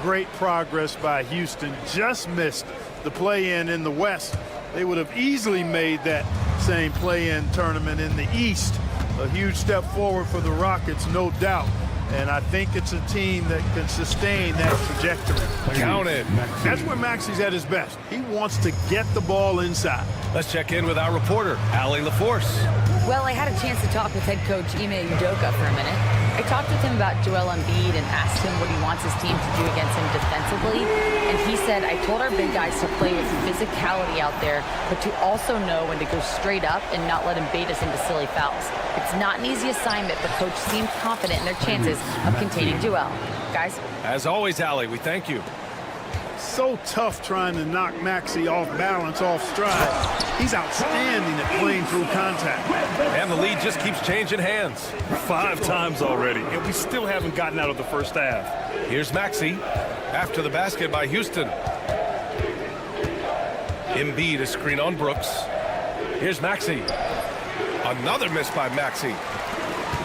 Great progress by Houston. Just missed the play-in in the West. They would have easily made that same play-in tournament in the East. A huge step forward for the Rockets, no doubt. And I think it's a team that can sustain that trajectory. Count it. That's where Maxey's at his best. He wants to get the ball inside. Let's check in with our reporter, Allie LaForce. Well, I had a chance to talk with head coach Ime Udoka for a minute. I talked with him about Joel Embiid and asked him what he wants his team to do against him defensively. And he said, I told our big guys to play with physicality out there, but to also know when to go straight up and not let him bait us into silly fouls. It's not an easy assignment, but coach seems confident in their chances of containing Joel. Guys? As always, Allie, we thank you. So tough trying to knock Maxey off balance, off stride. He's outstanding at playing through contact. And the lead just keeps changing hands. 5 times already, and we still haven't gotten out of the first half. Here's Maxey after the basket by Houston. Embiid a screen on Brooks. Here's Maxey. Another miss by Maxey.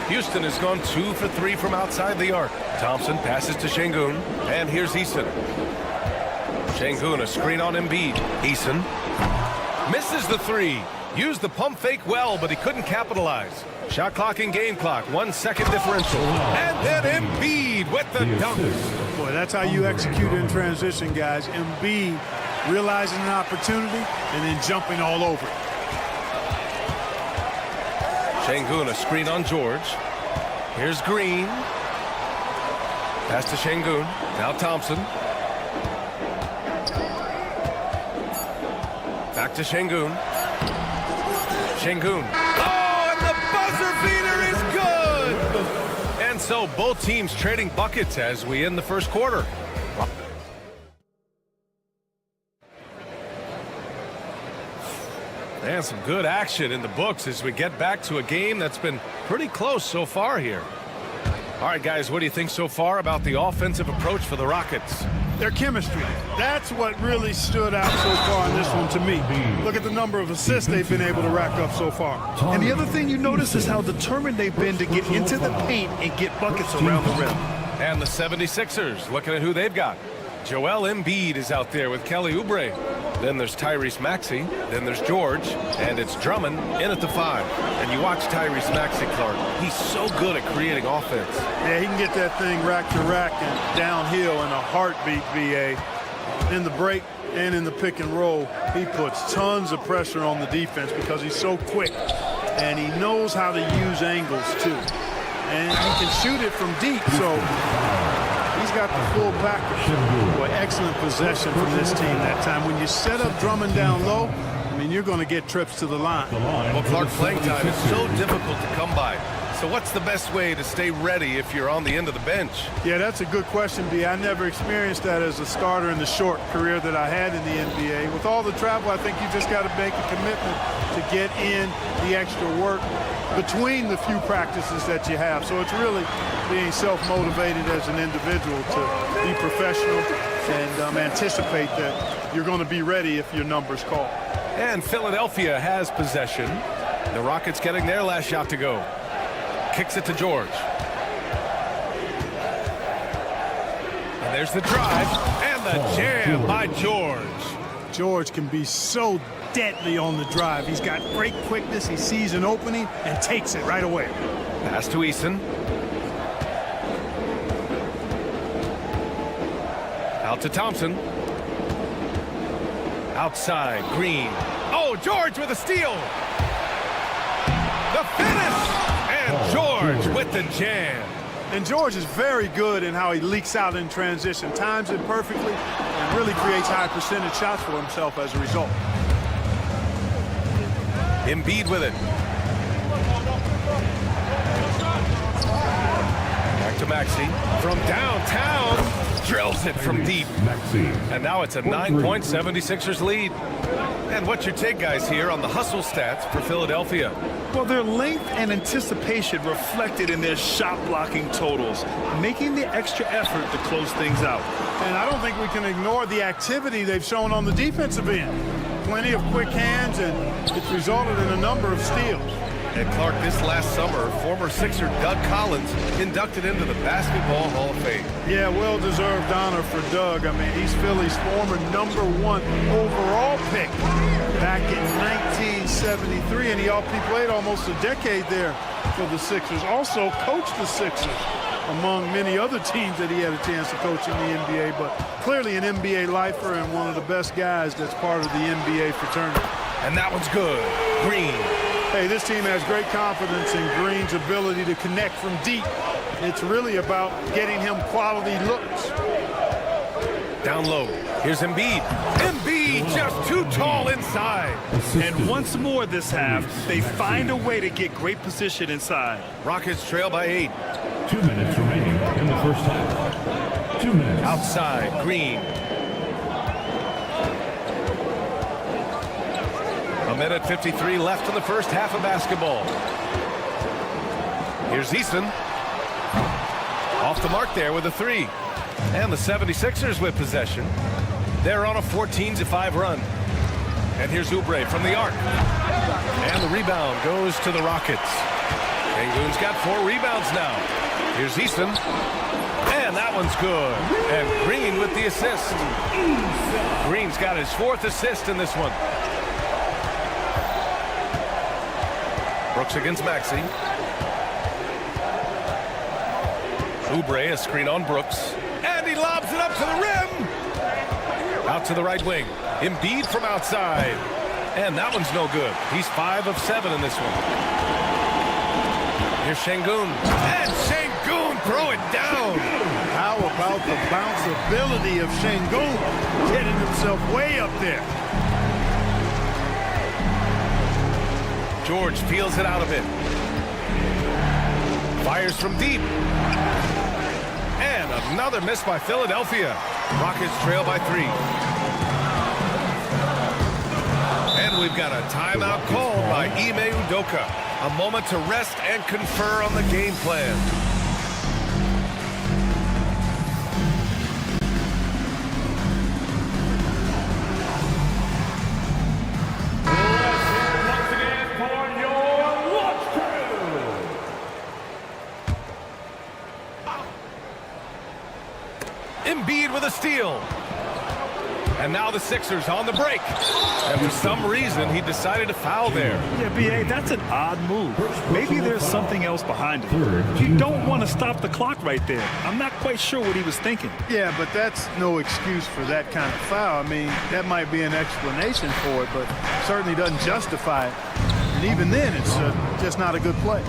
Houston has gone 2 for 3 from outside the arc. Thompson passes to Şengün, and here's Eason. Şengün a screen on Embiid. Eason misses the 3. Used the pump fake well, but he couldn't capitalize. Shot clock and game clock, 1 second differential. And then Embiid with the dunk. Boy, that's how you execute in transition, guys. Embiid realizing an opportunity and then jumping all over it. Şengün a screen on George. Here's Green. Pass to Şengün. Now Thompson. Back to Şengün. Şengün. Oh, and the buzzer beater is good! And so both teams trading buckets as we end the first quarter. And some good action in the books as we get back to a game that's been pretty close so far here. All right, guys, what do you think so far about the offensive approach for the Rockets? Their chemistry. That's what really stood out so far in this one to me. Look at the number of assists they've been able to rack up so far. And the other thing you notice is how determined they've been to get into the paint and get buckets around the rim. And the 76ers, looking at who they've got. Joel Embiid is out there with Kelly Oubre. Then there's Tyrese Maxey. Then there's George. And it's Drummond in at the 5. And you watch Tyrese Maxey, Clark. He's so good at creating offense. Yeah, he can get that thing rack to rack and downhill in a heartbeat, VA. In the break and in the pick and roll, he puts tons of pressure on the defense because he's so quick. And he knows how to use angles, too. And he can shoot it from deep, so he's got the full package. Boy, excellent possession from this team that time. When you set up Drummond down low, I mean, you're going to get trips to the line. Well, Clark, playing time is so difficult to come by. So what's the best way to stay ready if you're on the end of the bench? Yeah, that's a good question, B. I never experienced that as a starter in the short career that I had in the NBA. With all the travel, I think you just got to make a commitment to get in the extra work between the few practices that you have. So it's really being self-motivated as an individual to be professional and anticipate that you're going to be ready if your number's called. And Philadelphia has possession. The Rockets getting their last shot to go. Kicks it to George. And there's the drive and the jam by George. George can be so deadly on the drive. He's got great quickness. He sees an opening and takes it right away. Pass to Eason. Out to Thompson. Outside, Green. Oh, George with a steal. The finish. And George with the jam. And George is very good in how he leaks out in transition, times it perfectly, and really creates high percentage shots for himself as a result. Embiid with it. Back to Maxey. From downtown, drills it from deep. And now it's a 9-point 76ers lead. And what's your take, guys, here on the hustle stats for Philadelphia? Well, their length and anticipation reflected in their shot blocking totals, making the extra effort to close things out. And I don't think we can ignore the activity they've shown on the defensive end. plenty of quick hands, and it's resulted in a number of steals. And Clark, this last summer, former Sixer Doug Collins inducted into the Basketball Hall of Fame. Yeah, well-deserved honor for Doug. I mean, he's Philly's former #1 overall pick back in 1973, and he played almost a decade there for the Sixers. Also coached the Sixers, among many other teams that he had a chance to coach in the NBA, but clearly an NBA lifer and one of the best guys that's part of the NBA fraternity. And that one's good. Green. Hey, this team has great confidence in Green's ability to connect from deep. It's really about getting him quality looks. Down low. Here's Embiid. Embiid just too tall inside. And once more this half, they find a way to get great position inside. Rockets trail by 8. 2 minutes remaining in the first half. 2 minutes. Outside, Green. A minute 53 left in the first half of basketball. Here's Eason. Off the mark there with a 3. And the 76ers with possession. They're on a 14-5 run. And here's Oubre from the arc. And the rebound goes to the Rockets. Sengun's got 4 rebounds now. Here's Eason. And that one's good. And Green with the assist. Green's got his 4th assist in this one. Brooks against Maxey. Oubre, a screen on Brooks. And he lobs it up to the rim. Out to the right wing. Embiid from outside. And that one's no good. He's 5 of 7 in this one. Here's Sengun. And Sengun, throw it down. How about the bounceability of Sengun? Getting himself way up there. George feels it out a bit. Fires from deep. And another miss by Philadelphia. Rockets trail by 3. And we've got a timeout called by Ime Udoka. A moment to rest and confer on the game plan. Embiid with a steal. And now the Sixers on the break. And for some reason, he decided to foul there. Yeah, B.A., that's an odd move. Maybe there's something else behind it. You don't want to stop the clock right there. I'm not quite sure what he was thinking. Yeah, but that's no excuse for that kind of foul. I mean, that might be an explanation for it, but certainly doesn't justify it. And even then, it's just not a good play.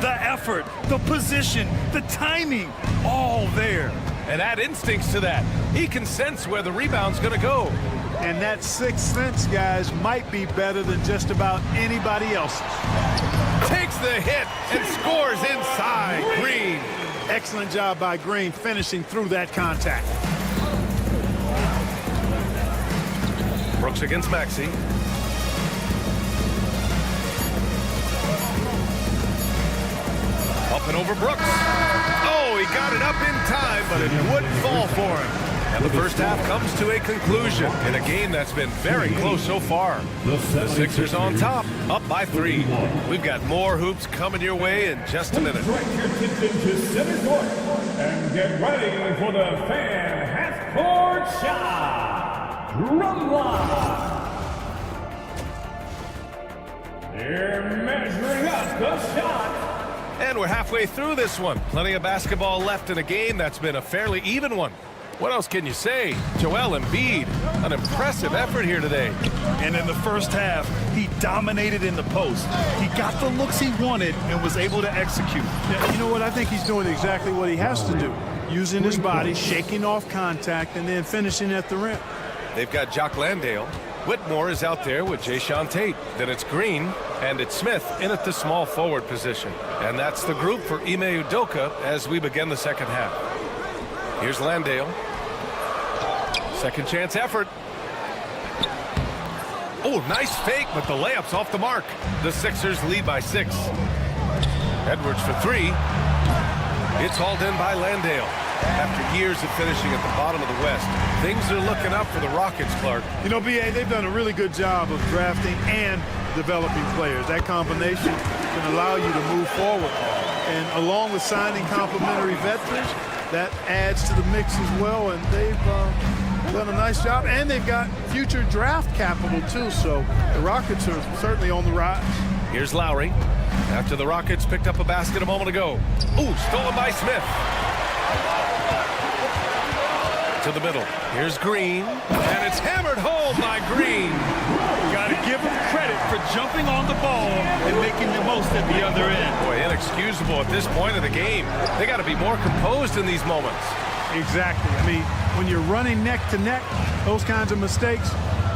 The effort, the position, the timing, all there. And add instincts to that. He can sense where the rebound's going to go. And that 6th sense, guys, might be better than just about anybody else's. Takes the hit and scores inside. Green. Excellent job by Green finishing through that contact. Brooks against Maxey. Up and over Brooks. Oh, he got it up in time, but it wouldn't fall for him. And the first half comes to a conclusion in a game that's been very close so far. The Sixers on top, up by 3. We've got more hoops coming your way in just a minute. Direct your attention to center court and get ready for the fan half-court shot. Drum line. They're measuring up the shot. And we're halfway through this one. Plenty of basketball left in a game that's been a fairly even one. What else can you say? Joel Embiid, an impressive effort here today. And in the first half, he dominated in the post. He got the looks he wanted and was able to execute. Yeah, you know what? I think he's doing exactly what he has to do. Using his body, shaking off contact, and then finishing at the rim. They've got Jock Landale. Whitmore is out there with Jayshawn Tate. Then it's Green, and it's Smith in at the small forward position. And that's the group for Ime Udoka as we begin the second half. Here's Landale. Second chance effort. Oh, nice fake, but the layup's off the mark. The Sixers lead by 6. Edwards for 3. It's hauled in by Landale. After years of finishing at the bottom of the West, Things are looking up for the Rockets, Clark. You know, B.A., they've done a really good job of drafting and developing players. That combination can allow you to move forward. And along with signing complementary veterans, that adds to the mix as well. And they've done a nice job. And they've got future draft capital, too. So the Rockets are certainly on the rise. Here's Lowry. After the Rockets picked up a basket a moment ago. Ooh, stolen by Smith. To the middle. Here's Green. And it's hammered home by Green. Got to give him credit for jumping on the ball and making the most at the other end. Boy, inexcusable at this point of the game. They got to be more composed in these moments. Exactly. I mean, when you're running neck to neck, those kinds of mistakes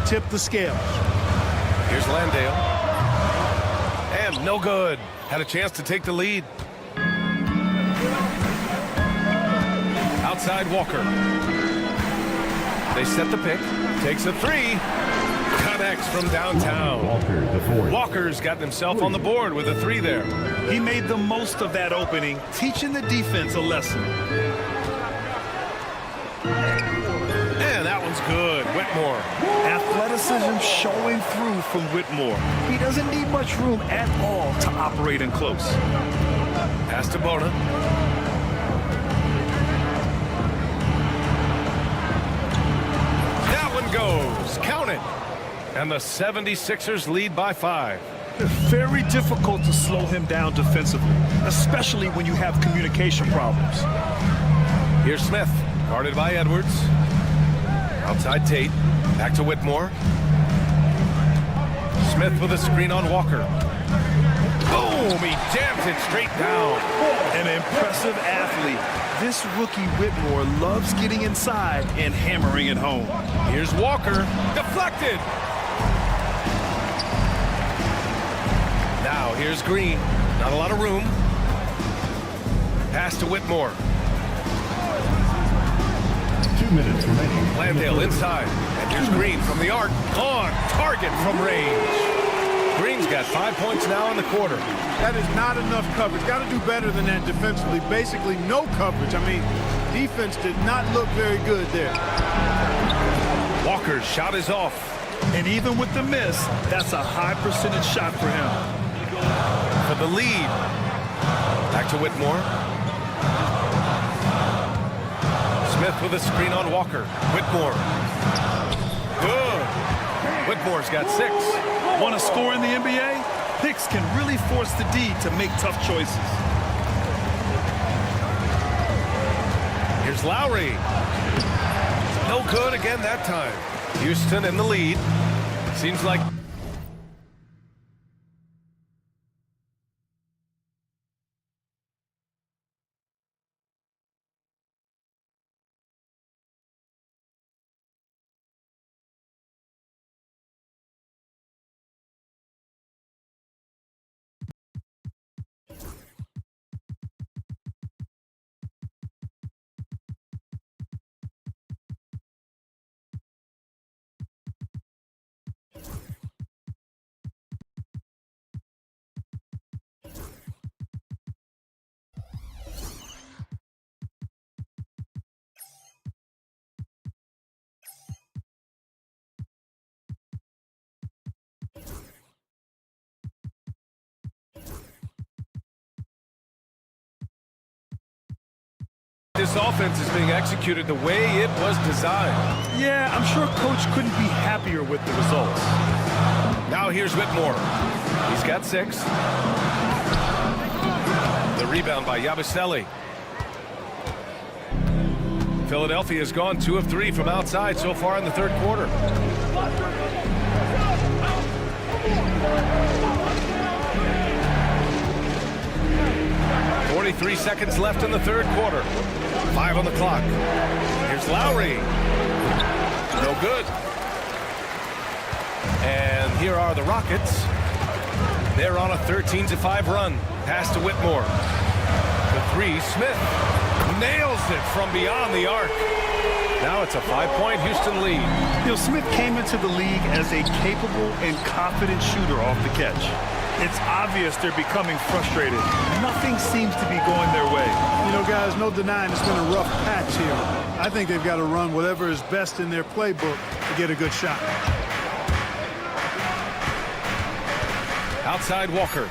tip the scales. Here's Landale. And no good. Had a chance to take the lead. Outside Walker. They set the pick. Takes a three. Connects from downtown. Walker's gotten himself on the board with a three there. He made the most of that opening, teaching the defense a lesson. And that one's good. Whitmore. Athleticism showing through from Whitmore. He doesn't need much room at all to operate in close. Pass to Bona. That one goes. Count it. And the 76ers lead by 5. Very difficult to slow him down defensively, especially when you have communication problems. Here's Smith, guarded by Edwards. Outside Tate, back to Whitmore. Smith with a screen on Walker. Boom, he jams it straight down. An impressive athlete. This rookie Whitmore loves getting inside and hammering it home. Here's Walker, deflected. Now here's Green, not a lot of room. Pass to Whitmore. 2 minutes remaining. Landale inside, and here's Green from the arc. On target from range. Green's got 5 points now in the quarter. That is not enough coverage. Got to do better than that defensively. Basically no coverage. I mean, defense did not look very good there. Walker's shot is off. And even with the miss, that's a high percentage shot for him. For the lead. Back to Whitmore. Smith with a screen on Walker. Whitmore. Good. Whitmore's got 6. Want to score in the NBA? Picks can really force the D to make tough choices. Here's Lowry. No good again that time. Houston in the lead. Seems like... This offense is being executed the way it was designed. Yeah, I'm sure Coach couldn't be happier with the results. Now here's Whitmore. He's got 6. The rebound by Yabusele. Philadelphia has gone 2 of 3 from outside so far in the third quarter. .43 seconds left in the third quarter. 5 on the clock. Here's Lowry. No good. And here are the Rockets. They're on a 13-5 run. Pass to Whitmore. The 3, Smith nails it from beyond the arc. Now it's a 5-point Houston lead. You know, Smith came into the league as a capable and confident shooter off the catch. It's obvious they're becoming frustrated. Nothing seems to be going their way. You know, guys, no denying it's been a rough patch here. I think they've got to run whatever is best in their playbook to get a good shot. Outside Walker.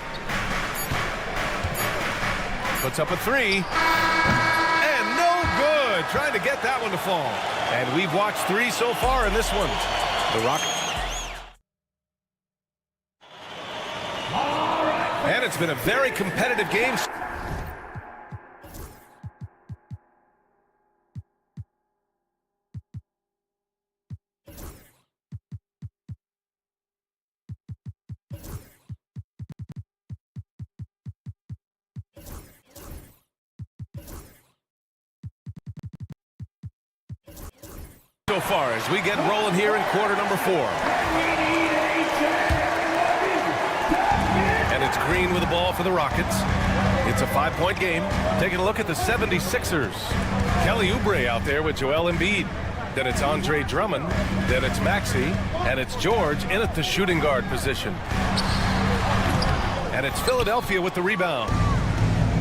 Puts up a three. And no good. Trying to get that one to fall. And we've watched 3 so far in this one. The Rockets. And it's been a very competitive game. So far as we get rolling here in quarter number 4. And it's Green with the ball for the Rockets. It's a 5-point game. Taking a look at the 76ers. Kelly Oubre out there with Joel Embiid. Then it's Andre Drummond. Then it's Maxey. And it's George in at the shooting guard position. And it's Philadelphia with the rebound.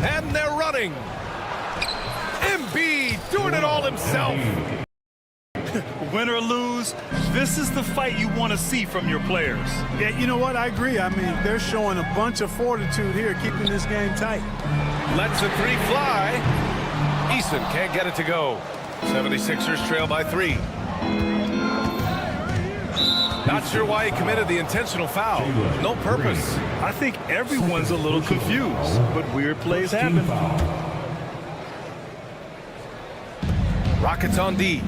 And they're running. Embiid doing it all himself. Win or lose, this is the fight you want to see from your players. Yeah, you know what? I agree. I mean, they're showing a bunch of fortitude here, keeping this game tight. Lets a 3 fly. Eason can't get it to go. 76ers trail by 3. Not sure why he committed the intentional foul. No purpose. I think everyone's a little confused, but weird plays happen. Rockets on D.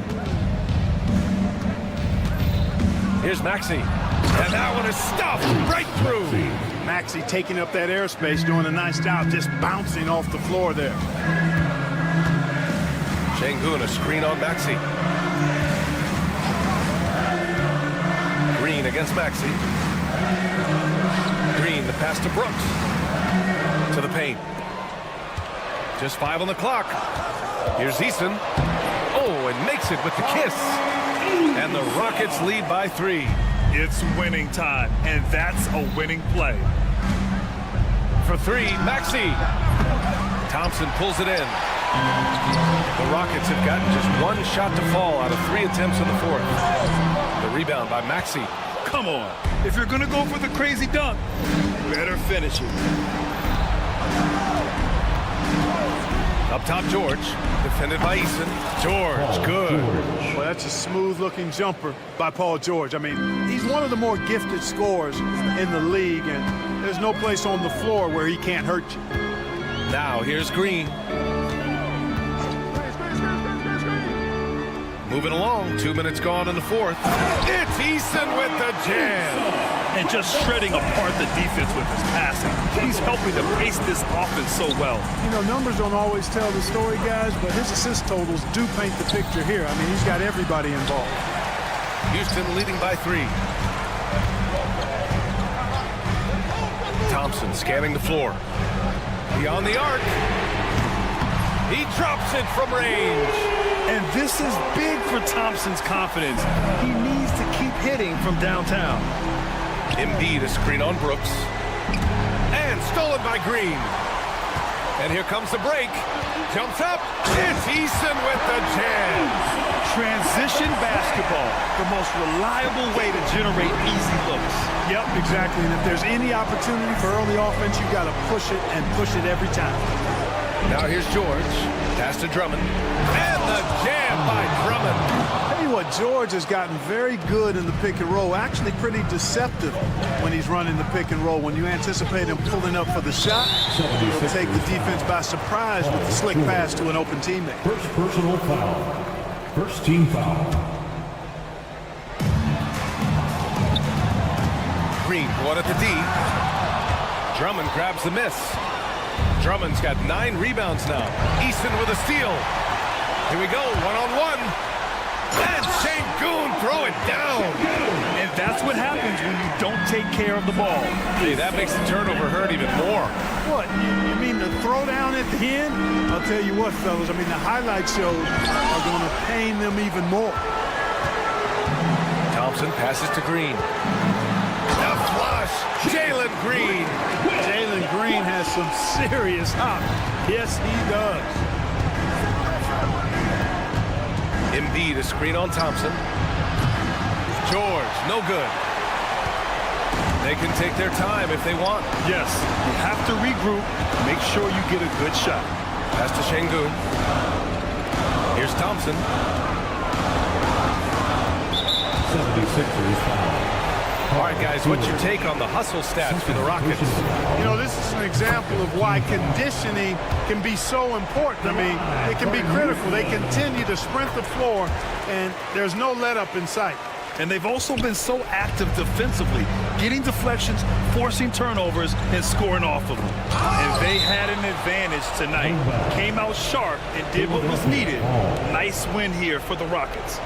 Here's Maxey. And that one is stuffed right through. Maxey taking up that airspace, doing a nice job, just bouncing off the floor there. Şengün, a screen on Maxey. Green against Maxey. Green, the pass to Brooks. To the paint. Just 5 on the clock. Here's Eason. Oh, and makes it with the kiss. And the Rockets lead by 3. It's winning time, and that's a winning play. For 3, Maxey. Thompson pulls it in. The Rockets have gotten just 1 shot to fall out of 3 attempts in the 4th. The rebound by Maxey. Come on. If you're going to go for the crazy dunk, better finish it. Up top, George. Defended by Eason. George, good. Well, that's a smooth-looking jumper by Paul George. I mean, he's one of the more gifted scorers in the league, and there's no place on the floor where he can't hurt you. Now, here's Green. Moving along, 2 minutes gone in the 4th. It's Eason with the jam. And just shredding apart the defense with his passing. He's helping to pace this offense so well. You know, numbers don't always tell the story, guys, but his assist totals do paint the picture here. I mean, he's got everybody involved. Houston leading by 3. Thompson scanning the floor. Beyond the arc. He drops it from range. And this is big for Thompson's confidence. He needs to keep hitting from downtown. Embiid, a screen on Brooks. And stolen by Green. And here comes the break. Jumps up. It's Eason with the jam. Transition basketball, the most reliable way to generate easy looks. Yep, exactly. And if there's any opportunity for early offense, you've got to push it and push it every time. Now here's George. Pass to Drummond. And the jam by Drummond. Tell you what, George has gotten very good in the pick and roll. Actually pretty deceptive when he's running the pick and roll. When you anticipate him pulling up for the shot, he'll take the defense by surprise with the slick pass to an open teammate. First personal foul. First team foul. Green, one at the D. Drummond grabs the miss. Drummond's got 9 rebounds now. Eason with a steal. Here we go, one-on-one. And Şengün throw it down. And that's what happens when you don't take care of the ball. Hey, that makes the turnover hurt even more. What, you mean the throwdown at the end? I'll tell you what, fellas, I mean, the highlight shows are going to pain them even more. Thompson passes to Green. A flush. Jalen Green. Jalen Green has some serious hop. Yes, he does. Embiid, a screen on Thompson. George, no good. They can take their time if they want. Yes, you have to regroup. Make sure you get a good shot. Pass to Şengün. Here's Thompson. 76ers foul. All right, guys, what's your take on the hustle stats for the Rockets? You know, this is an example of why conditioning can be so important. I mean, it can be critical. They continue to sprint the floor, and there's no let-up in sight. And they've also been so active defensively, getting deflections, forcing turnovers, and scoring off of them. And they had an advantage tonight. Came out sharp and did what was needed. Nice win here for the Rockets.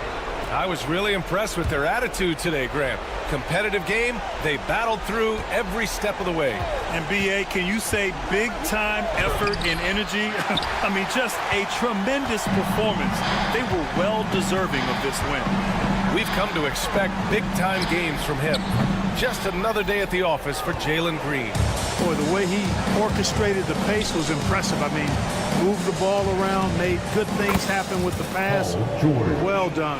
I was really impressed with their attitude today, Grant. Competitive game, they battled through every step of the way. And B.A., can you say big-time effort and energy? I mean, just a tremendous performance. They were well-deserving of this win. We've come to expect big-time games from him. Just another day at the office for Jalen Green. Boy, the way he orchestrated the pace was impressive. I mean, moved the ball around, made good things happen with the pass. Well done.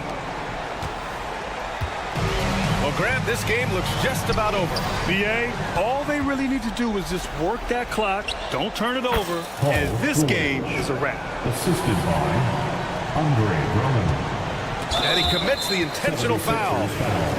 Well, Grant, this game looks just about over. B.A., all they really need to do is just work that clock, don't turn it over, and this game is a wrap. Assisted by Andre Drummond. And he commits the intentional foul.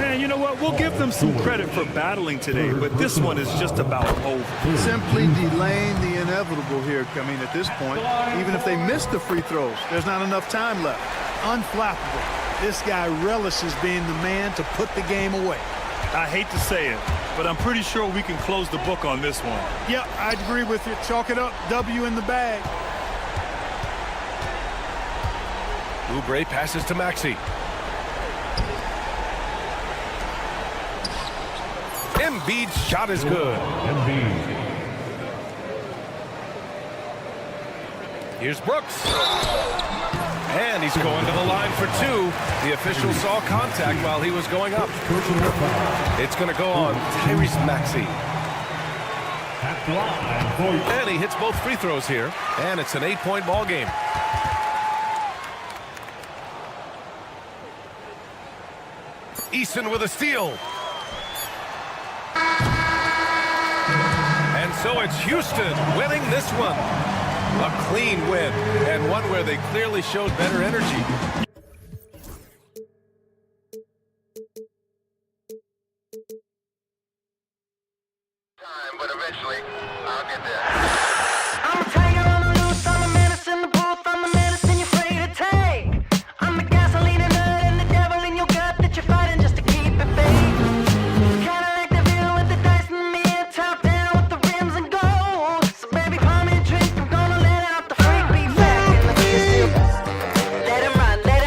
And you know what? We'll give them some credit for battling today, but this one is just about over. Simply delaying the inevitable here. I mean, at this point, even if they miss the free throws, there's not enough time left. Unflappable. This guy relishes being the man to put the game away. I hate to say it, but I'm pretty sure we can close the book on this one. Yep, I agree with you. Chalk it up. W in the bag. Oubre passes to Maxey. Embiid's shot is good. Embiid. Here's Brooks. And he's going to the line for two. The official saw contact while he was going up. It's going to go on Tyrese Maxey. And he hits both free throws here. And it's an 8-point ball game. Easton with a steal. And so it's Houston winning this one. A clean win, and one where they clearly showed better energy. But eventually, I'll get there. I'm a tiger on the loose, I'm a menace in the booth, I'm the medicine you're afraid to take. I'm the gasoline and nut and the devil in your gut that you're fighting just to keep it fake. Kinda like the view with the dice in the mirror, top down with the rims and gold. So baby, pour me a drink, I'm gonna let out the freak, be back in the kiss. Let him ride, let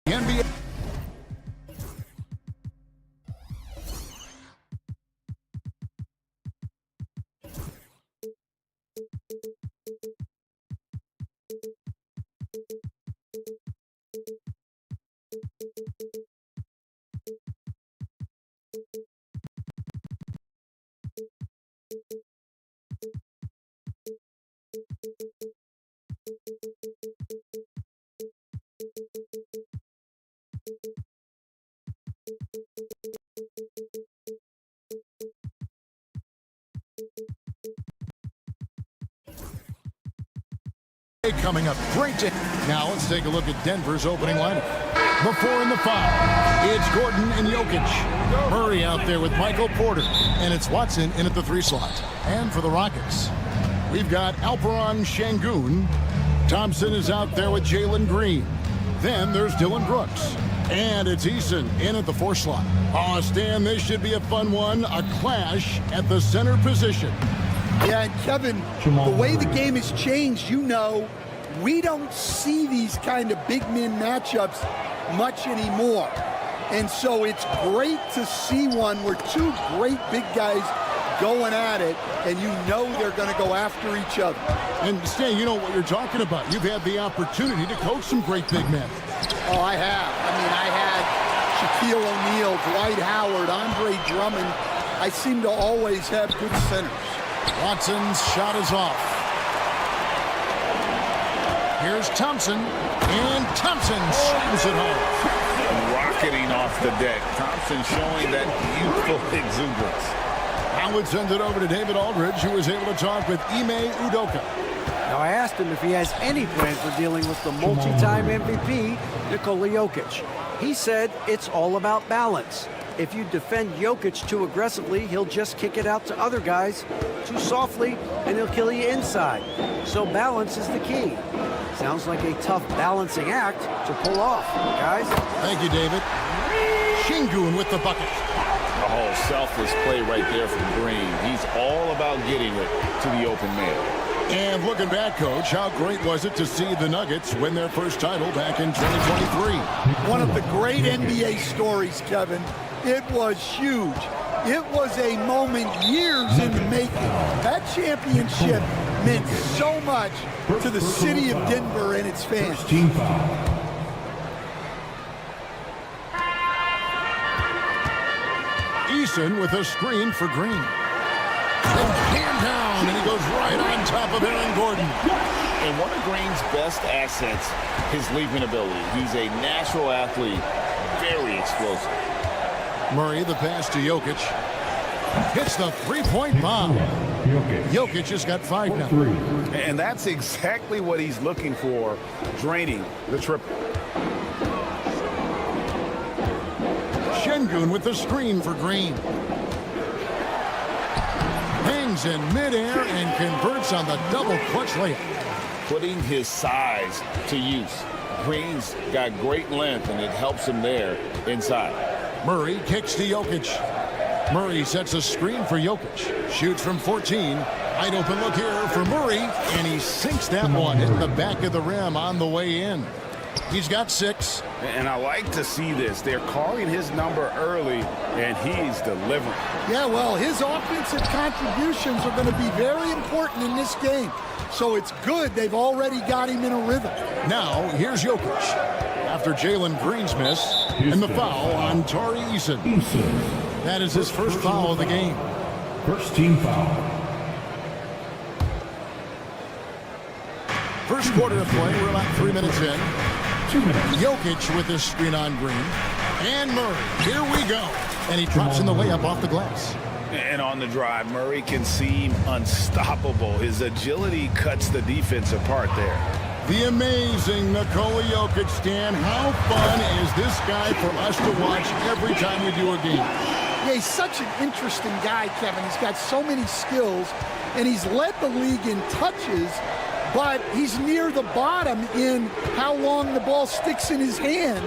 NBA. Coming up, great day. Now let's take a look at Denver's opening lineup. Before in the foul, it's Gordon and Jokic. Murray out there with Michael Porter, and it's Watson in at the 3 slot. And for the Rockets, we've got Alperen Şengün. Thompson is out there with Jalen Green. Then there's Dylan Brooks. And it's Eason in at the 4 slot. Oh, Stan, this should be a fun one. A clash at the center position. Yeah, and Kevin, the way the game has changed, you know, we don't see these kind of big men matchups much anymore. And so it's great to see one where 2 great big guys going at it, and you know they're going to go after each other. And Stan, you know what you're talking about. You've had the opportunity to coach some great big men. Oh, I have. I mean, I had Shaquille O'Neal, Dwight Howard, Andre Drummond. I seem to always have good centers. Watson's shot is off. Here's Thompson, and Thompson slams it home. Rocketing off the deck. Thompson showing that youthful exuberance. Now it's sent it over to David Aldridge, who was able to talk with Ime Udoka. Now I asked him if he has any plans for dealing with the multi-time MVP, Nikola Jokic. He said it's all about balance. If you defend Jokic too aggressively, he'll just kick it out to other guys too softly, and he'll kill you inside. So balance is the key. Sounds like a tough balancing act to pull off, guys. Thank you, David. Şengün with the bucket. A whole selfless play right there from Green. He's all about getting it to the open man. And looking back, Coach, how great was it to see the Nuggets win their first title back in 2023? One of the great NBA stories, Kevin. It was huge. It was a moment years in the making. That championship meant so much to the city of Denver and its fans. Team foul. Eason with a screen for Green. Hand down, and he goes right on top of Aaron Gordon. And one of Green's best assets, his leaping ability. He's a natural athlete, very explosive. Murray, the pass to Jokic. Hits the three-point bomb. Jokic has got 5 now. And that's exactly what he's looking for, draining the triple. Şengün with the screen for Green. Hangs in midair and converts on the double clutch layup. Putting his size to use. Green's got great length, and it helps him there inside. Murray kicks to Jokic. Murray sets a screen for Jokic. Shoots from 14. Wide open look here for Murray, and he sinks that one, hitting the back of the rim on the way in. He's got 6. And I like to see this. They're calling his number early, and he's delivering. Yeah, well, his offensive contributions are going to be very important in this game. So it's good they've already got him in a rhythm. Now, here's Jokic. After Jalen Green's miss, and the foul on Tari Eason. That is his first foul of the game. First team foul. First quarter of play, we're about 3 minutes in. 2 minutes. Jokic with his screen on Green. And Murray, here we go. And he drops in the layup off the glass. And on the drive, Murray can seem unstoppable. His agility cuts the defense apart there. The amazing Nikola Jokic, Stan. How fun is this guy for us to watch every time we do a game? Yeah, he's such an interesting guy, Kevin. He's got so many skills, and he's led the league in touches, but he's near the bottom in how long the ball sticks in his hand,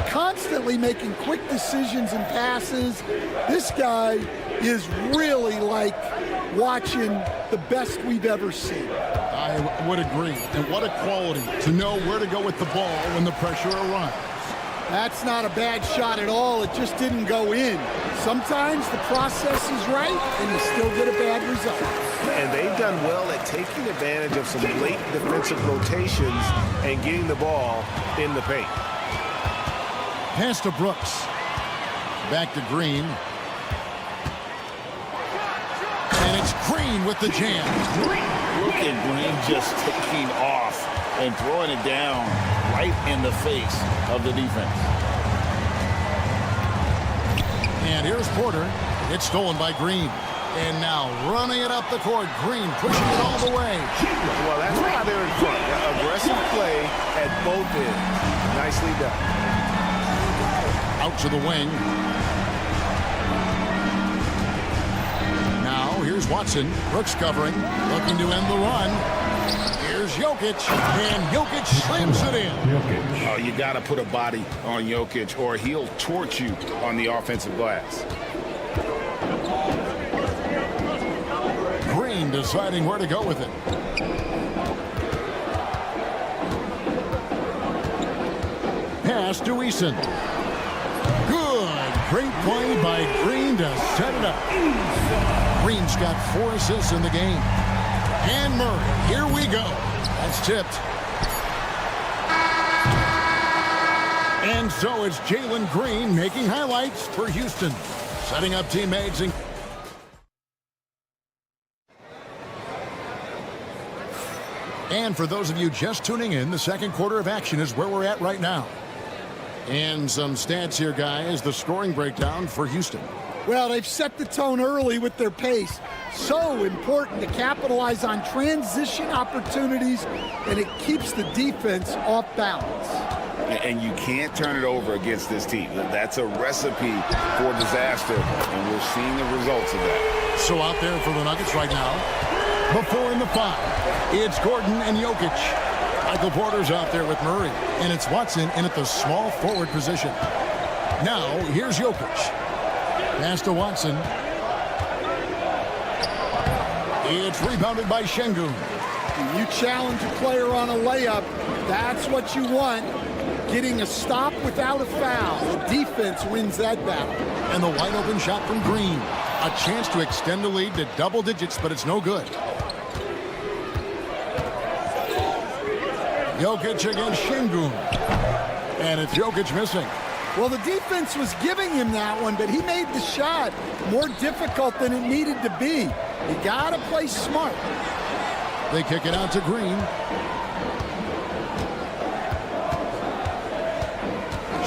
constantly making quick decisions and passes. This guy is really like watching the best we've ever seen. I would agree. And what a quality to know where to go with the ball when the pressure arrives. That's not a bad shot at all. It just didn't go in. Sometimes the process is right, and you still get a bad result. And they've done well at taking advantage of some late defensive rotations and getting the ball in the paint. Pass to Brooks. Back to Green. And it's Green with the jam. Look at Green just taking off and throwing it down right in the face of the defense. And here's Porter. It's stolen by Green. And now running it up the court. Green pushing it all the way. Well, that's why they're in front. Aggressive play at both ends. Nicely done. Out to the wing. Now here's Watson. Brooks covering. Looking to end the run. Here's Jokic. And Jokic slams it in. Oh, you got to put a body on Jokic or he'll torch you on the offensive glass. Green deciding where to go with it. Pass to Eason. Good. Great play by Green to set it up. Green's got 4 assists in the game. And Murray, here we go. That's tipped. And so it's Jalen Green making highlights for Houston. Setting up teammates. And for those of you just tuning in, the second quarter of action is where we're at right now. And some stats here, guys. The scoring breakdown for Houston. Well, they've set the tone early with their pace. So important to capitalize on transition opportunities, and it keeps the defense off balance. And you can't turn it over against this team. That's a recipe for disaster, and we're seeing the results of that. So out there for the Nuggets right now, before in the 5, it's Gordon and Jokic. Michael Porter's out there with Murray, and it's Watson in at the small forward position. Now, here's Jokic. Pass to Watson. It's rebounded by Şengün. When you challenge a player on a layup, that's what you want. Getting a stop without a foul. The defense wins that battle. And the wide open shot from Green. A chance to extend the lead to double digits, but it's no good. Jokic against Şengün. And it's Jokic missing. Well, the defense was giving him that one, but he made the shot more difficult than it needed to be. You got to play smart. They kick it out to Green.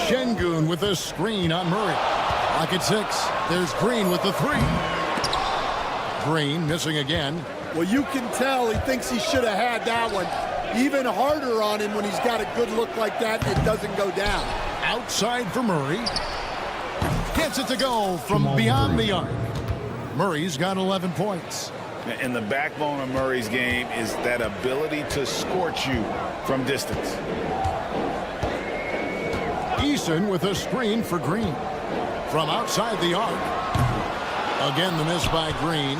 Şengün with a screen on Murray. Lock at 6. There's Green with the 3. Green missing again. Well, you can tell he thinks he should have had that one. Even harder on him when he's got a good look like that and it doesn't go down. Outside for Murray. Gets it to go from beyond the arc. Murray's got 11 points. And the backbone of Murray's game is that ability to scorch you from distance. Eason with a screen for Green. From outside the arc. Again, the miss by Green.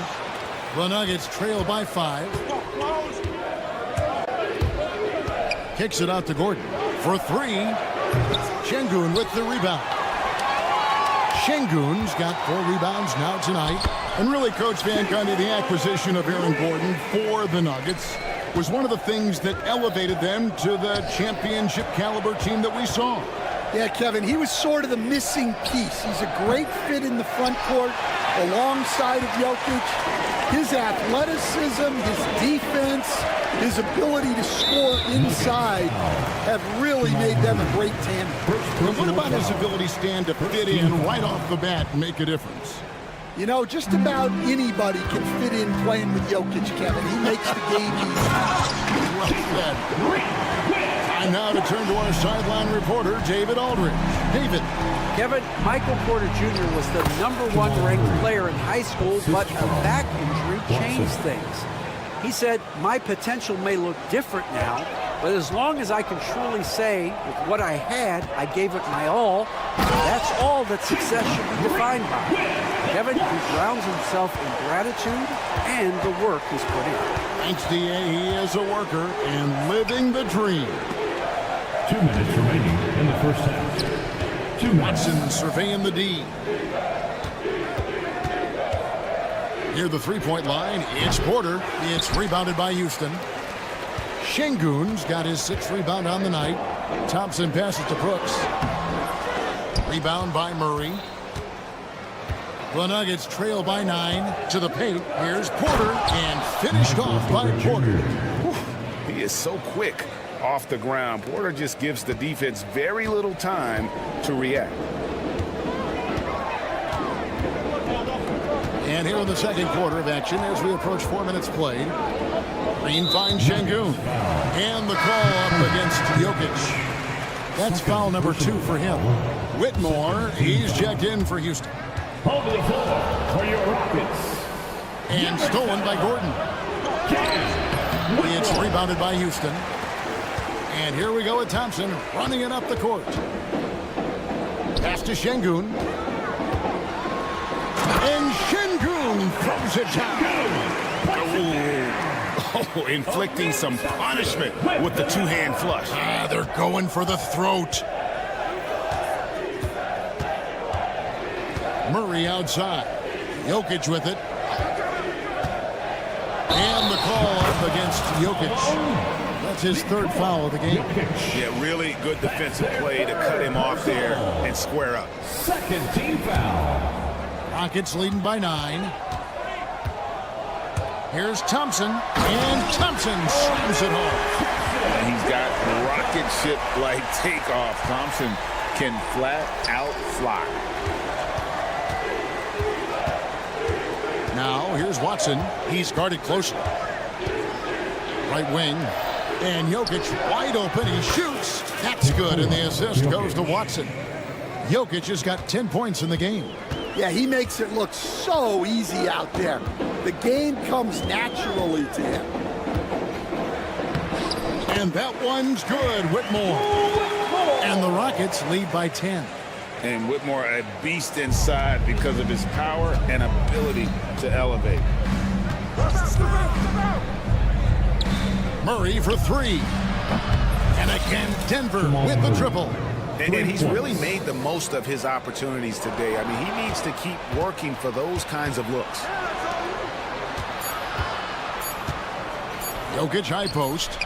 The Nuggets trail by 5. Kicks it out to Gordon. For 3. Şengün with the rebound. Şengün's got 4 rebounds now tonight. And really, Coach Van Gundy, the acquisition of Aaron Gordon for the Nuggets was one of the things that elevated them to the championship caliber team that we saw. Yeah, Kevin, he was sort of the missing piece. He's a great fit in the front court alongside of Jokic. His athleticism, his defense, his ability to score inside have really made them a great tandem. And what about his ability, Stan, to fit in right off the bat and make a difference? You know, just about anybody can fit in playing with Jokic, Kevin. He makes the game easy. Well said. Time now to turn to our sideline reporter, David Aldridge. David. Kevin, Michael Porter Jr. was the #1 ranked player in high school, but a back injury changed things. He said, "My potential may look different now, but as long as I can truly say with what I had, I gave it my all, that's all that success should be defined by." Kevin, he grounds himself in gratitude and the work he's put in. Thanks, D.A. He is a worker and living the dream. 2 minutes remaining in the first half. Watson surveying the D. Near the three-point line, it's Porter. It's rebounded by Houston. Şengün's got his 6th rebound on the night. Thompson passes to Brooks. Rebound by Murray. The Nuggets trail by 9 to the paint. Here's Porter and finished off by Porter. He is so quick off the ground. Porter just gives the defense very little time to react. And here in the second quarter of action as we approach 4 minutes played. Green finds Şengün. And the call up against Jokic. That's foul number 2 for him. Whitmore, he's checked in for Houston. Over the floor for your Rockets. And stolen by Gordon. It's rebounded by Houston. And here we go with Thompson running it up the court. Pass to Şengün. And Şengün throws it down. Oh, inflicting some punishment with the two-hand flush. They're going for the throat. Murray outside. Jokic with it. And the call up against Jokic. That's his 3rd foul of the game. Yeah, really good defensive play to cut him off there and square up. 2nd team foul. Rockets leading by 9. Here's Thompson. And Thompson slams it home. And he's got rocket ship-like takeoff. Thompson can flat out fly. Now, here's Watson. He's guarded closely. Right wing. And Jokic wide open. He shoots. That's good. And the assist goes to Watson. Jokic has got 10 points in the game. Yeah, he makes it look so easy out there. The game comes naturally to him. And that one's good. Whitmore. And the Rockets lead by 10. And Whitmore a beast inside because of his power and ability to elevate. Murray for 3. And again, Denver with the triple. And he's really made the most of his opportunities today. I mean, he needs to keep working for those kinds of looks. Jokic high post.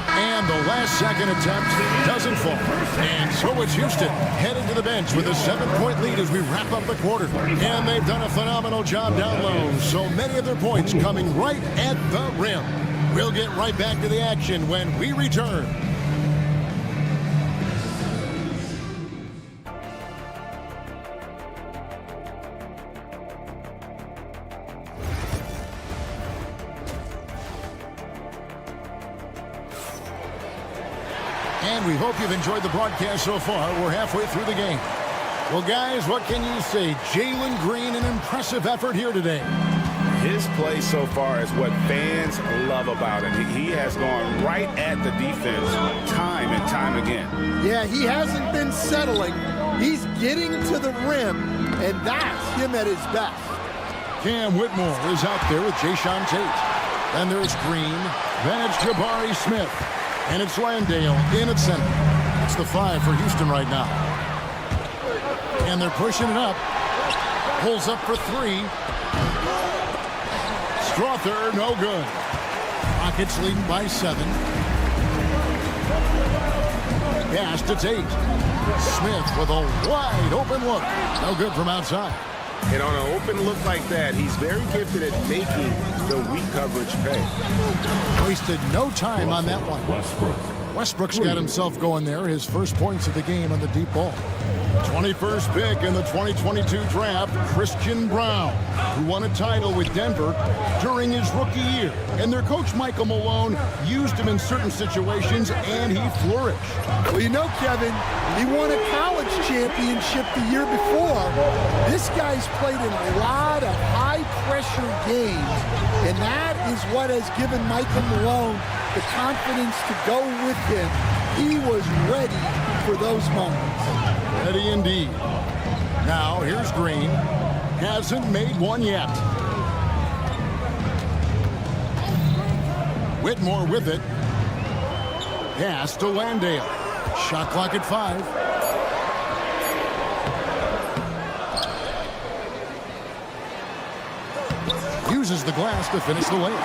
And the last second attempt doesn't fall. And so it's Houston heading to the bench with a 7-point lead as we wrap up the quarter. And they've done a phenomenal job down low. So many of their points coming right at the rim. We'll get right back to the action when we return. And we hope you've enjoyed the broadcast so far. We're halfway through the game. Well, guys, what can you say? Jalen Green, an impressive effort here today. His play so far is what fans love about him. He has gone right at the defense time and time again. Yeah, he hasn't been settling. He's getting to the rim, and that's him at his best. Cam Whitmore is out there with Jayshawn Tate. Then there's Green. Then it's Jabari Smith. And it's Landale in at center. It's the 5 for Houston right now. And they're pushing it up. Pulls up for 3. Strother, no good. Rockets leading by 7. Pass to Tate. Smith with a wide open look. No good from outside. And on an open look like that, he's very gifted at making the weak coverage pay. Wasted no time on that one. Westbrook's got himself going there. His first points of the game on the deep ball. 21st pick in the 2022 draft, Christian Brown, who won a title with Denver during his rookie year. And their coach, Michael Malone, used him in certain situations, and he flourished. Well, you know, Kevin, he won a college championship the year before. This guy's played in a lot of high-pressure games, and that is what has given Michael Malone the confidence to go with him. He was ready for those moments. Ready indeed. Now, here's Green. Hasn't made one yet. Whitmore with it. Pass to Landale. Shot clock at 5. Uses the glass to finish the layup.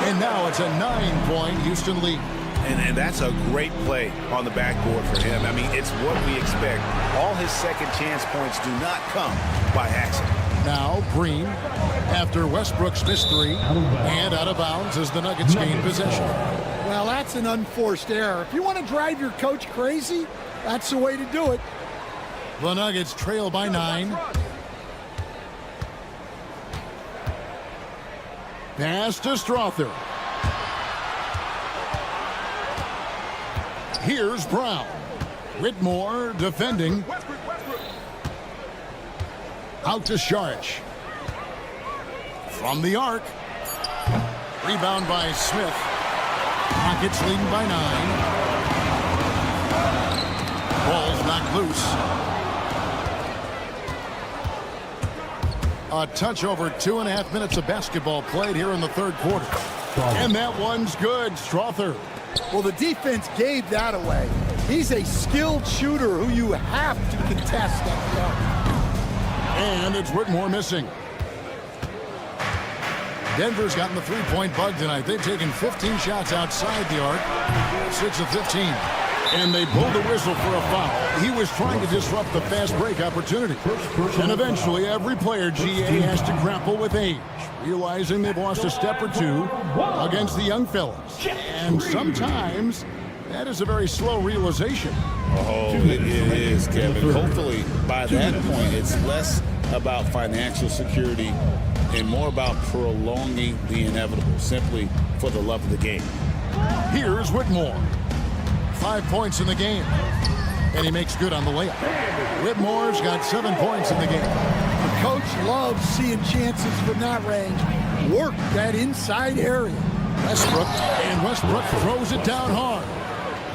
And now it's a 9-point Houston lead. And that's a great play on the backboard for him. I mean, it's what we expect. All his second chance points do not come by accident. Now Green, after Westbrook's missed 3, and out of bounds as the Nuggets gain possession. Well, that's an unforced error. If you want to drive your coach crazy, that's the way to do it. The Nuggets trail by 9. Pass to Strother. Here's Brown. Whitmore defending. Out to Sharch. From the arc. Rebound by Smith. Rockets leading by 9. Ball's knocked loose. A touch over 2.5 minutes of basketball played here in the third quarter. And that one's good. Strother. Well, the defense gave that away. He's a skilled shooter who you have to contest up front. And it's Whitmore missing. Denver's gotten the three-point bug tonight. They've taken 15 shots outside the arc. 6 of 15. And they pulled the whistle for a foul. He was trying to disrupt the fast break opportunity. And eventually, every player, GA, has to grapple with age, realizing they've lost a step or two against the young fellas. And sometimes, that is a very slow realization. Oh, it is, Kevin. Hopefully, by that point, it's less about financial security and more about prolonging the inevitable, simply for the love of the game. Here's Whitmore. 5 points in the game. And he makes good on the layup. Whitmore's got 7 points in the game. The coach loves seeing chances from that range. Work that inside area. Westbrook throws it down hard.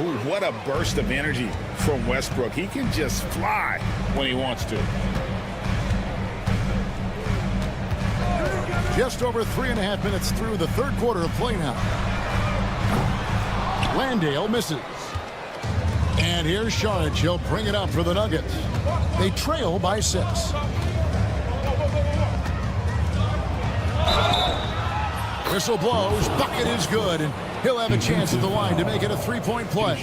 Ooh, what a burst of energy from Westbrook. He can just fly when he wants to. Just over 3.5 minutes through the third quarter of play now. Landale misses. And here's Sharch. He'll bring it up for the Nuggets. They trail by 6. Whistle blows. Bucket is good. And he'll have a chance at the line to make it a 3-point play.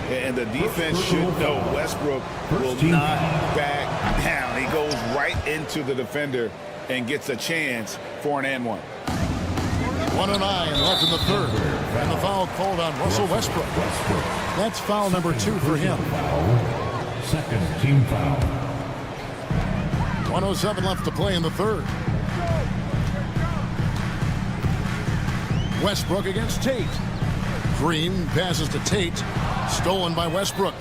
And the defense should know Westbrook will not back down. He goes right into the defender and gets a chance for an and-one. 1:09 left in the third. And the foul called on Russell Westbrook. That's foul number 2 for him. Second team foul. 1:07 left to play in the third. Westbrook against Tate. Green passes to Tate. Stolen by Westbrook.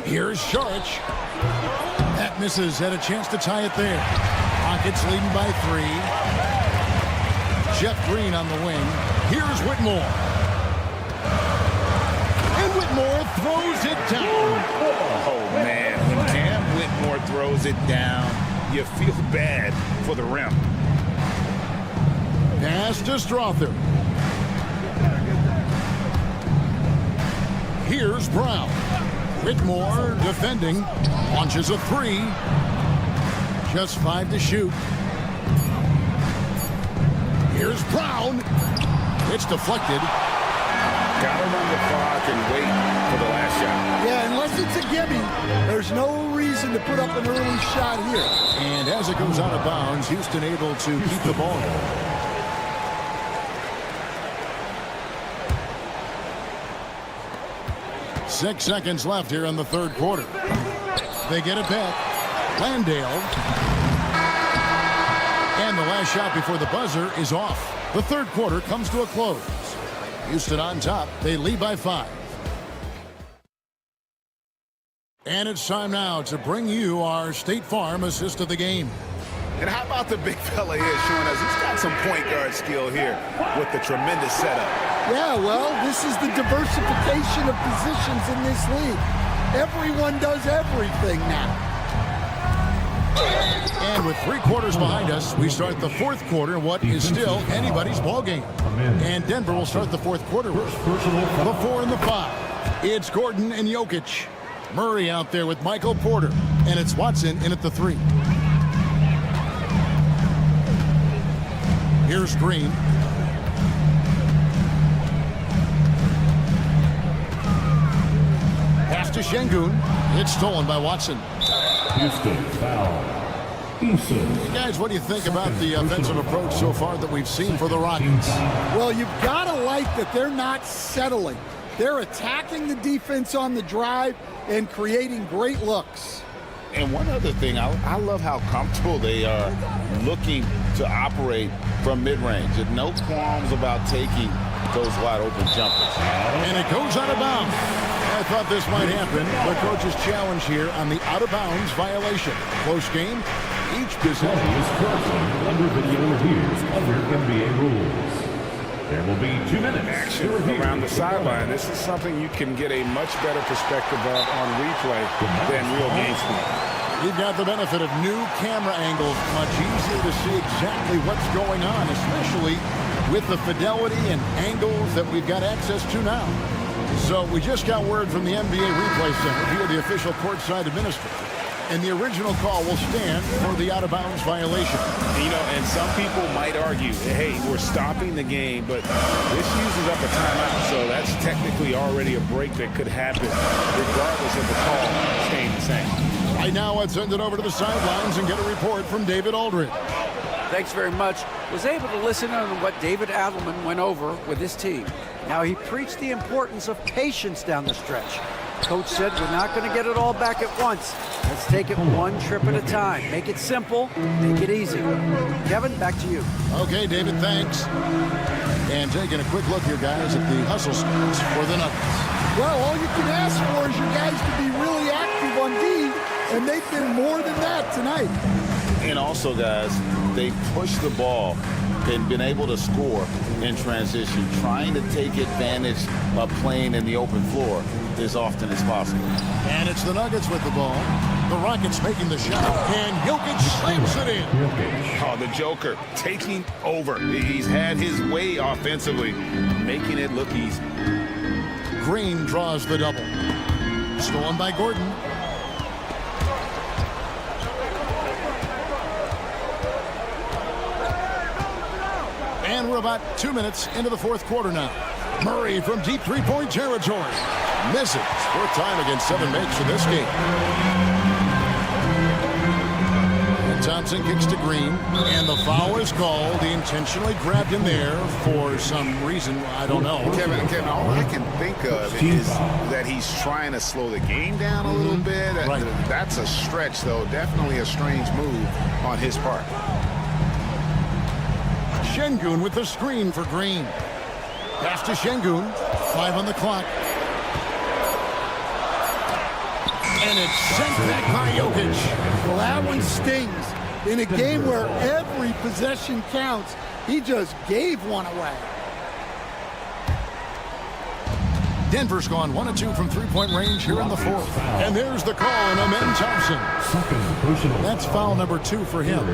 Here's Sharch. That misses. Had a chance to tie it there. Rockets leading by 3. Jeff Green on the wing. Here's Whitmore. And Whitmore throws it down. Oh, man. When Cam Whitmore throws it down, you feel bad for the rim. Pass to Strother. Here's Brown. Whitmore defending. Launches a 3. Just 5 to shoot. Here's Brown. It's deflected. Gotta run the clock and wait for the last shot. Yeah, unless it's a gimme, there's no reason to put up an early shot here. And as it goes out of bounds, Houston able to keep the ball. 6 seconds left here in the third quarter. They get it back. Landale. And the last shot before the buzzer is off. The third quarter comes to a close. Houston on top. They lead by 5. And it's time now to bring you our State Farm assist of the game. And how about the big fella here showing us he's got some point guard skill here with the tremendous setup. Yeah, well, this is the diversification of positions in this league. Everyone does everything now. And with 3 quarters behind us, we start the fourth quarter in what is still anybody's ball game. And Denver will start the fourth quarter with the 4 and the 5. It's Gordon and Jokic. Murray out there with Michael Porter. And it's Watson in at the 3. Here's Green. Pass to Şengün. It's stolen by Watson. Houston foul. Houston. Guys, what do you think about the offensive approach so far that we've seen for the Rockets? Well, you've got to like that they're not settling. They're attacking the defense on the drive and creating great looks. And one other thing, I love how comfortable they are looking to operate from mid-range. And no qualms about taking those wide-open jumpers. And it goes out of bounds. I thought this might happen. The coach's challenge here on the out-of-bounds violation. Close game. Each possession is currently under video reviews under NBA rules. There will be 2 minutes. Action around the sideline. This is something you can get a much better perspective of on replay than real game speed. You've got the benefit of new camera angles. Much easier to see exactly what's going on, especially with the fidelity and angles that we've got access to now. So we just got word from the NBA Replay Center via the official courtside administrator. And the original call will stand for the out-of-bounds violation. You know, and some people might argue, hey, we're stopping the game, but this uses up a timeout, so that's technically already a break that could happen, regardless of the call staying the same. Right now, let's send it over to the sidelines and get a report from David Aldridge. Thanks very much. Was able to listen on what David Adelman went over with his team. Now, he preached the importance of patience down the stretch. Coach said we're not going to get it all back at once. Let's take it one trip at a time. Make it simple, make it easy. Kevin, back to you. Okay, David, thanks. And taking a quick look here, guys, at the hustle stats for the Nuggets. Well, all you can ask for is your guys to be really active on D, and they've been more than that tonight. And also, guys, they pushed the ball and been able to score in transition, trying to take advantage of playing in the open floor as often as possible. And it's the Nuggets with the ball. The Rockets making the shot, and Jokic slams it in. Oh, the Joker taking over. He's had his way offensively, making it look easy. Green draws the double. Stolen by Gordon. And we're about 2 minutes into the fourth quarter now. Murray from deep three-point territory. Misses. Fourth time against 7 makes in this game. And Thompson kicks to Green. And the foul is called. He intentionally grabbed him there for some reason. I don't know. Kevin, all I can think of is that he's trying to slow the game down a little bit. Right. That's a stretch, though. Definitely a strange move on his part. Şengün with the screen for Green. Pass to Şengün. 5 on the clock. And it's sent back by Jokic. Well, that one stings. In a game where every possession counts, he just gave one away. Denver's gone 1 of 2 from three-point range here in the fourth. And there's the call on Amen Thompson. That's foul number 2 for him.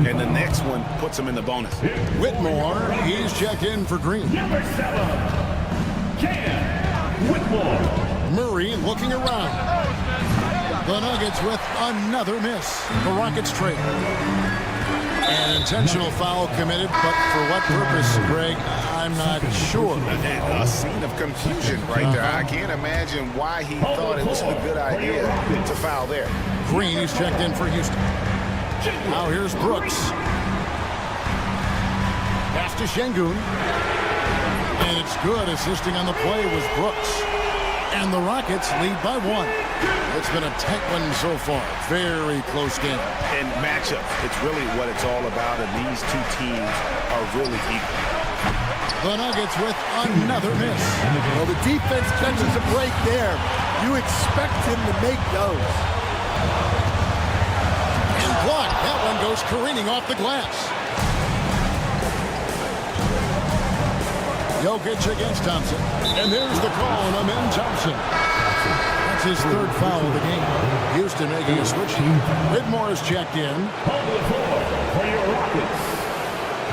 And the next one puts him in the bonus. Whitmore, he's checked in for Green. Number 7, Cam Whitmore. Murray looking around. The Nuggets with another miss. The Rockets trail. An intentional foul committed, but for what purpose, Greg? I'm not sure. A scene of confusion right there. I can't imagine why he thought it was a good idea to foul there. Green is checked in for Houston. Now here's Brooks. Pass to Pass to Şengün. And it's good. Assisting on the play was Brooks. And the Rockets lead by 1. It's been a tight one so far. Very close game. And matchups, it's really what it's all about, and these two teams are really equal. The Nuggets with another miss. Well, the defense catches a break there. You expect him to make those. And blocked. That one goes careening off the glass. Jokic against Thompson. And there's the call on Amen Thompson. That's his third foul of the game. Houston making a switch. Whitmore is checked in. On the floor for your Rockets,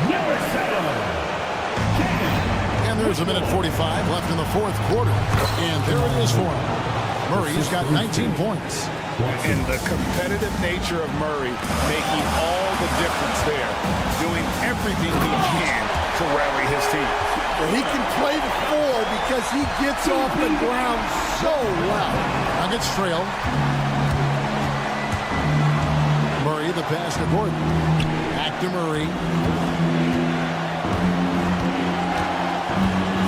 number 7. And there's a minute 45 left in the fourth quarter. And there it is for him. Murray's got 19 points. And the competitive nature of Murray making all the difference there. Doing everything he can to rally his team. Well, he can play the 4 because he gets off the ground so well. Nuggets trail. Murray, the pass to Gordon. Back to Murray.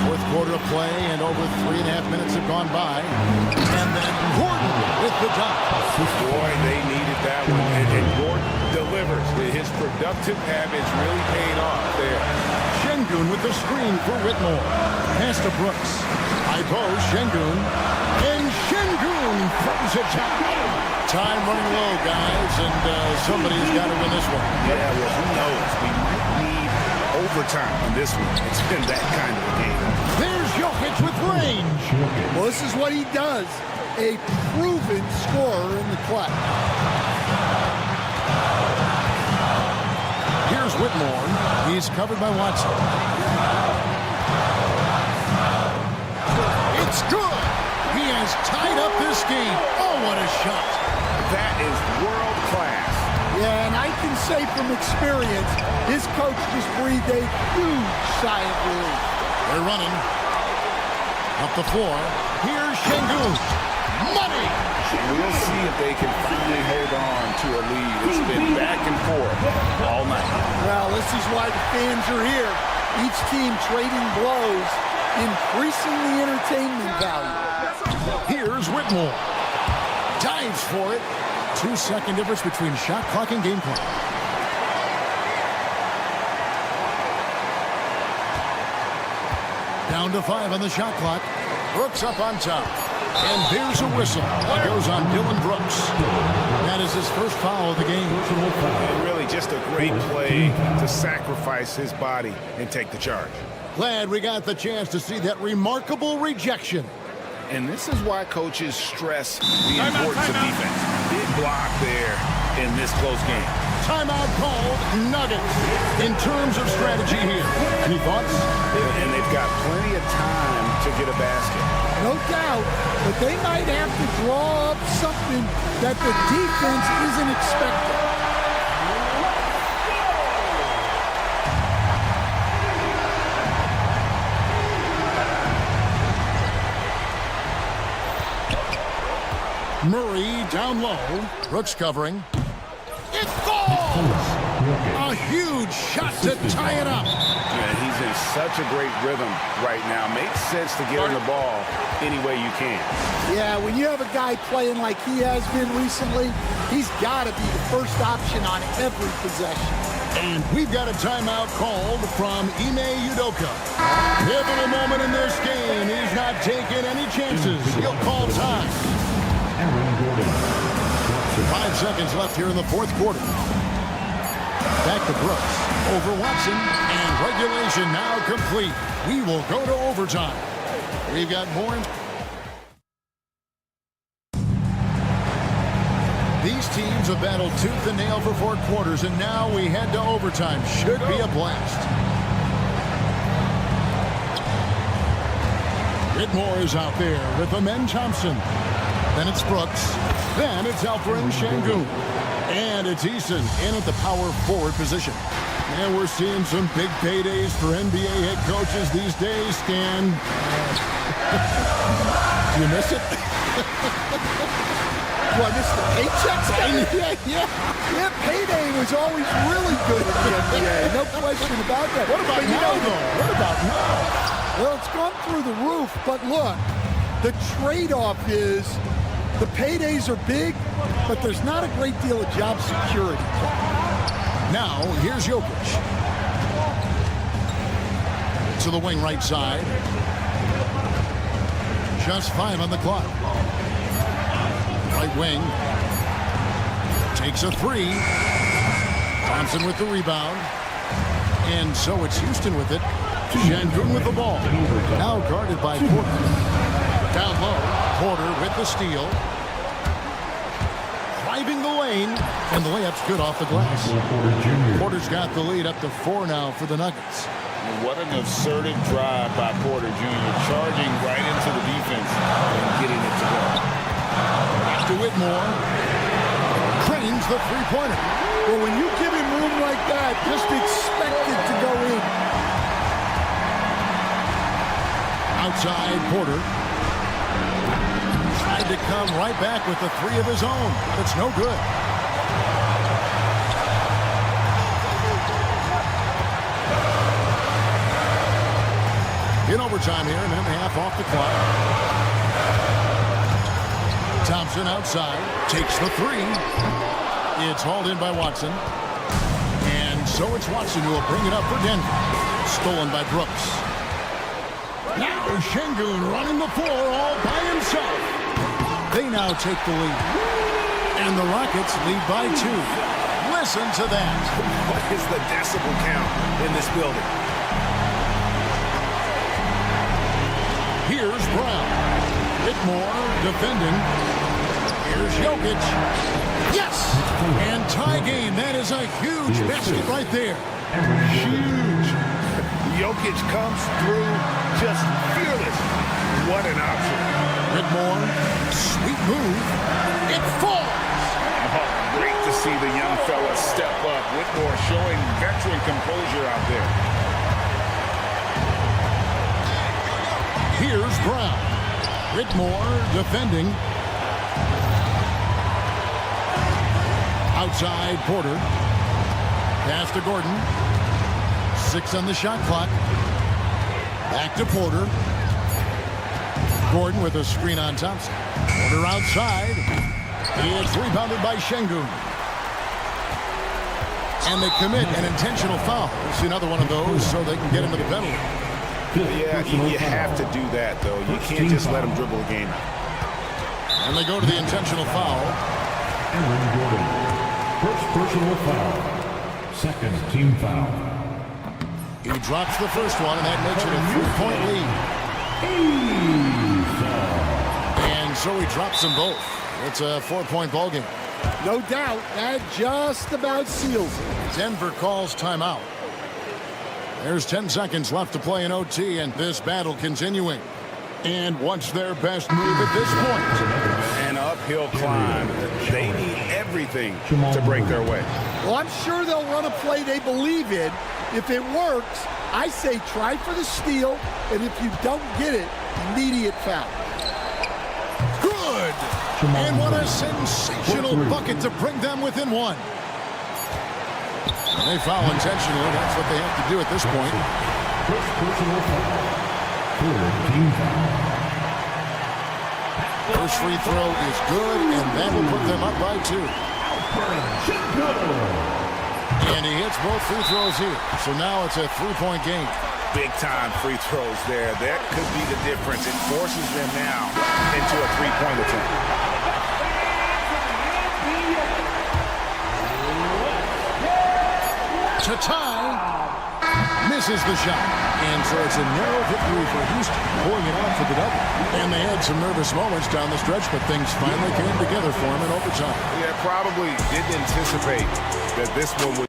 Fourth quarter of play, and over 3.5 minutes have gone by. And then Gordon with the dunk. Boy, they needed that one. And Gordon delivers. His productive habits really paying off there. Şengün with the screen for Whitmore. Pass to Brooks. High post, Şengün. And Şengün throws it down. Time running low, guys, and somebody's got to win this one. Yeah, well, who knows? We might need overtime in this one. It's been that kind of a game. There's Jokic with range. Well, this is what he does. A proven scorer in the clutch. Here's Whitmore. He's covered by Watson. It's good. He has tied up this game. Oh, what a shot. That is world class. Yeah, and I can say from experience, his coach just breathed a huge sigh of relief. They're running. Up the floor. Here's Şengün. Money! We'll see if they can finally hold on to a lead. It's been back and forth all night. Well, this is why the fans are here. Each team trading blows, increasing the entertainment value. Here's Whitmore. Dives for it. 2-second difference between shot clock and game clock. Down to 5 on the shot clock. Brooks up on top. And there's a whistle. That goes on Dylan Brooks. That is his first foul of the game. And really just a great play to sacrifice his body and take the charge. Glad we got the chance to see that remarkable rejection. And this is why coaches stress the importance of defense. Big block there in this close game. Timeout called Nuggets. In terms of strategy here, any thoughts? And they've got plenty of time to get a basket. No doubt, but they might have to draw up something that the defense isn't expecting. Murray down low. Brooks covering. It falls! A huge shot to tie it up. Yeah, he's in such a great rhythm right now. Makes sense to get him the ball any way you can. Yeah, when you have a guy playing like he has been recently, he's got to be the first option on every possession. And we've got a timeout called from EuroCup. Pivotal moment in this game. He's not taking any chances. He'll call time. 5 seconds left here in the fourth quarter. Back to Brooks. Over Watson. And regulation now complete. We will go to overtime. We've got more. These teams have battled tooth and nail for 4 quarters, and now we head to overtime. Should be a blast. Whitmore is out there with Amen Thompson. Then it's Brooks. Then it's Alperen Şengün. And it's Eason in at the power forward position. And we're seeing some big paydays for NBA head coaches these days, Stan. Do you miss it? What, this the paychecks? Yeah, payday was always really good in the NBA. No question about that. What about now, though? What about now? Well, it's gone through the roof, but look, The trade-off is the paydays are big, but there's not a great deal of job security. Now, here's Jokic. To the wing right side. Just 5 on the clock. Right wing. Takes a 3. Thompson with the rebound. And so it's Houston with it. Şengün with the ball. Now guarded by Porter. Down low. Porter with the steal. Driving the lane. And the layup's good off the glass. Porter's got the lead up to 4 now for the Nuggets. What an assertive drive by Porter Jr. Charging right into the defense and getting it to go. To Whitmore. Cranes the three-pointer. Well, when you give him room like that, just expect it to go in. Outside, Porter. Tried to come right back with the 3 of his own, but it's no good. In overtime here, a minute and a half off the clock. Thompson outside, takes the 3. It's hauled in by Watson. And so it's Watson who will bring it up for Denver. Stolen by Brooks. Now Şengün running the floor all by himself. They now take the lead. And the Rockets lead by 2. Listen to that. What is the decibel count in this building? Here's Brown. Whitmore defending. Here's Jokic. Yes! And tie game. That is a huge basket right there. Huge. Jokic comes through just fearless. What an option. Whitmore. Sweet move. It falls. Oh, great to see the young fella step up. Whitmore showing veteran composure out there. Here's Brown. Whitmore defending. Outside, Porter. Pass to Gordon. 6 on the shot clock. Back to Porter. Gordon with a screen on Thompson. Porter outside. It's rebounded by Şengün. And they commit an intentional foul. We'll see another one of those so they can get into the penalty. Yeah, you have to do that, though. You can't just let him dribble a game. And they go to the intentional foul. Aaron Gordon. First personal foul. Second team foul. He drops the first one, and that makes it a 3-point lead. And so he drops them both. It's a 4-point ball game. No doubt, that just about seals it. Denver calls timeout. There's 10 seconds left to play in OT, and this battle continuing. And what's their best move at this point? An uphill climb. They need everything to break their way. Well, I'm sure they'll run a play they believe in. If it works, I say try for the steal, and if you don't get it, immediate foul. Good! And what a sensational bucket to bring them within 1. They foul intentionally. That's what they have to do at this point. First personal foul. Third team foul. First free throw is good, and that will put them up by 2. And he hits both free throws here. So now it's a 3-point game. Big-time free throws there. That could be the difference. It forces them now into a 3-point attempt. To tie, misses the shot. And so it's a narrow victory for Houston, pulling it out for the double. And they had some nervous moments down the stretch, but things finally came together for them in overtime. Yeah, probably didn't anticipate that this one would